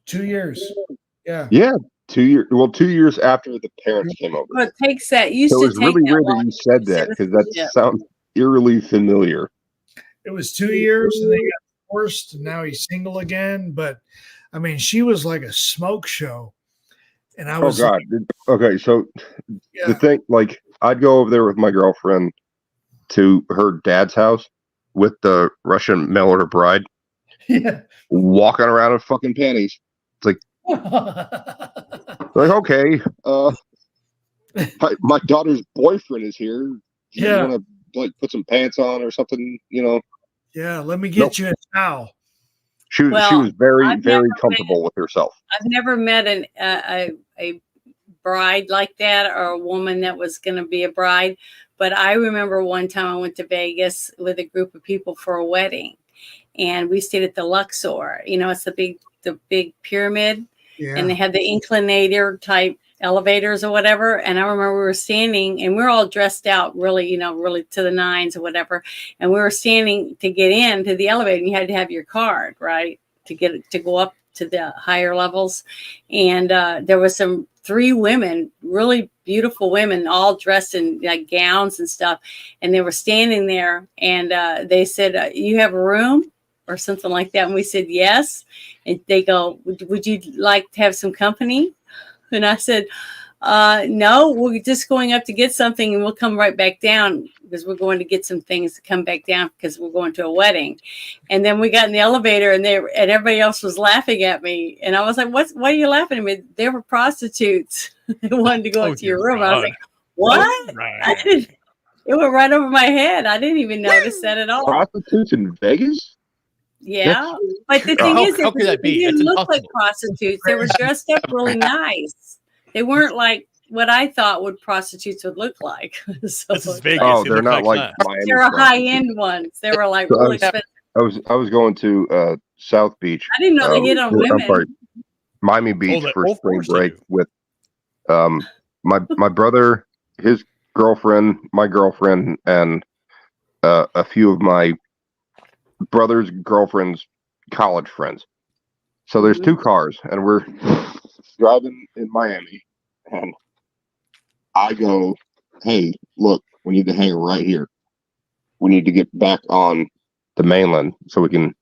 2 years. Yeah. Yeah, 2 years. Well, 2 years after the parents came over. Well, it takes that. Used So to it's take really that weird that long you said to that because that citizenship. sounds eerily familiar. It was 2 years and they got divorced and now he's single again. But I mean, she was like a smoke show. And I was God. Okay, so the thing, like, I'd go over there with my girlfriend to her dad's house with the Russian mail order bride. Yeah. Walking around in fucking panties. It's like, like, okay, my daughter's boyfriend is here. Do you want to like put some pants on or something? You know? Yeah, let me get you a towel. She was very comfortable with herself. I've never met a bride like that, or a woman that was going to be a bride. But I remember one time I went to Vegas with a group of people for a wedding, and we stayed at the Luxor. You know, it's the big pyramid, and they had the inclinator type elevators or whatever. And I remember we were standing, and we were all dressed out really to the nines or whatever. And we were standing to get into the elevator, and you had to have your card, right, to go up to the higher levels. And there was 3 women, really beautiful women, all dressed in like gowns and stuff. And they were standing there, and they said, you have a room or something like that? And we said, yes. And they go, would you like to have some company? And I said, no, we're just going up to get something, and we'll come right back down, because we're going to get some things to come back down because we're going to a wedding. And then we got in the elevator, and everybody else was laughing at me. And I was like, why are you laughing at me? They were prostitutes. They wanted to go into your room. I was like, what? It went right over my head. I didn't even notice that at all. Prostitutes in Vegas? Yeah, but the thing is, they didn't look like prostitutes. They were dressed up really nice. They weren't like what I thought prostitutes would look like. So this is Vegas. Oh, they're not like Miami. They were high-end ones. They were like really expensive. I was going to South Beach. I didn't know they hit on women. I'm sorry, Miami Beach for spring break with my brother, his girlfriend, my girlfriend, and a few of my brother's girlfriend's college friends. So there's 2 cars, and we're driving in Miami, and I go, hey, look, we need to hang right here. We need to get back on the mainland so we can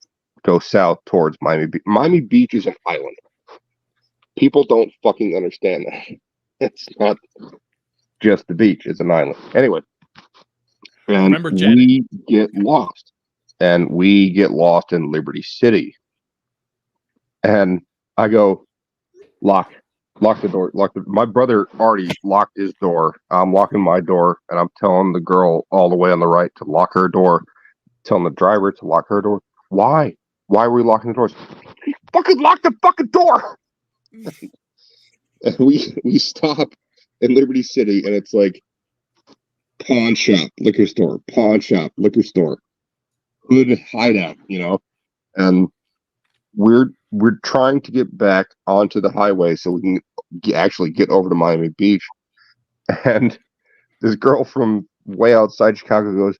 go south towards Miami Beach. Miami Beach is an island. People don't fucking understand that. It's not just the beach, it's an island. Anyway, and remember, Janet, we get lost. And we get lost in Liberty City. And I go, lock the door. My brother already locked his door. I'm locking my door, and I'm telling the girl all the way on the right to lock her door, telling the driver to lock her door. Why? Why are we locking the doors? Fucking lock the fucking door. And we stop in Liberty City, and it's like pawn shop, liquor store, pawn shop, liquor store. Good hideout, you know, and we're trying to get back onto the highway so we can actually get over to Miami Beach. And this girl from way outside Chicago goes,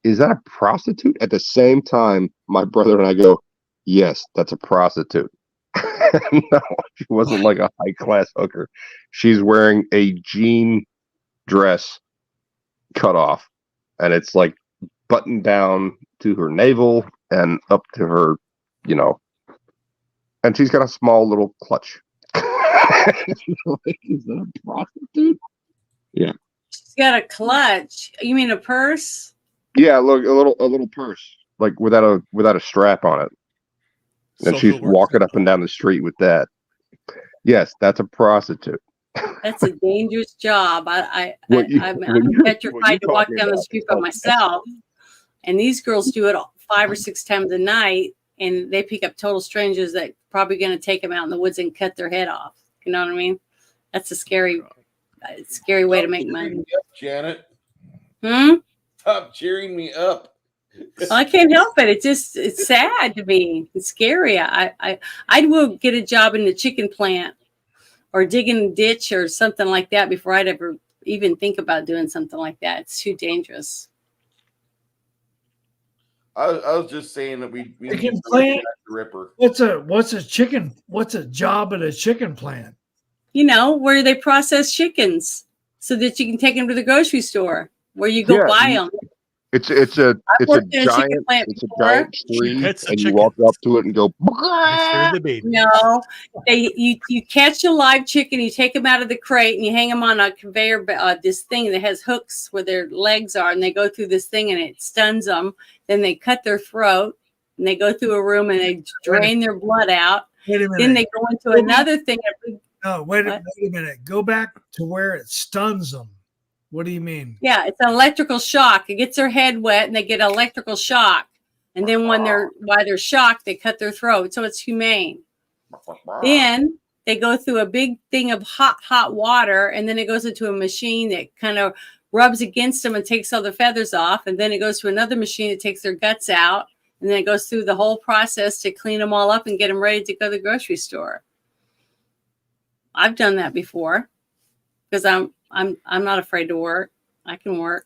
"Is that a prostitute?" At the same time, my brother and I go, "Yes, that's a prostitute." No, she wasn't like a high class hooker. She's wearing a jean dress cut off, and it's like buttoned down to her navel and up to her, you know, and she's got a small little clutch. Is that a prostitute? Yeah. She's got a clutch. You mean a purse? Yeah, look, a little purse, like without a strap on it. And she's walking up and down the street with that. Yes, that's a prostitute. That's a dangerous job. I'm petrified to walk down the street by myself. And these girls do it 5 or 6 times a night, and they pick up total strangers that probably going to take them out in the woods and cut their head off. You know what I mean? That's a scary way to make money. Janet. Stop cheering me up. I can't help it. It's sad to me. It's scary. I will get a job in the chicken plant or digging a ditch or something like that before I'd ever even think about doing something like that. It's too dangerous. I was just saying that we chicken plant. Ripper. What's a job at a chicken plant? You know, where they process chickens so that you can take them to the grocery store where you go buy them. It's a worked in a chicken giant plant it's a before. giant She tree, pets the and you chicken. walk up to it and go. That's the baby. No, you catch a live chicken, you take them out of the crate, and you hang them on a conveyor, this thing that has hooks where their legs are, and they go through this thing, and it stuns them. Then they cut their throat, and they go through a room, and they drain their blood out. Wait a minute. Then they go into another thing. No, wait a minute. Go back to where it stuns them. What do you mean? Yeah, it's an electrical shock. It gets their head wet, and they get electrical shock. And then while they're shocked, they cut their throat. So it's humane. Then they go through a big thing of hot water, and then it goes into a machine that kind of rubs against them and takes all the feathers off. And then it goes to another machine that takes their guts out. And then it goes through the whole process to clean them all up and get them ready to go to the grocery store. I've done that before because I'm not afraid to work. I can work.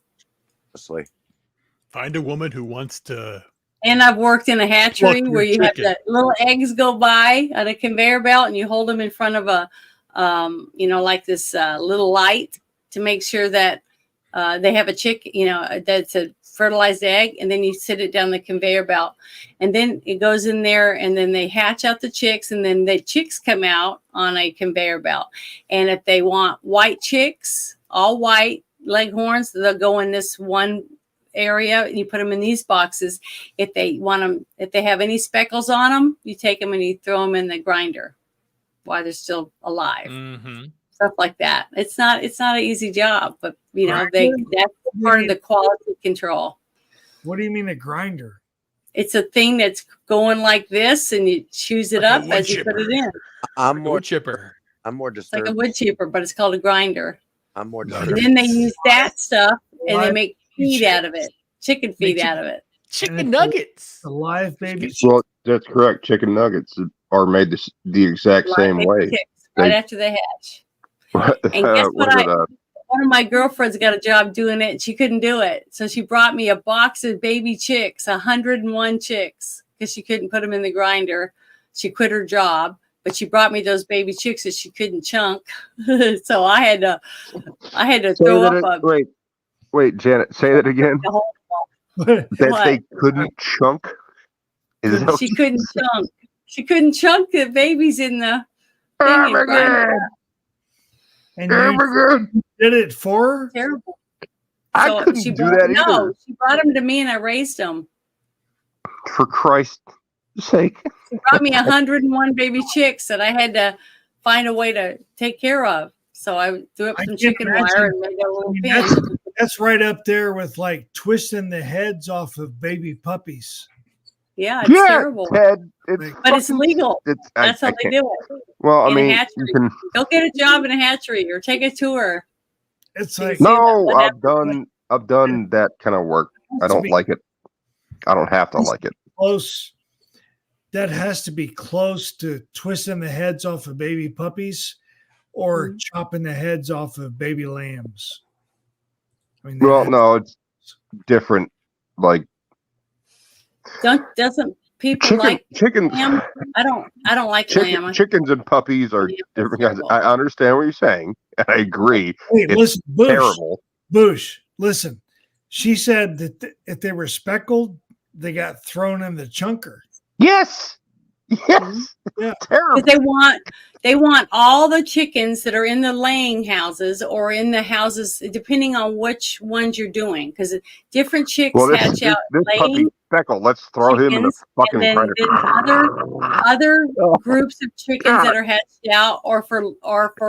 Find a woman who wants to. And I've worked in a hatchery Pluck your where you have chicken. the little eggs go by on a conveyor belt, and you hold them in front of a, like this little light to make sure that they have a chick, that's a fertilized egg, and then you sit it down the conveyor belt, and then it goes in there, and then they hatch out the chicks, and then the chicks come out on a conveyor belt. And if they want white chicks, all white leghorns, they'll go in this one area, and you put them in these boxes. If they want them, if they have any speckles on them, you take them and you throw them in the grinder while they're still alive. Mm-hmm. Stuff like that. It's not an easy job, but Grinder? that's part of the quality control. What do you mean a grinder? It's a thing that's going like this, and you choose it Like a up wood as you put chipper. it in. I'm more Wood chipper. I'm more It's like disturbed. a wood chipper, but it's called a grinder. I'm more And disturbed. then they use that stuff, and they Live make feed out of it, chicken feed Make out of it. Chicken nuggets. The live baby. Well, that's correct. Chicken nuggets are made the exact Live same baby way. chicks right They- after they hatch. And guess what? One of my girlfriends got a job doing it, and she couldn't do it. So she brought me a box of baby chicks, 101 chicks, because she couldn't put them in the grinder. She quit her job, but she brought me those baby chicks that she couldn't chunk. So I had to throw up Wait, Janet, say that again. the whole That What? they couldn't chunk. Is that what She you couldn't chunk. She couldn't chunk the babies in the thing. Oh and my grind it God. up. And Oh you my God. did it for her? Terrible. I So couldn't she do brought- that No, either. she brought them to me, and I raised them. For Christ's sake. She brought me 101 baby chicks that I had to find a way to take care of. So I threw up I some can't chicken imagine. wire and made a little I mean, pen. That's right up there with like twisting the heads off of baby puppies. Yeah, it's Yeah, terrible. Ted. It's But it's fucking- legal. It's, That's how they can't- do it. Well, I In a mean, hatchery. you can. Go get a job in a hatchery or take a tour. It's So you like see No, what happens. I've done that kind of work. I don't like it. I don't have to like it. close. That has to be close to twisting the heads off of baby puppies or Mhm. chopping the heads off of baby lambs. I mean, Well, no, it's different. Like Doesn't people like chicken, lamb? I don't like lamb. chickens and puppies are Lamb is different guys. terrible. I understand what you're saying, and I agree. Hey, It's listen, Bush. terrible. Bush, listen. She said that if they were speckled, they got thrown in the chunker. Yes, yes, Yeah. terrible. Because they want all the chickens that are in the laying houses or in the houses, depending on which ones you're doing. Because different chicks Well, hatch out this puppy laying Speckle. Let's throw him in the chickens, fucking and then grinder. other Oh, groups of chickens that are hatched out, or for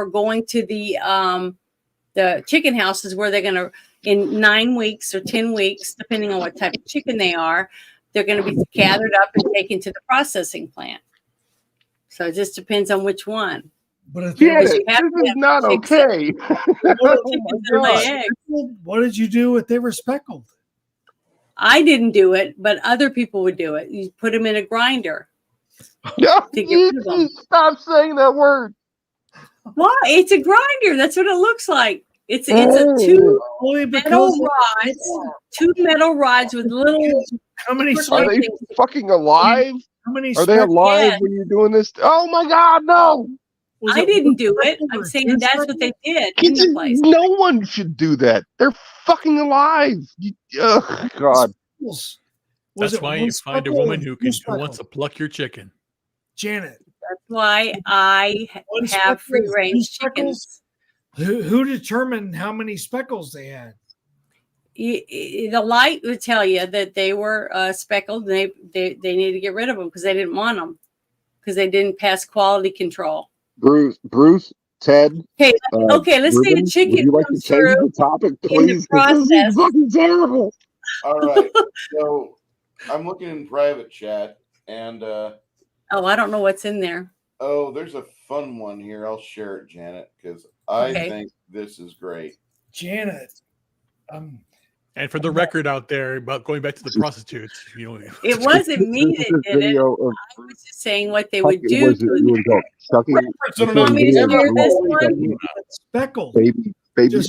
going to the chicken houses where they're going to, in 9 weeks or 10 weeks, depending on what type of chicken they are, they're going to be gathered up and taken to the processing plant. So it just depends on which one. But if Get Because it. you have This to is have not chicks- okay. chickens that lay eggs. what did you do if they were speckled? I didn't do it, but other people would do it. You put them in a grinder. No, To get you, rid of them. you stop saying that word. Why? It's a grinder. That's what it looks like. It's a Only metal because rods, two metal rods with little. how many Are they fucking alive? how many Are they speckles? alive Yes. when you're doing this? Oh my God, no! Was I it didn't one do it. speckle I'm or saying two that's what speckles? they did in the place. No one should do that. They're fucking alive. Oh, God. Was That's it why one you find a speckle or woman two who wants speckles? to pluck your chicken. Janet, That's why I one have speckle, free two range speckles? chickens. Who determined how many speckles they had? The light would tell you that they were speckled. And they need to get rid of them because they didn't want them because they didn't pass quality control. Bruce, Ted. Okay, let's say the Ruben, chicken would you like to comes change through the topic, in the please? 'Cause this is process. fucking terrible. All right. So I'm looking in private chat, and Oh, I don't know what's in there. oh, there's a fun one here. I'll share it, Janet, because I Okay. think this is great. Janet, And for the record out there about going back to the prostitutes, you know, It wasn't me This is that a did it. video of I was just saying what they would fucking- do was it- to you would go, sucking- You want me to sucking share this baby- one? Speckles. baby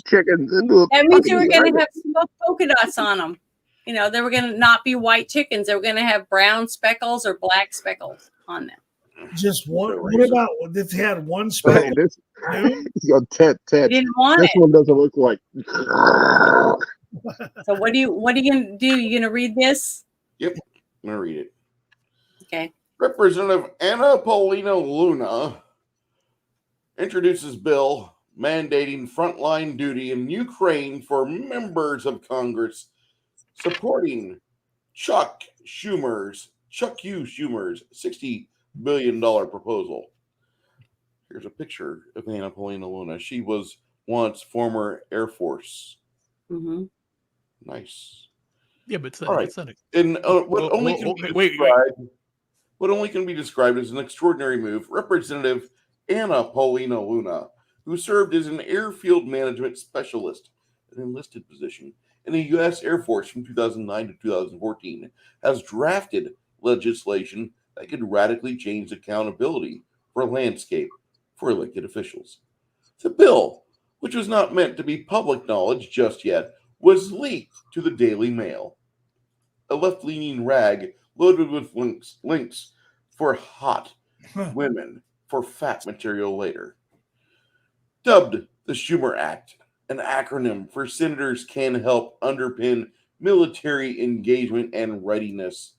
chickens into a That means they were fucking going to nugget. have polka dots on them. You know, they were going to not be white chickens. They were going to have brown speckles or black speckles on them. Just one. What about if they had one Hey, speckle? this, Two? yo, Ted, They didn't want this it. one doesn't look like. So what are you going to do? You going to read this? Yep, I'm gonna read it. Okay. Representative Anna Paulina Luna introduces bill mandating frontline duty in Ukraine for members of Congress, supporting Chuck U. Schumer's $60 billion proposal. Here's a picture of Anna Paulina Luna. She was once former Air Force. Mm-hmm. Nice. yeah, but it's All right. not a, And what Oh, only oh, can okay, be wait. described, what only can be described as an extraordinary move. Representative Anna Paulina Luna, who served as an airfield management specialist, an enlisted position in the U.S. Air Force from 2009 to 2014, has drafted legislation that could radically change accountability for a landscape for elected officials. The bill, which was not meant to be public knowledge just yet, was leaked to the Daily Mail, a left-leaning rag loaded with links for hot women for fat material later. Dubbed the Schumer Act, an acronym for Senators Can Help Underpin Military Engagement and Readiness,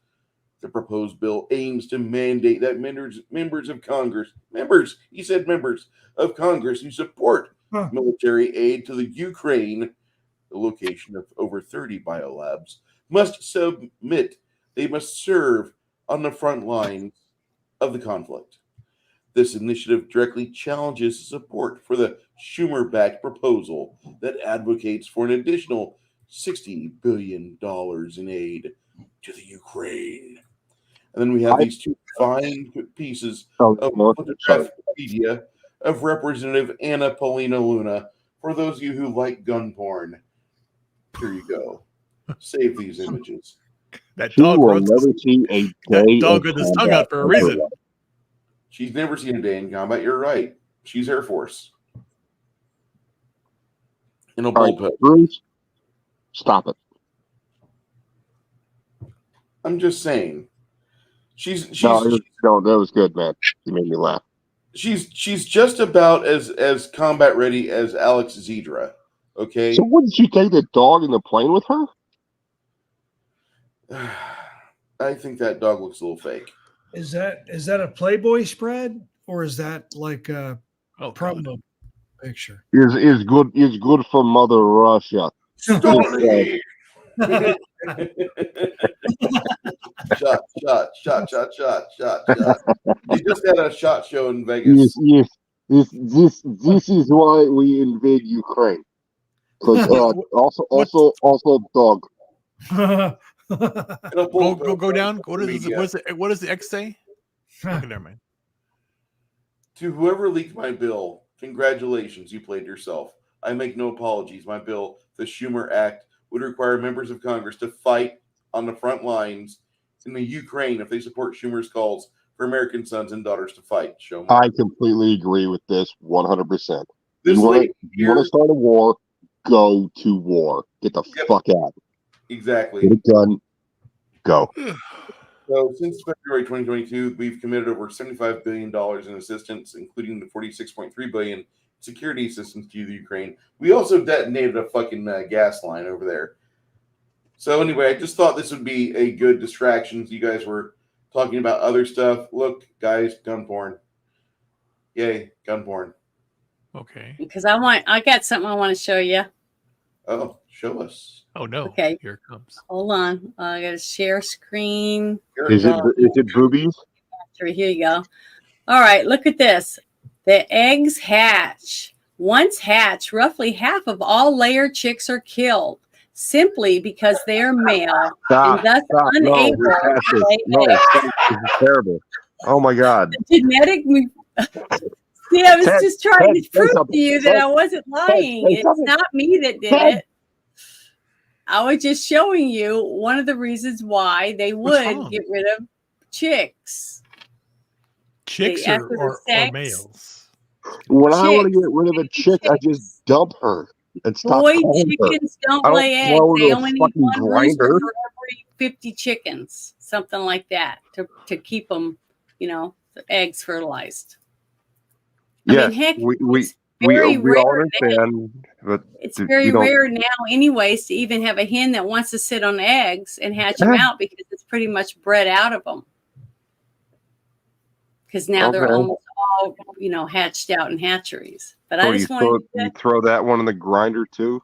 the proposed bill aims to mandate that members of Congress who support military aid to the Ukraine, the location of over 30 biolabs, must submit. They must serve on the front lines of the conflict. This initiative directly challenges support for the Schumer-backed proposal that advocates for an additional $60 billion in aid to the Ukraine. And then we have these two fine pieces of photographic media of Representative Anna Paulina Luna. For those of you who like gun porn, here you go. Save these images. That She dog will runs. never see a That day dog of with his tongue combat out for a in her reason. life. She's never seen a day in combat. You're right. She's Air Force. In a All right, bullpen. Bruce, stop it. I'm just saying. She's No, that was good, man. You made me laugh. she's just about as combat ready as Alex Zedra. Okay. So, what did she take the dog in the plane with her? I think that dog looks a little fake. Is that a Playboy spread or is that like a promo picture? Is good for Mother Russia. Story. Shot. He just had a shot show in Vegas. Yes. This is why we invade Ukraine. Because also dog. Go down. What does the X say? Okay, never mind. To whoever leaked my bill, congratulations, you played yourself. I make no apologies. My bill, the Schumer Act, would require members of Congress to fight on the front lines in the Ukraine if they support Schumer's calls for American sons and daughters to fight. Show me. I completely agree with this 100%. This You want lady to start a war? Go to war. Get the fuck out. Exactly. Get it done. Go. So since February 2022, we've committed over $75 billion in assistance, including the $46.3 billion security assistance to the Ukraine. We also detonated a fucking gas line over there. So anyway, I just thought this would be a good distraction. You guys were talking about other stuff. Look, guys, gun porn. Yay, gun porn. Okay. Because I got something I want to show you. Oh, show us. Oh no. Okay. Here it comes. Hold on. I got to share screen. Is it boobies? Here you go. All right, look at this. The eggs hatch. Once hatched, roughly half of all layer chicks are killed simply because they are male and thus unable to lay eggs. This is terrible. Oh my God. Genetic. See, I was just trying to prove to you that I wasn't lying. It's not me that did it. I was just showing you one of the reasons why they would get rid of chicks. Chicks or males? When I want to get rid of a chick, I just dump her and stop. Boy chickens don't lay eggs. They only need one rooster for every 50 chickens, something like that, to keep them, the eggs fertilized. Yeah, heck, we all understand, but it's very rare now, anyways, to even have a hen that wants to sit on eggs and hatch them out because it's pretty much bred out of them. Because now they're almost all, hatched out in hatcheries. But I just wanted you throw that one in the grinder too.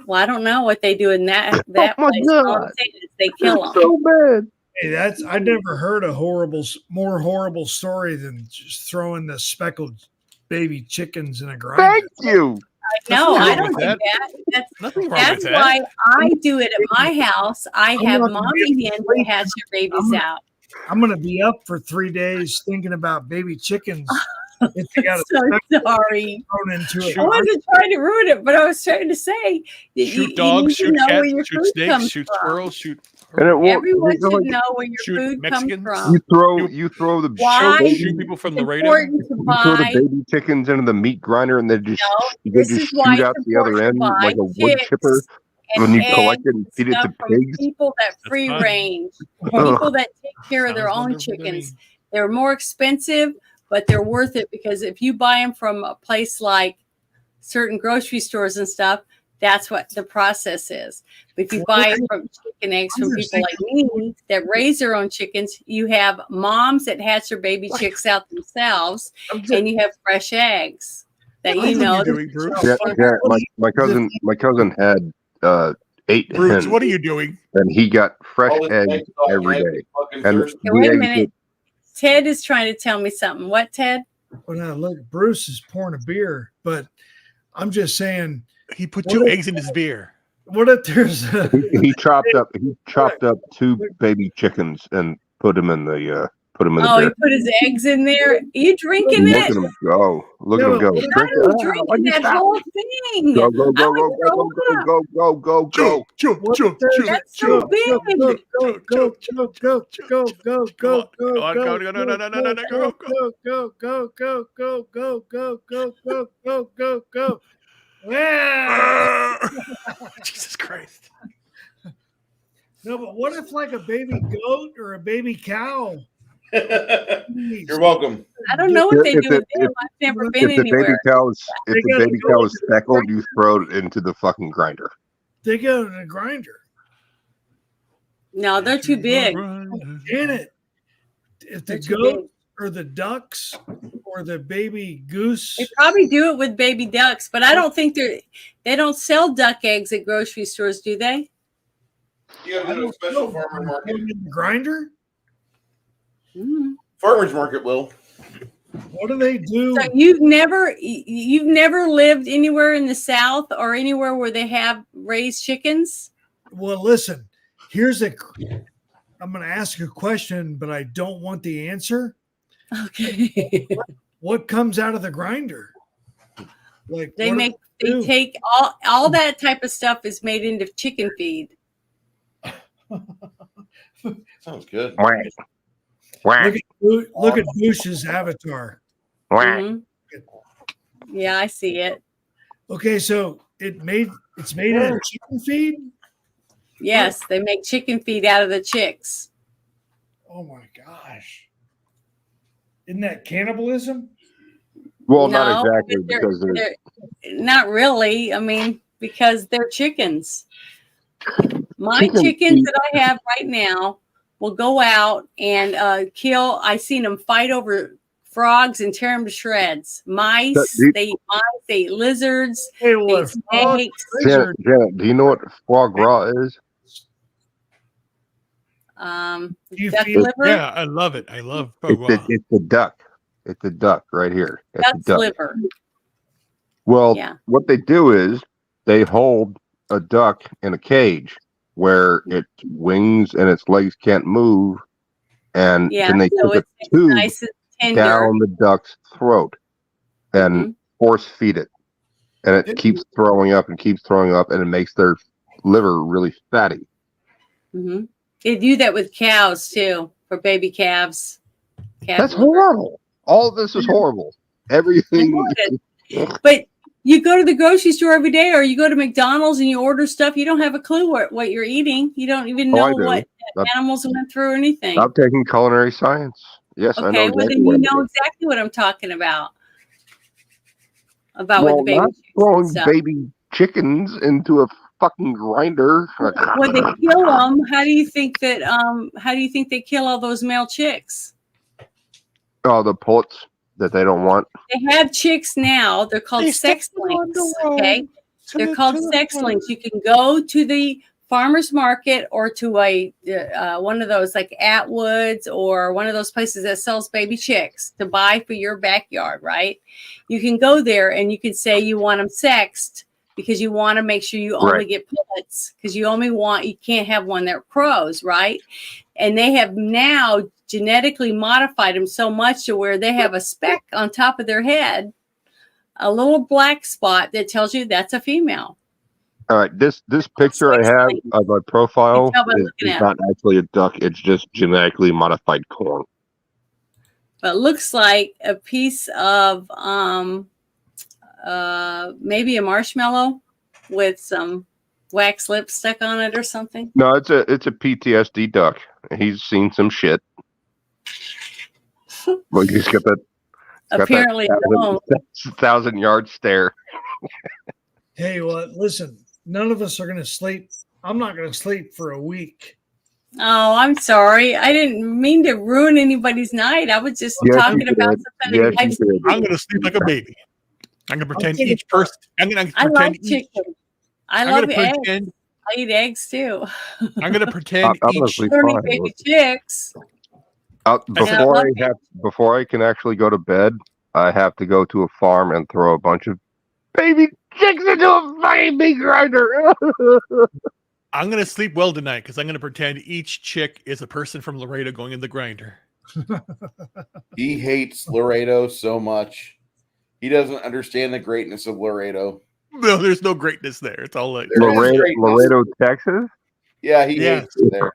Well, I don't know what they do in that place. All I'm saying is they kill them. So bad. Hey, I never heard a more horrible story than just throwing the speckled baby chickens in a grinder. Thank you. No, I don't do that. That's why I do it at my house. I have mommy hens to hatch their babies out. I'm going to be up for 3 days thinking about baby chickens. If they got so sorry. I wasn't trying to ruin it, but I was trying to say shoot dogs, shoot cats, shoot snakes, shoot squirrels, shoot. Everyone should know where your food Mexicans. comes from. You throw the shoot people from the radio. You throw the baby chickens into the meat grinder and they just shoot out the other end like a wood chipper. When you collect it and feed it to pigs. People that free range, people that take care of their own chickens. They're more expensive, but they're worth it because if you buy them from a place like certain grocery stores and stuff, that's what the process is. But if you buy it from chicken eggs from people like me that raise their own chickens, you have moms that hatch their baby chicks out themselves, and you have fresh eggs that My cousin had 8 Bruce, hens, what are you doing? and he got fresh eggs every day. And Okay, wait a minute. Ted is trying to tell me something. What, Ted? Well, now look, Bruce is pouring a beer, but I'm just saying he put 2 eggs in his beer. What if there's he chopped up 2 baby chickens and put them in the beer. He put his eggs in there. Are you drinking Look it? at him go. Look at him go. I'm drinking that whole thing. Go, go, go, go, go, go, go, go, go, go. That's so big. Go. Jesus Christ. No, but what if like a baby goat or a baby cow? You're welcome. I don't know what they do with them. I've never been anywhere. If the baby cow is speckled, you throw it into the fucking grinder. They go in a grinder. No, they're too big. In it. If the goat or the ducks or the baby goose. They probably do it with baby ducks, but I don't think they don't sell duck eggs at grocery stores, do they? You have to go to a special farmer market. Grinder? Farmers market will. What do they do? So you've never lived anywhere in the South or anywhere where they have raised chickens? Well, listen, I'm going to ask a question, but I don't want the answer. Okay. What comes out of the grinder? Like they take all that type of stuff is made into chicken feed. Sounds good. Look at Bush's avatar. Mm-hmm. Yeah, I see it. Okay, so it's made into chicken feed? Yes, they make chicken feed out of the chicks. Oh my gosh. Isn't that cannibalism? Well, No, not exactly they're- because they're not really. I mean, because they're chickens. My Chicken chickens eat- that I have right now will go out and kill. I seen them fight over frogs and tear them to shreds. Mice, they eat mice, they eat lizards, Hey, they eat snakes. Janet, do you know what foie gras is? You Duck feel- liver, Yeah, I love it. I love foie It's gras. it's the duck. It's the duck right here. It's the duck's duck. liver. Well, Yeah. what they do is they hold a duck in a cage where its wings and its legs can't move, and Yeah, then they so put a it's tube nice and tender. down the duck's throat and force feed it, and it keeps throwing up and keeps throwing up, and it makes their liver really fatty. Mm-hmm. They do that with cows too, for baby calves. Calf That's liver. horrible. All of this is horrible. Everything. But you go to the grocery store every day, or you go to McDonald's and you order stuff. You don't have a clue what you're eating. You don't even Oh, I know do. what I'm- animals went through or anything. I'm taking culinary science. Yes, I know Okay, well exactly then what you I'm know doing. exactly what I'm talking about. About Well, with the baby not chicks and throwing stuff. baby chickens into a fucking grinder. When they kill them, how do you think that? How do you think they kill all those male chicks? Oh, the pullets that they don't want. They have chicks now. They're called They stick sexlings. them on the road Okay, to they're the- called to the- sexlings. You can go to the farmer's market or to a one of those like Atwoods or one of those places that sells baby chicks to buy for your backyard. Right? You can go there and you can say you want them sexed because you want to make sure you only Right. get pullets because you can't have one that crows. Right? And they have now genetically modified them so much to where they have a speck on top of their head, a little black spot that tells you that's a female. All right, this picture I have of my profile You can tell by is looking at not actually a duck. It's just genetically modified corn. But it looks like a piece of maybe a marshmallow with some wax lips stuck on it or something. No, it's a PTSD duck. He's seen some shit. Well, he's got that. Apparently no. 1,000-yard stare. Hey, well, listen, none of us are going to sleep. I'm not going to sleep for a week. Oh, I'm sorry. I didn't mean to ruin anybody's night. I was just Yes, you talking about did. something that I've seen. I'm going to sleep like a baby. I'm going to pretend kidding. each person. I'm going to I pretend like each. chicken. I I'm love gonna eggs. pretend- I eat eggs too. I'm going to pretend I'm gonna each. sleep I don't eat fine. baby chicks. Before I can actually go to bed, I have to go to a farm and throw a bunch of baby chicks into a baby grinder. I'm going to sleep well tonight because I'm going to pretend each chick is a person from Laredo going in the grinder. He hates Laredo so much. He doesn't understand the greatness of Laredo. No, there's no greatness there. It's all like Laredo, Texas. Yeah, he Yeah. hates it there.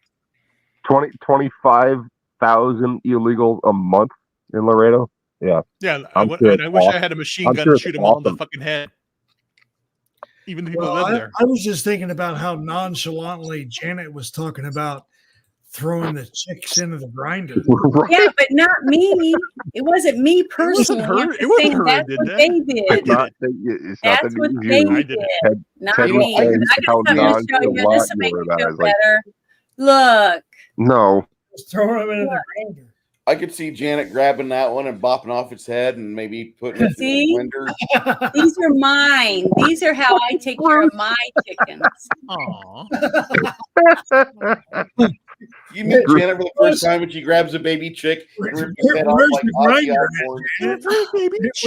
25,000 illegal a month in Laredo. Yeah. Yeah, I'm and sure I it's wish I awesome. had a machine I'm gun sure to it's shoot them all in the awesome. fucking head. Even the people Well, that live I, there. I was just thinking about how nonchalantly Janet was talking about throwing the chicks into the grinder. Yeah, but not me. It wasn't me personally. her. I'm It just wasn't saying her that's that what did they that. did. It's not that That's what you. they I did, did it. Ted- not Ted me. was I saying just how have to show you. nonchalant This will make you were you about it. feel I was like, better. Look. no. Just throw them into the grinder. I could see Janet grabbing that one and bopping off its head and maybe putting it See? in the blender. These are mine. These are how I take care of my chickens. Aw. You meet Janet for the first time and she grabs a baby chick and rips its head off Where's like the Ozzy grinder?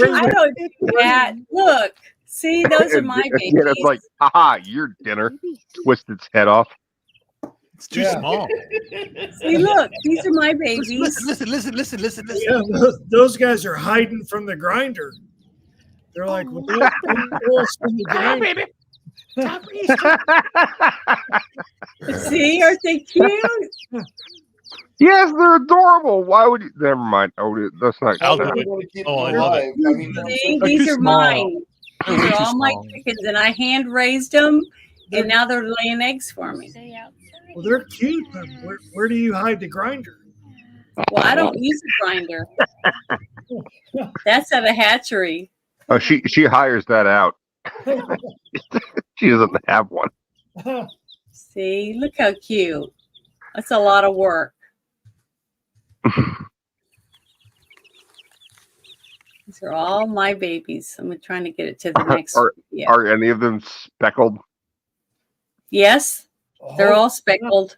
Osbourne. I don't do that. Look. See, those are my babies. Again, it's like, haha, your dinner. Twist its head off. It's too Yeah. small. See, look. These are my babies. Listen. Yeah, those guys are hiding from the grinder. They're like, well, they're in the grinder. See, aren't they cute? Yes, they're adorable. Why would you? Never mind. Oh, that's not. I'll That's do why it. they want to keep Oh, them I love alive. it. I mean, See, They're these too are small. mine. They're These way are too all my small. chickens, and I hand raised them, and now they're laying eggs for me. Well, they're cute, but where do you hide the grinder? Well, I don't use a grinder. That's at a hatchery. Oh, she hires that out. She doesn't have one. See, look how cute. That's a lot of work. These are all my babies. I'm trying to get it to the next. Are any of them speckled? Yes, they're all speckled,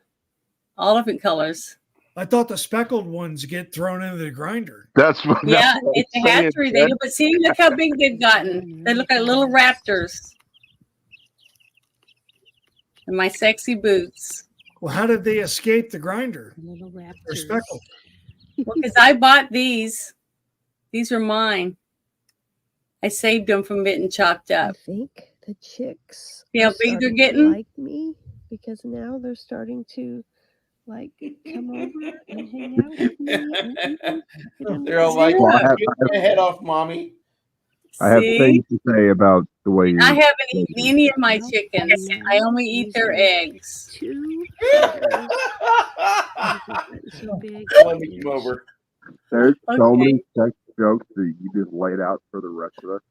all different colors. I thought the speckled ones get thrown into the grinder. That's what. Yeah, that's what it's a I'm saying, hatchery. They Ted. do, but see, look how big they've gotten. They look like little raptors. And my sexy boots. Well, how did they escape the grinder? Little They're raptors. speckled. Well, because I bought these. These are mine. I saved them from getting chopped up. I think the chicks See how are big they're starting to getting? like me because now they're starting to like come over and hang out with me. They're all like, Well, I have- "Get my head off, mommy." I have See? things to say about the way you. I haven't eaten any of my chickens. I only eat their eggs. Let me come over. There's so Okay. many sex jokes that you just laid out for the rest of us.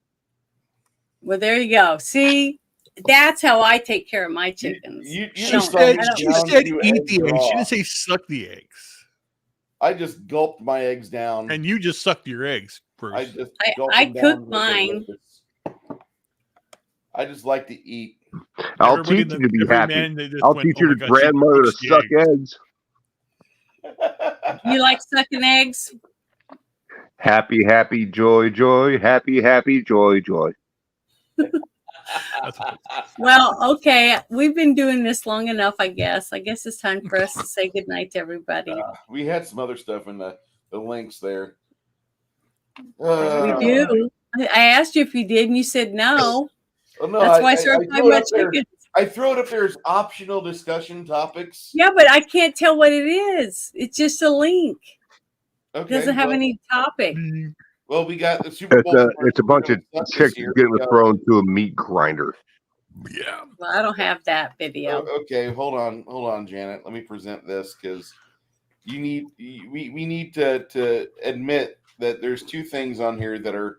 Well, there you go. See, that's how I take care of my chickens. You She just said, dumped she down said to eat eggs the eggs. She raw. didn't say suck the eggs. I just gulped my eggs down. And you just sucked your eggs, Bruce. I just I gulped them down cook with mine. the I just like to eat. I'll Everybody teach in you to be every happy. man, they just I'll went, teach "Oh your my God, she grandmother to sucks the suck eggs." eggs. You like sucking eggs? Happy, happy, joy, joy. Happy, happy, joy, joy. Well, okay. We've been doing this long enough, I guess. I guess it's time for us to say goodnight to everybody. We had some other stuff in the links there. We do. I asked you if you did, and you said no. Well, no, That's why I I started throw talking it about up there. chickens. I throw it up there as optional discussion topics. Yeah, but I can't tell what it is. It's just a link. It Okay, doesn't have well- any topic. Well, we got the Super It's Bowl. a bunch of this chicks year. getting We got- thrown to a meat grinder. Yeah. Well, I don't have that video. Okay, hold on, Janet. Let me present this because we need to admit that there's two things on here that are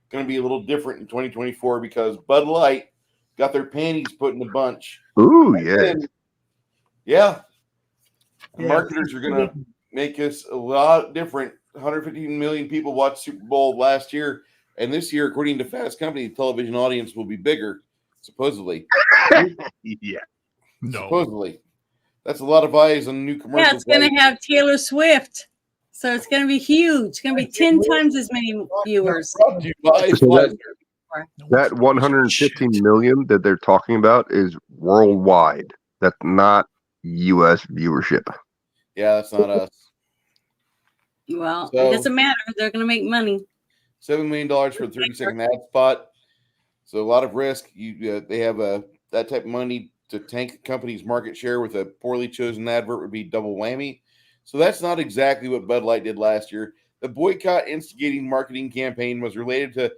going to be a little different in 2024 because Bud Light got their panties put in a bunch. Ooh, yeah. Yeah. Yeah. Marketers are going to make us a lot different. 150 million people watched Super Bowl last year, and this year, according to Fast Company, the television audience will be bigger, supposedly. Yeah. No. Supposedly. That's a lot of eyes on new commercials. Yeah, it's going to have Taylor Swift. So it's going to be huge. It's going to be 10 times as many viewers. So that 115 million that they're talking about is worldwide. That's not U.S. viewership. Yeah, that's not us. Well, So- it doesn't matter. They're going to make money. $7 million for a 30-second ad spot. So a lot of risk. They have that type of money to tank a company's market share with a poorly chosen advert would be double whammy. So that's not exactly what Bud Light did last year. The boycott instigating marketing campaign was related to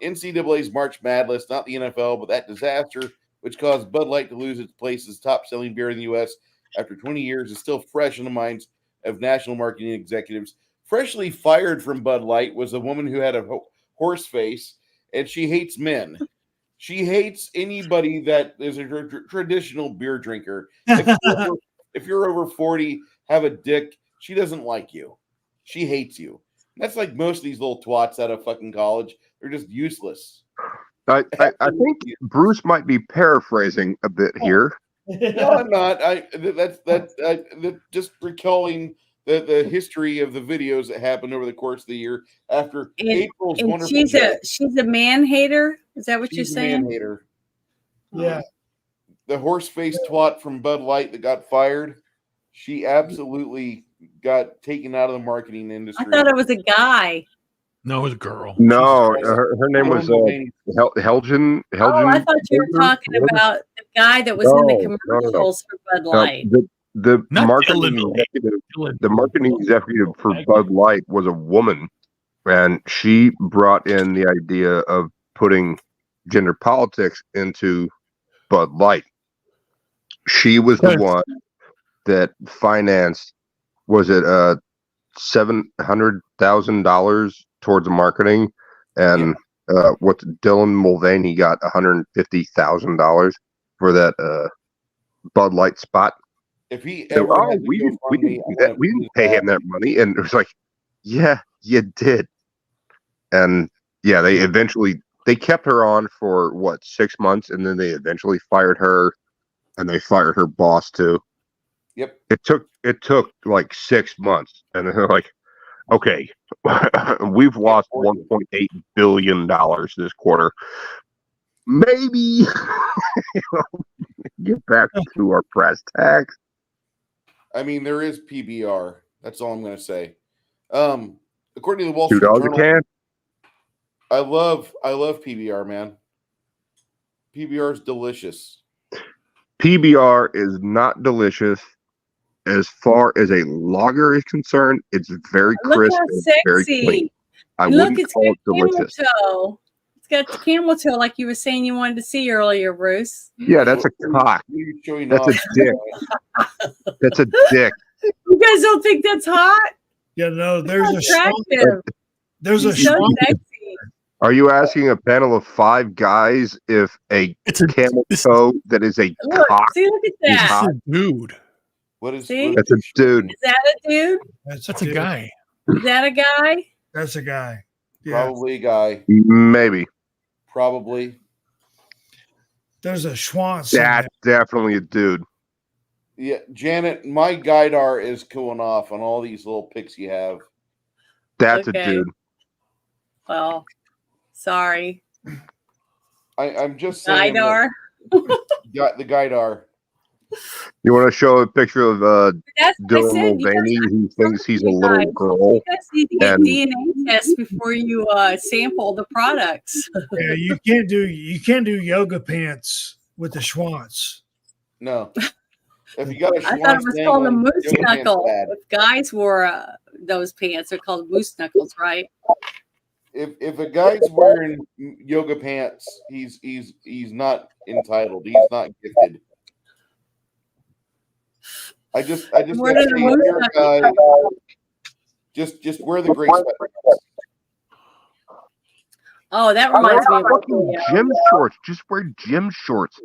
NCAA's March Madness, not the NFL, but that disaster, which caused Bud Light to lose its place as top-selling beer in the U.S. after 20 years, is still fresh in the minds of national marketing executives. Freshly fired from Bud Light was a woman who had a horse face, and she hates men. She hates anybody that is a traditional beer drinker. If you're over 40, have a dick, she doesn't like you. She hates you. That's like most of these little twats out of fucking college. They're just useless. I think Bruce might be paraphrasing a bit here. No, I'm not. That's just recalling the history of the videos that happened over the course of the year after April's And wonderful. she's a man hater. Is that what you're She's a saying? man hater. Yeah. The horse-faced twat from Bud Light that got fired. She absolutely got taken out of the marketing I industry. thought it was a guy. No, it was a girl. No, her name was Helgen. Oh, I thought you were talking about the guy that was in the No. commercials for Bud Light. The Not marketing Illinois. executive, the marketing executive for Bud Light was a woman, and she brought in the idea of putting gender politics into Bud Light. She was the one that financed, was it $700,000 towards marketing, and what Dylan Mulvaney got $150,000 for that Bud Light spot. If he So, ever had to we didn't GoFundMe, do that. We didn't pay him that money, and it was like, yeah, you did. And yeah, they kept her on for what, 6 months, and then they eventually fired her, and they fired her boss too. Yep. It took like 6 months, and then they're like, okay, we've lost $1.8 billion this quarter. Maybe get back to our press tax. I mean, there is PBR. That's all I'm going to say. According to the Wall Street $2 a Journal, can. I love PBR, man. PBR is delicious. PBR is not delicious. As far as a lager is concerned, it's very crisp Look how and very sexy. clean. I Look, wouldn't it's call got it camel delicious. toe. It's got the camel toe, like you were saying you wanted to see earlier, Bruce. Yeah, that's a cock. Showing That's a off. dick. That's a dick. You guys don't think that's hot? Yeah, no, there's a Attractive. there's a He's so Schwanz. sexy. Are you asking a panel of 5 guys if a camel toe that is a Look, cock see, look at is that. hot? Dude, What is? See? That's a dude. Is that a dude? that's a guy. Is that a guy? That's a guy. Yeah. Probably a guy. Maybe. Probably. There's a Schwanz. in That's definitely a dude. Yeah, Janet, my Guidar is going off on all these little pics you have. That's Okay. a dude. Well, sorry. I'm just saying. Idar. The Guidar. You want to show a picture of That's what I Dylan said. You Mulvaney guys- who thinks he's a you little guys- girl? You guys need to get And- DNA tests before you sample the products. Yeah, you can't do yoga pants with the Schwanz. No. If you got a I thought it was called a dangling, moose yoga pants knuckle. bad. If guys wore those pants, they're called moose knuckles, right? If a guy's wearing yoga pants, he's not entitled. He's not gifted. I just Where gotta did say, the moose you're a guy, knuckles? just wear the gray sweatpants. Oh, that reminds me of Fucking gym shorts. Just wear gym shorts.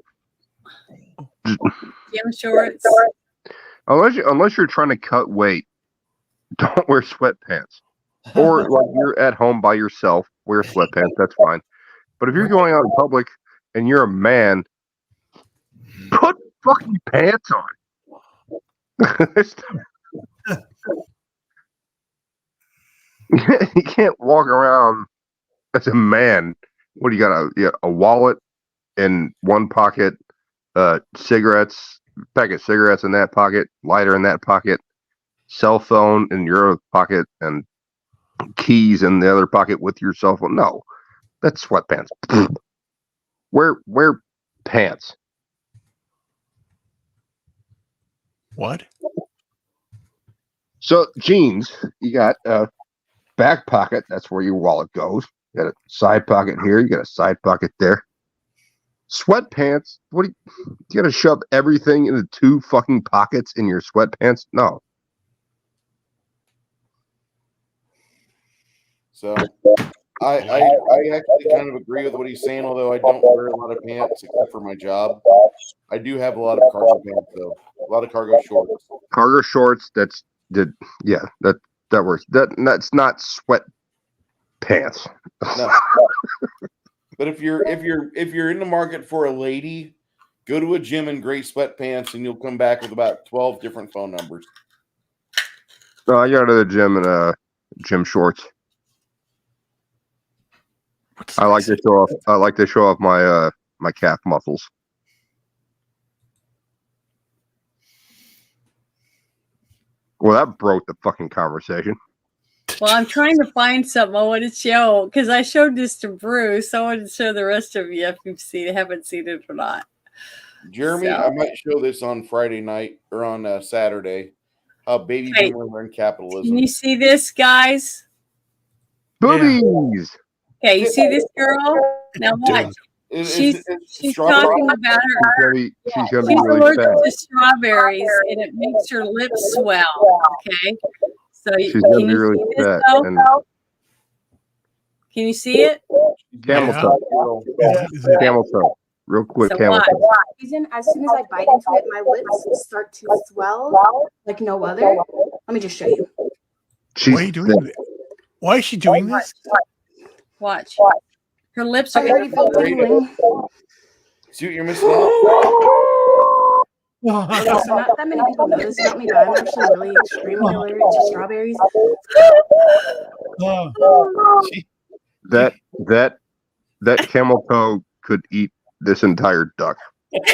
gym shorts. Unless you're trying to cut weight, don't wear sweatpants. Or like you're at home by yourself, wear sweatpants. That's fine. But if you're going out in public and you're a man, put fucking pants on. You can't walk around as a man. What do you got? A wallet in one pocket, cigarettes, packet of cigarettes in that pocket, lighter in that pocket, cell phone in your other pocket, and keys in the other pocket with your cell phone. No, that's sweatpants. Wear pants. What? So jeans, you got a back pocket. That's where your wallet goes. You got a side pocket here. You got a side pocket there. Sweatpants. What do you got to shove everything into 2 fucking pockets in your sweatpants? No. So I actually kind of agree with what he's saying, although I don't wear a lot of pants except for my job. I do have a lot of cargo pants though. A lot of cargo shorts. Cargo shorts. That works. That's not sweat pants. No. But if you're in the market for a lady, go to a gym in gray sweatpants and you'll come back with about 12 different phone numbers. No, I go to the gym in gym shorts. I like to show off my my calf muscles. Well, that broke the fucking conversation. Well, I'm trying to find something I want to show because I showed this to Bruce. I want to show the rest of you if you've haven't seen it or not. Jeremy, So- I might show this on Friday night or on Saturday. How baby Hey, boomer and capitalism. Can you see this, guys? Boobies. Okay, you see this girl? Now watch. She's talking about her. She's gonna She's be really allergic fat. to strawberries, and it makes her lips swell. Okay, So She's can gonna be you really see this upset. though? And Can you see it? camel Yeah. toe, Is it- camel toe, real quick, So camel watch. toe. Reason, as soon as I bite into it, my lips start to swell like no other. Let me just show you. She's Why are you doing this? Why is she doing this? Watch. Her lips I are already feel tingling. See what you're missing out? Okay, so not that many people know this about me, but I'm actually really extremely allergic to strawberries. That camel toe could eat this entire duck. Bruce, you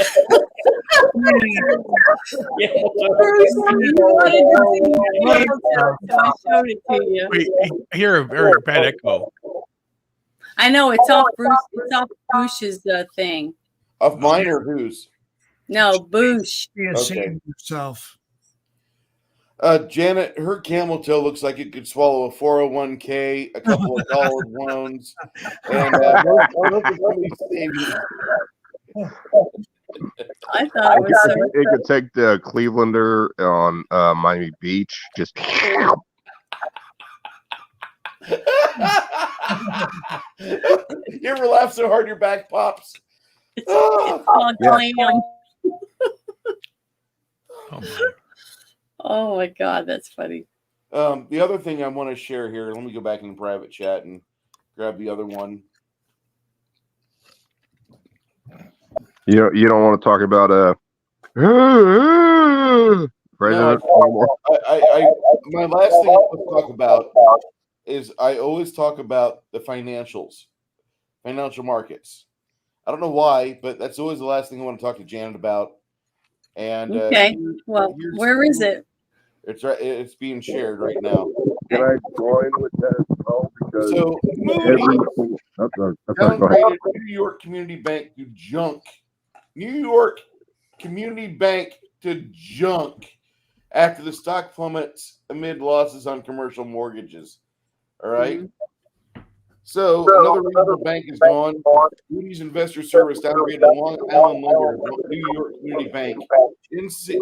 wanted to see the camel toe, so I showed it to you. Wait, I hear a very bad echo. I know it's off Bruce. It's off Bush's thing. Of mine or whose? No, Bush. Be ashamed of yourself. Janet, her camel toe looks like it could swallow a 401k, a couple of dollar loans, and I thought it was so. It could take the Clevelander on Miami Beach. Just You ever laugh so hard your back pops? It's called clam. Oh my God, that's funny. The other thing I want to share here, let me go back in the private chat and grab the other one. you don't want to talk about President. My last thing I want to talk about is I always talk about the financial markets. I don't know why, but that's always the last thing I want to talk to Janet about. And Okay, well, where is it? It's being shared right now. Can I join with that as well? Because So downgraded New York Community Bank to junk. New York Community Bank to junk after the stock plummets amid losses on commercial mortgages. All right. So another regional bank is gone. Moody's Investor Service downgraded Long Island lender New York Community Bank,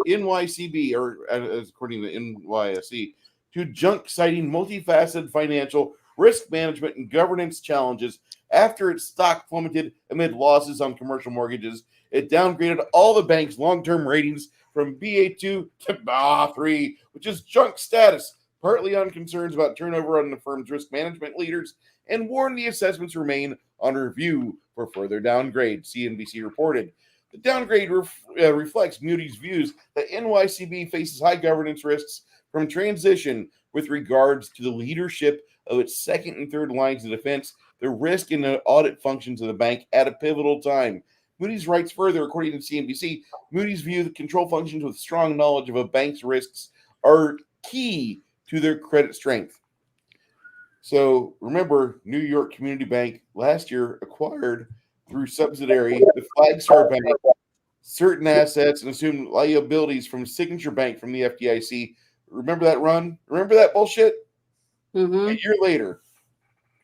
NYCB, or as according to NYSE, to junk, citing multifaceted financial risk management and governance challenges after its stock plummeted amid losses on commercial mortgages. It downgraded all the bank's long-term ratings from BA2 to BA3, which is junk status, partly on concerns about turnover on the firm's risk management leaders, and warned the assessments remain on review for further downgrade, CNBC reported. The downgrade reflects Moody's views that NYCB faces high governance risks from transition with regards to the leadership of its second and third lines of defense, the risk and the audit functions of the bank at a pivotal time. Moody's writes further, according to CNBC, Moody's view that control functions with strong knowledge of a bank's risks are key to their credit strength. So remember, New York Community Bank last year acquired through subsidiary the Flagstar Bank certain assets and assumed liabilities from Signature Bank from the FDIC. Remember that run? Remember that bullshit? A year later,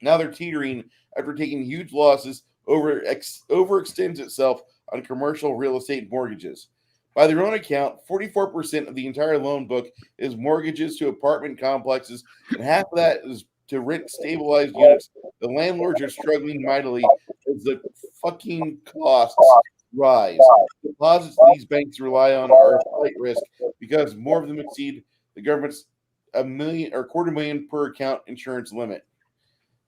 now they're teetering after taking huge losses. Overextends itself on commercial real estate mortgages. By their own account, 44% of the entire loan book is mortgages to apartment complexes, and half of that is to rent stabilized units. The landlords are struggling mightily as the fucking costs rise. Deposits these banks rely on are a flight risk because more of them exceed the government's $250,000 per account insurance limit.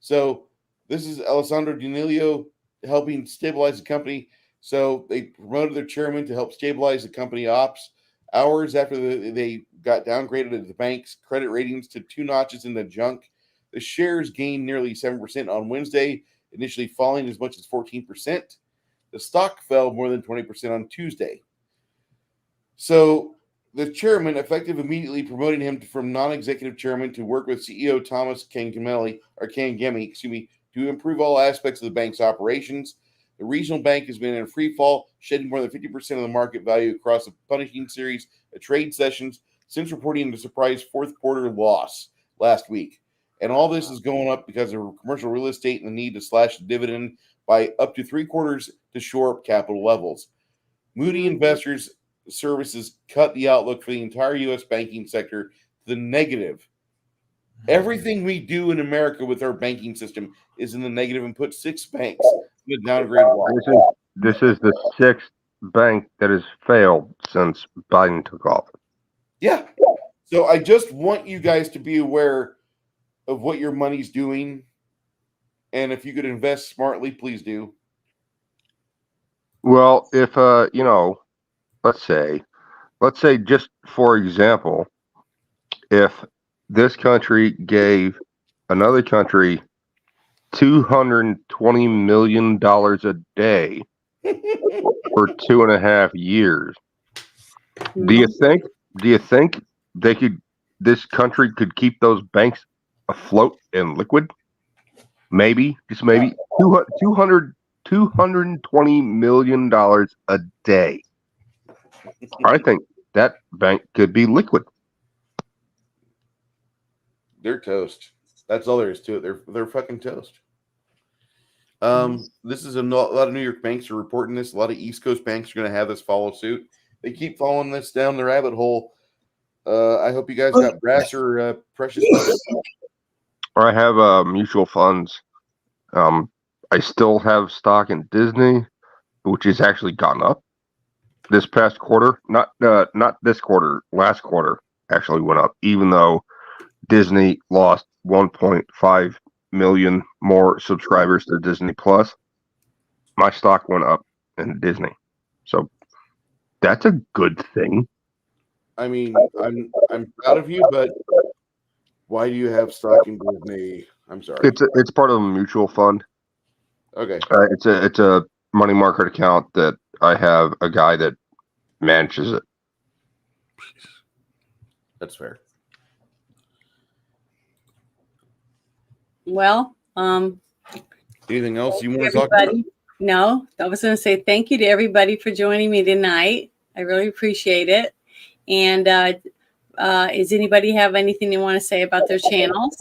So this is Alessandro Danilio helping stabilize the company. So they promoted their chairman to help stabilize the company ops. Hours after they got downgraded at the bank's credit ratings to 2 notches in the junk, the shares gained nearly 7% on Wednesday, initially falling as much as 14%. The stock fell more than 20% on Tuesday. So the chairman, effective immediately promoting him from non-executive chairman to work with CEO Thomas Cangemi, to improve all aspects of the bank's operations. The regional bank has been in a free fall, shedding more than 50% of the market value across a punishing series of trade sessions since reporting the surprise fourth quarter loss last week. And all this is going up because of commercial real estate and the need to slash the dividend by up to 3/4 to shore up capital levels. Moody Investors Services cut the outlook for the entire U.S. banking sector to the negative Everything we do in America with our banking system is in the negative, and put 6 banks in the downgrade wall. This is the 6th bank that has failed since Biden took office. Yeah. So I just want you guys to be aware of what your money's doing. And if you could invest smartly, please do. Well, if let's say just for example, if this country gave another country $220 million a day for 2.5 years, do you think this country could keep those banks afloat and liquid? Maybe, just maybe, $220 million a day. I think that bank could be liquid. They're toast. That's all there is to it. They're fucking toast. This is a lot of New York banks are reporting this. A lot of East Coast banks are going to have this follow suit. They keep following this down the rabbit hole. I hope you guys got brass or precious metals. I have mutual funds. I still have stock in Disney, which has actually gone up this past quarter. Not this quarter. Last quarter actually went up, even though Disney lost 1.5 million more subscribers to Disney Plus. My stock went up in Disney, so that's a good thing. I mean, I'm proud of you, but why do you have stock in Disney? I'm sorry. It's part of a mutual fund. Okay. It's a money market account that I have a guy that manages it. That's fair. Well, anything else you want to talk about? No, I was going to say thank you to everybody for joining me tonight. I really appreciate it. And does anybody have anything they want to say about their channels?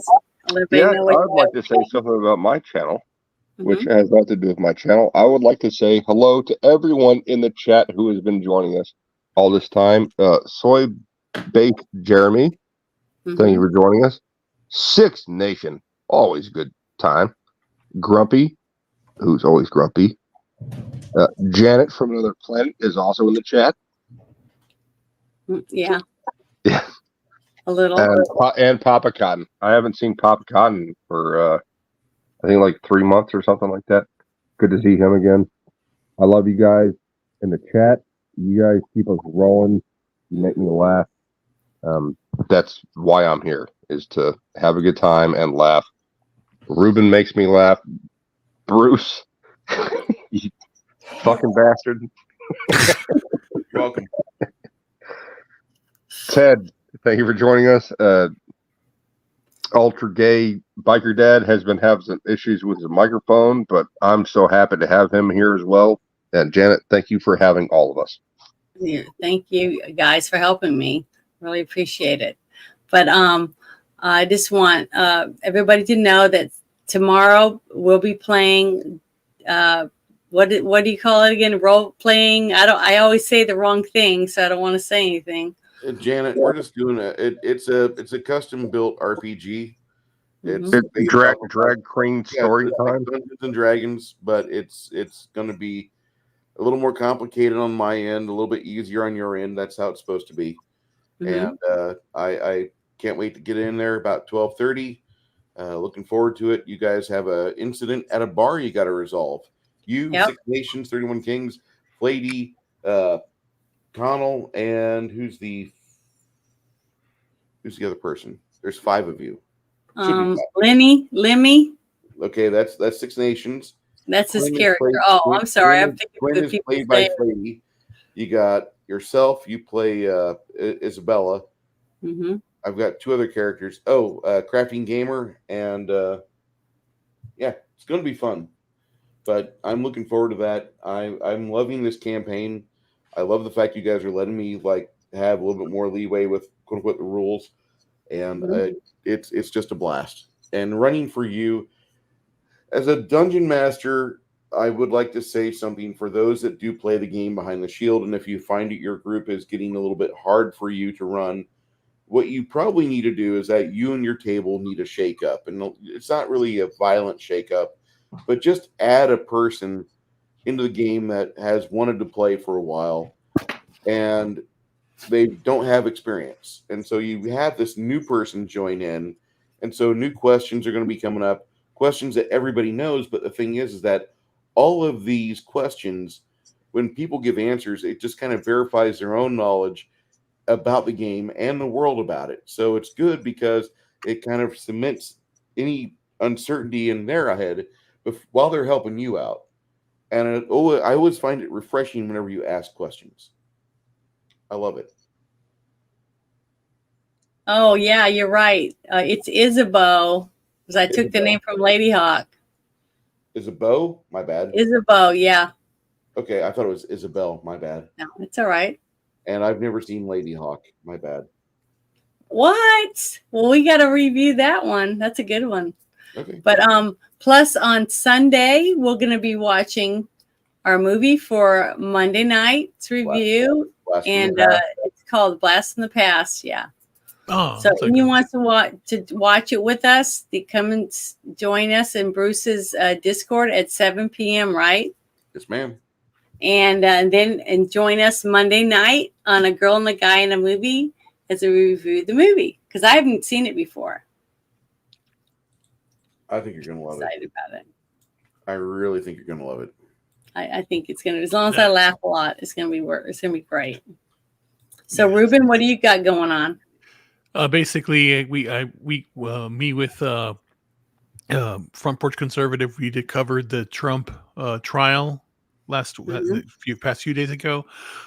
Yeah, I'd like to say something about my channel, which has nothing to do with my channel. I would like to say hello to everyone in the chat who has been joining us all this time. Soy Baked Jeremy, thank you for joining us. Six Nation, always a good time. Grumpy, who's always grumpy. Janet from Another Planet is also in the chat. Yeah. Yeah. A little. And Papa Cotton. I haven't seen Papa Cotton for I think like 3 months or something like that. Good to see him again. I love you guys in the chat. You guys keep us rolling. You make me laugh. That's why I'm here, is to have a good time and laugh. Ruben makes me laugh. Bruce, you fucking bastard. You're welcome. Ted, thank you for joining us. Ultra Gay Biker Dad has been having some issues with his microphone, but I'm so happy to have him here as well. And Janet, thank you for having all of us. Yeah, thank you guys for helping me. Really appreciate it. But I just want everybody to know that tomorrow we'll be playing. What do you call it again? Role playing. I always say the wrong thing, so I don't want to say anything. Janet, we're just doing it's a custom built RPG. It's drag queen story time. Dungeons and Dragons, but it's going to be a little more complicated on my end, a little bit easier on your end. That's how it's supposed to be. And I can't wait to get in there about 12:30. Looking forward to it. You guys have an incident at a bar you got to resolve. You, Six Nations, 31 Kings, Flady, Connell, and who's the other person? There's 5 of you. Lemmy. Okay, that's Six Nations. That's his character. I'm sorry. I'm thinking Quinn of the is people. played by Flady. You got yourself. You play Isabella. I've got 2 other characters. Crafting Gamer, and it's going to be fun. But I'm looking forward to that. I'm loving this campaign. I love the fact you guys are letting me have a little bit more leeway with quote unquote the rules, and it's just a blast. And running for you as a dungeon master, I would like to say something for those that do play the game Behind the Shield. And if you find that your group is getting a little bit hard for you to run, what you probably need to do is that you and your table need a shake up, and it's not really a violent shake up, but just add a person into the game that has wanted to play for a while and they don't have experience. And so you have this new person join in. And so new questions are going to be coming up, questions that everybody knows. But the thing is that all of these questions, when people give answers, it just kind of verifies their own knowledge about the game and the world about it. So it's good because it kind of cements any uncertainty in their head while they're helping you out. And I always find it refreshing whenever you ask questions. I love it. Oh, yeah, you're right. It's Isabeau, because I took the name from Lady Hawk. Isabeau? My bad. Isabeau, yeah. Okay, I thought it was Isabel. My bad. No, it's all right. And I've never seen Lady Hawk. My bad. What? Well, we got to review that one. That's a good one. Okay. But plus on Sunday, we're going to be watching our movie for Monday night's review. Blast and it's called Blast from the Past. Yeah. Oh, so anyone wants to watch it with us, come and join us in Bruce's Discord at 7 p.m., right? Yes, ma'am. And then join us Monday night on A Girl and a Guy in a Movie as we review the movie, because I haven't seen it before. I think you're going to love it. Excited about it. I really think you're going to love it. I think it's going to, as long as I laugh a lot, it's going to be great. So, Ruben, what do you got going on? Basically, me with Front Porch Conservative, we covered the Trump trial past few days ago.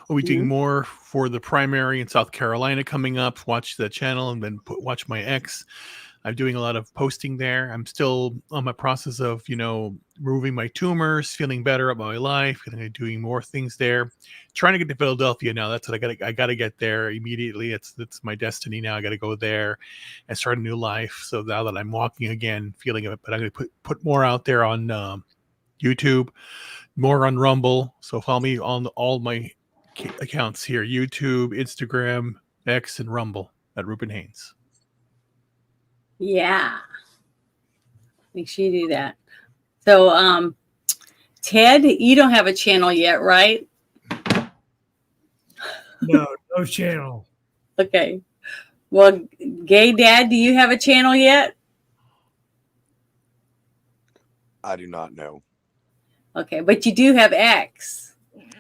We'll be doing more for the primary in South Carolina coming up. Watch the channel and then watch my X. I'm doing a lot of posting there. I'm still on my process of, removing my tumors, feeling better about my life, and doing more things there. Trying to get to Philadelphia now. That's what I got to get there immediately. It's my destiny now. I got to go there and start a new life. So now that I'm walking again, feeling it, but I'm going to put more out there on YouTube, more on Rumble. So follow me on all my accounts here: YouTube, Instagram, X, and Rumble at Ruben Haynes. Yeah. Make sure you do that. So, Ted, you don't have a channel yet, right? No channel. Okay. Well, Gay Dad, do you have a channel yet? I do not know. Okay, but you do have X.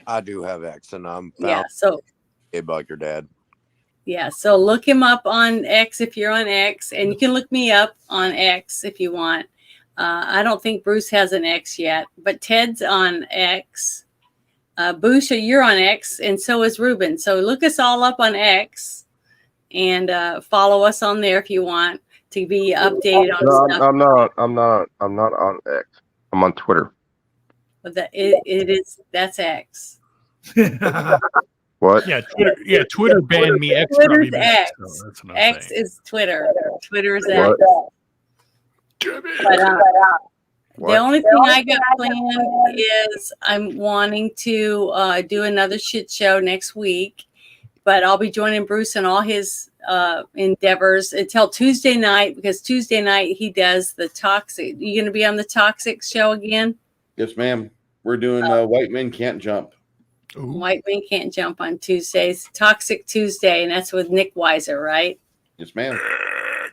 I do have X, and I'm about your dad. Yeah, so look him up on X if you're on X, and you can look me up on X if you want. I don't think Bruce has an X yet, but Ted's on X. Busha, you're on X, and so is Ruben. So look us all up on X and follow us on there if you want to be updated on stuff. I'm not on X. I'm on Twitter. But that's X. What? Yeah, Twitter. Yeah, Twitter banned me. X Twitter's probably X. so that's what I'm X saying. is Twitter. Twitter is What? X. But the only thing I got planned is I'm wanting to do another shit show next week, but I'll be joining Bruce in all his endeavors until Tuesday night, because Tuesday night he does the Toxic. You going to be on the Toxic show again? Yes, ma'am. We're doing White Men Can't Jump. White Men Can't Jump on Tuesdays. Toxic Tuesday, and that's with Nick Weiser, right? Yes, ma'am.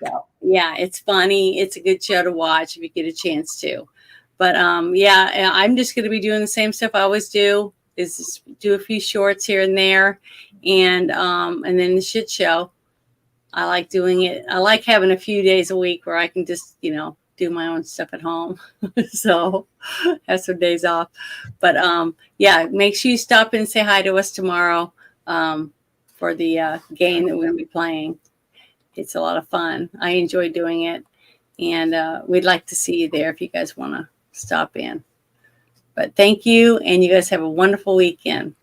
So, yeah, it's funny. It's a good show to watch if you get a chance to. But yeah, I'm just going to be doing the same stuff I always do. Is just do a few shorts here and there, and then the shit show. I like doing it. I like having a few days a week where I can just do my own stuff at home. So have some days off. But yeah, make sure you stop in and say hi to us tomorrow for the game that we're going to be playing. It's a lot of fun. I enjoy doing it. And we'd like to see you there if you guys want to stop in. But thank you. And you guys have a wonderful weekend.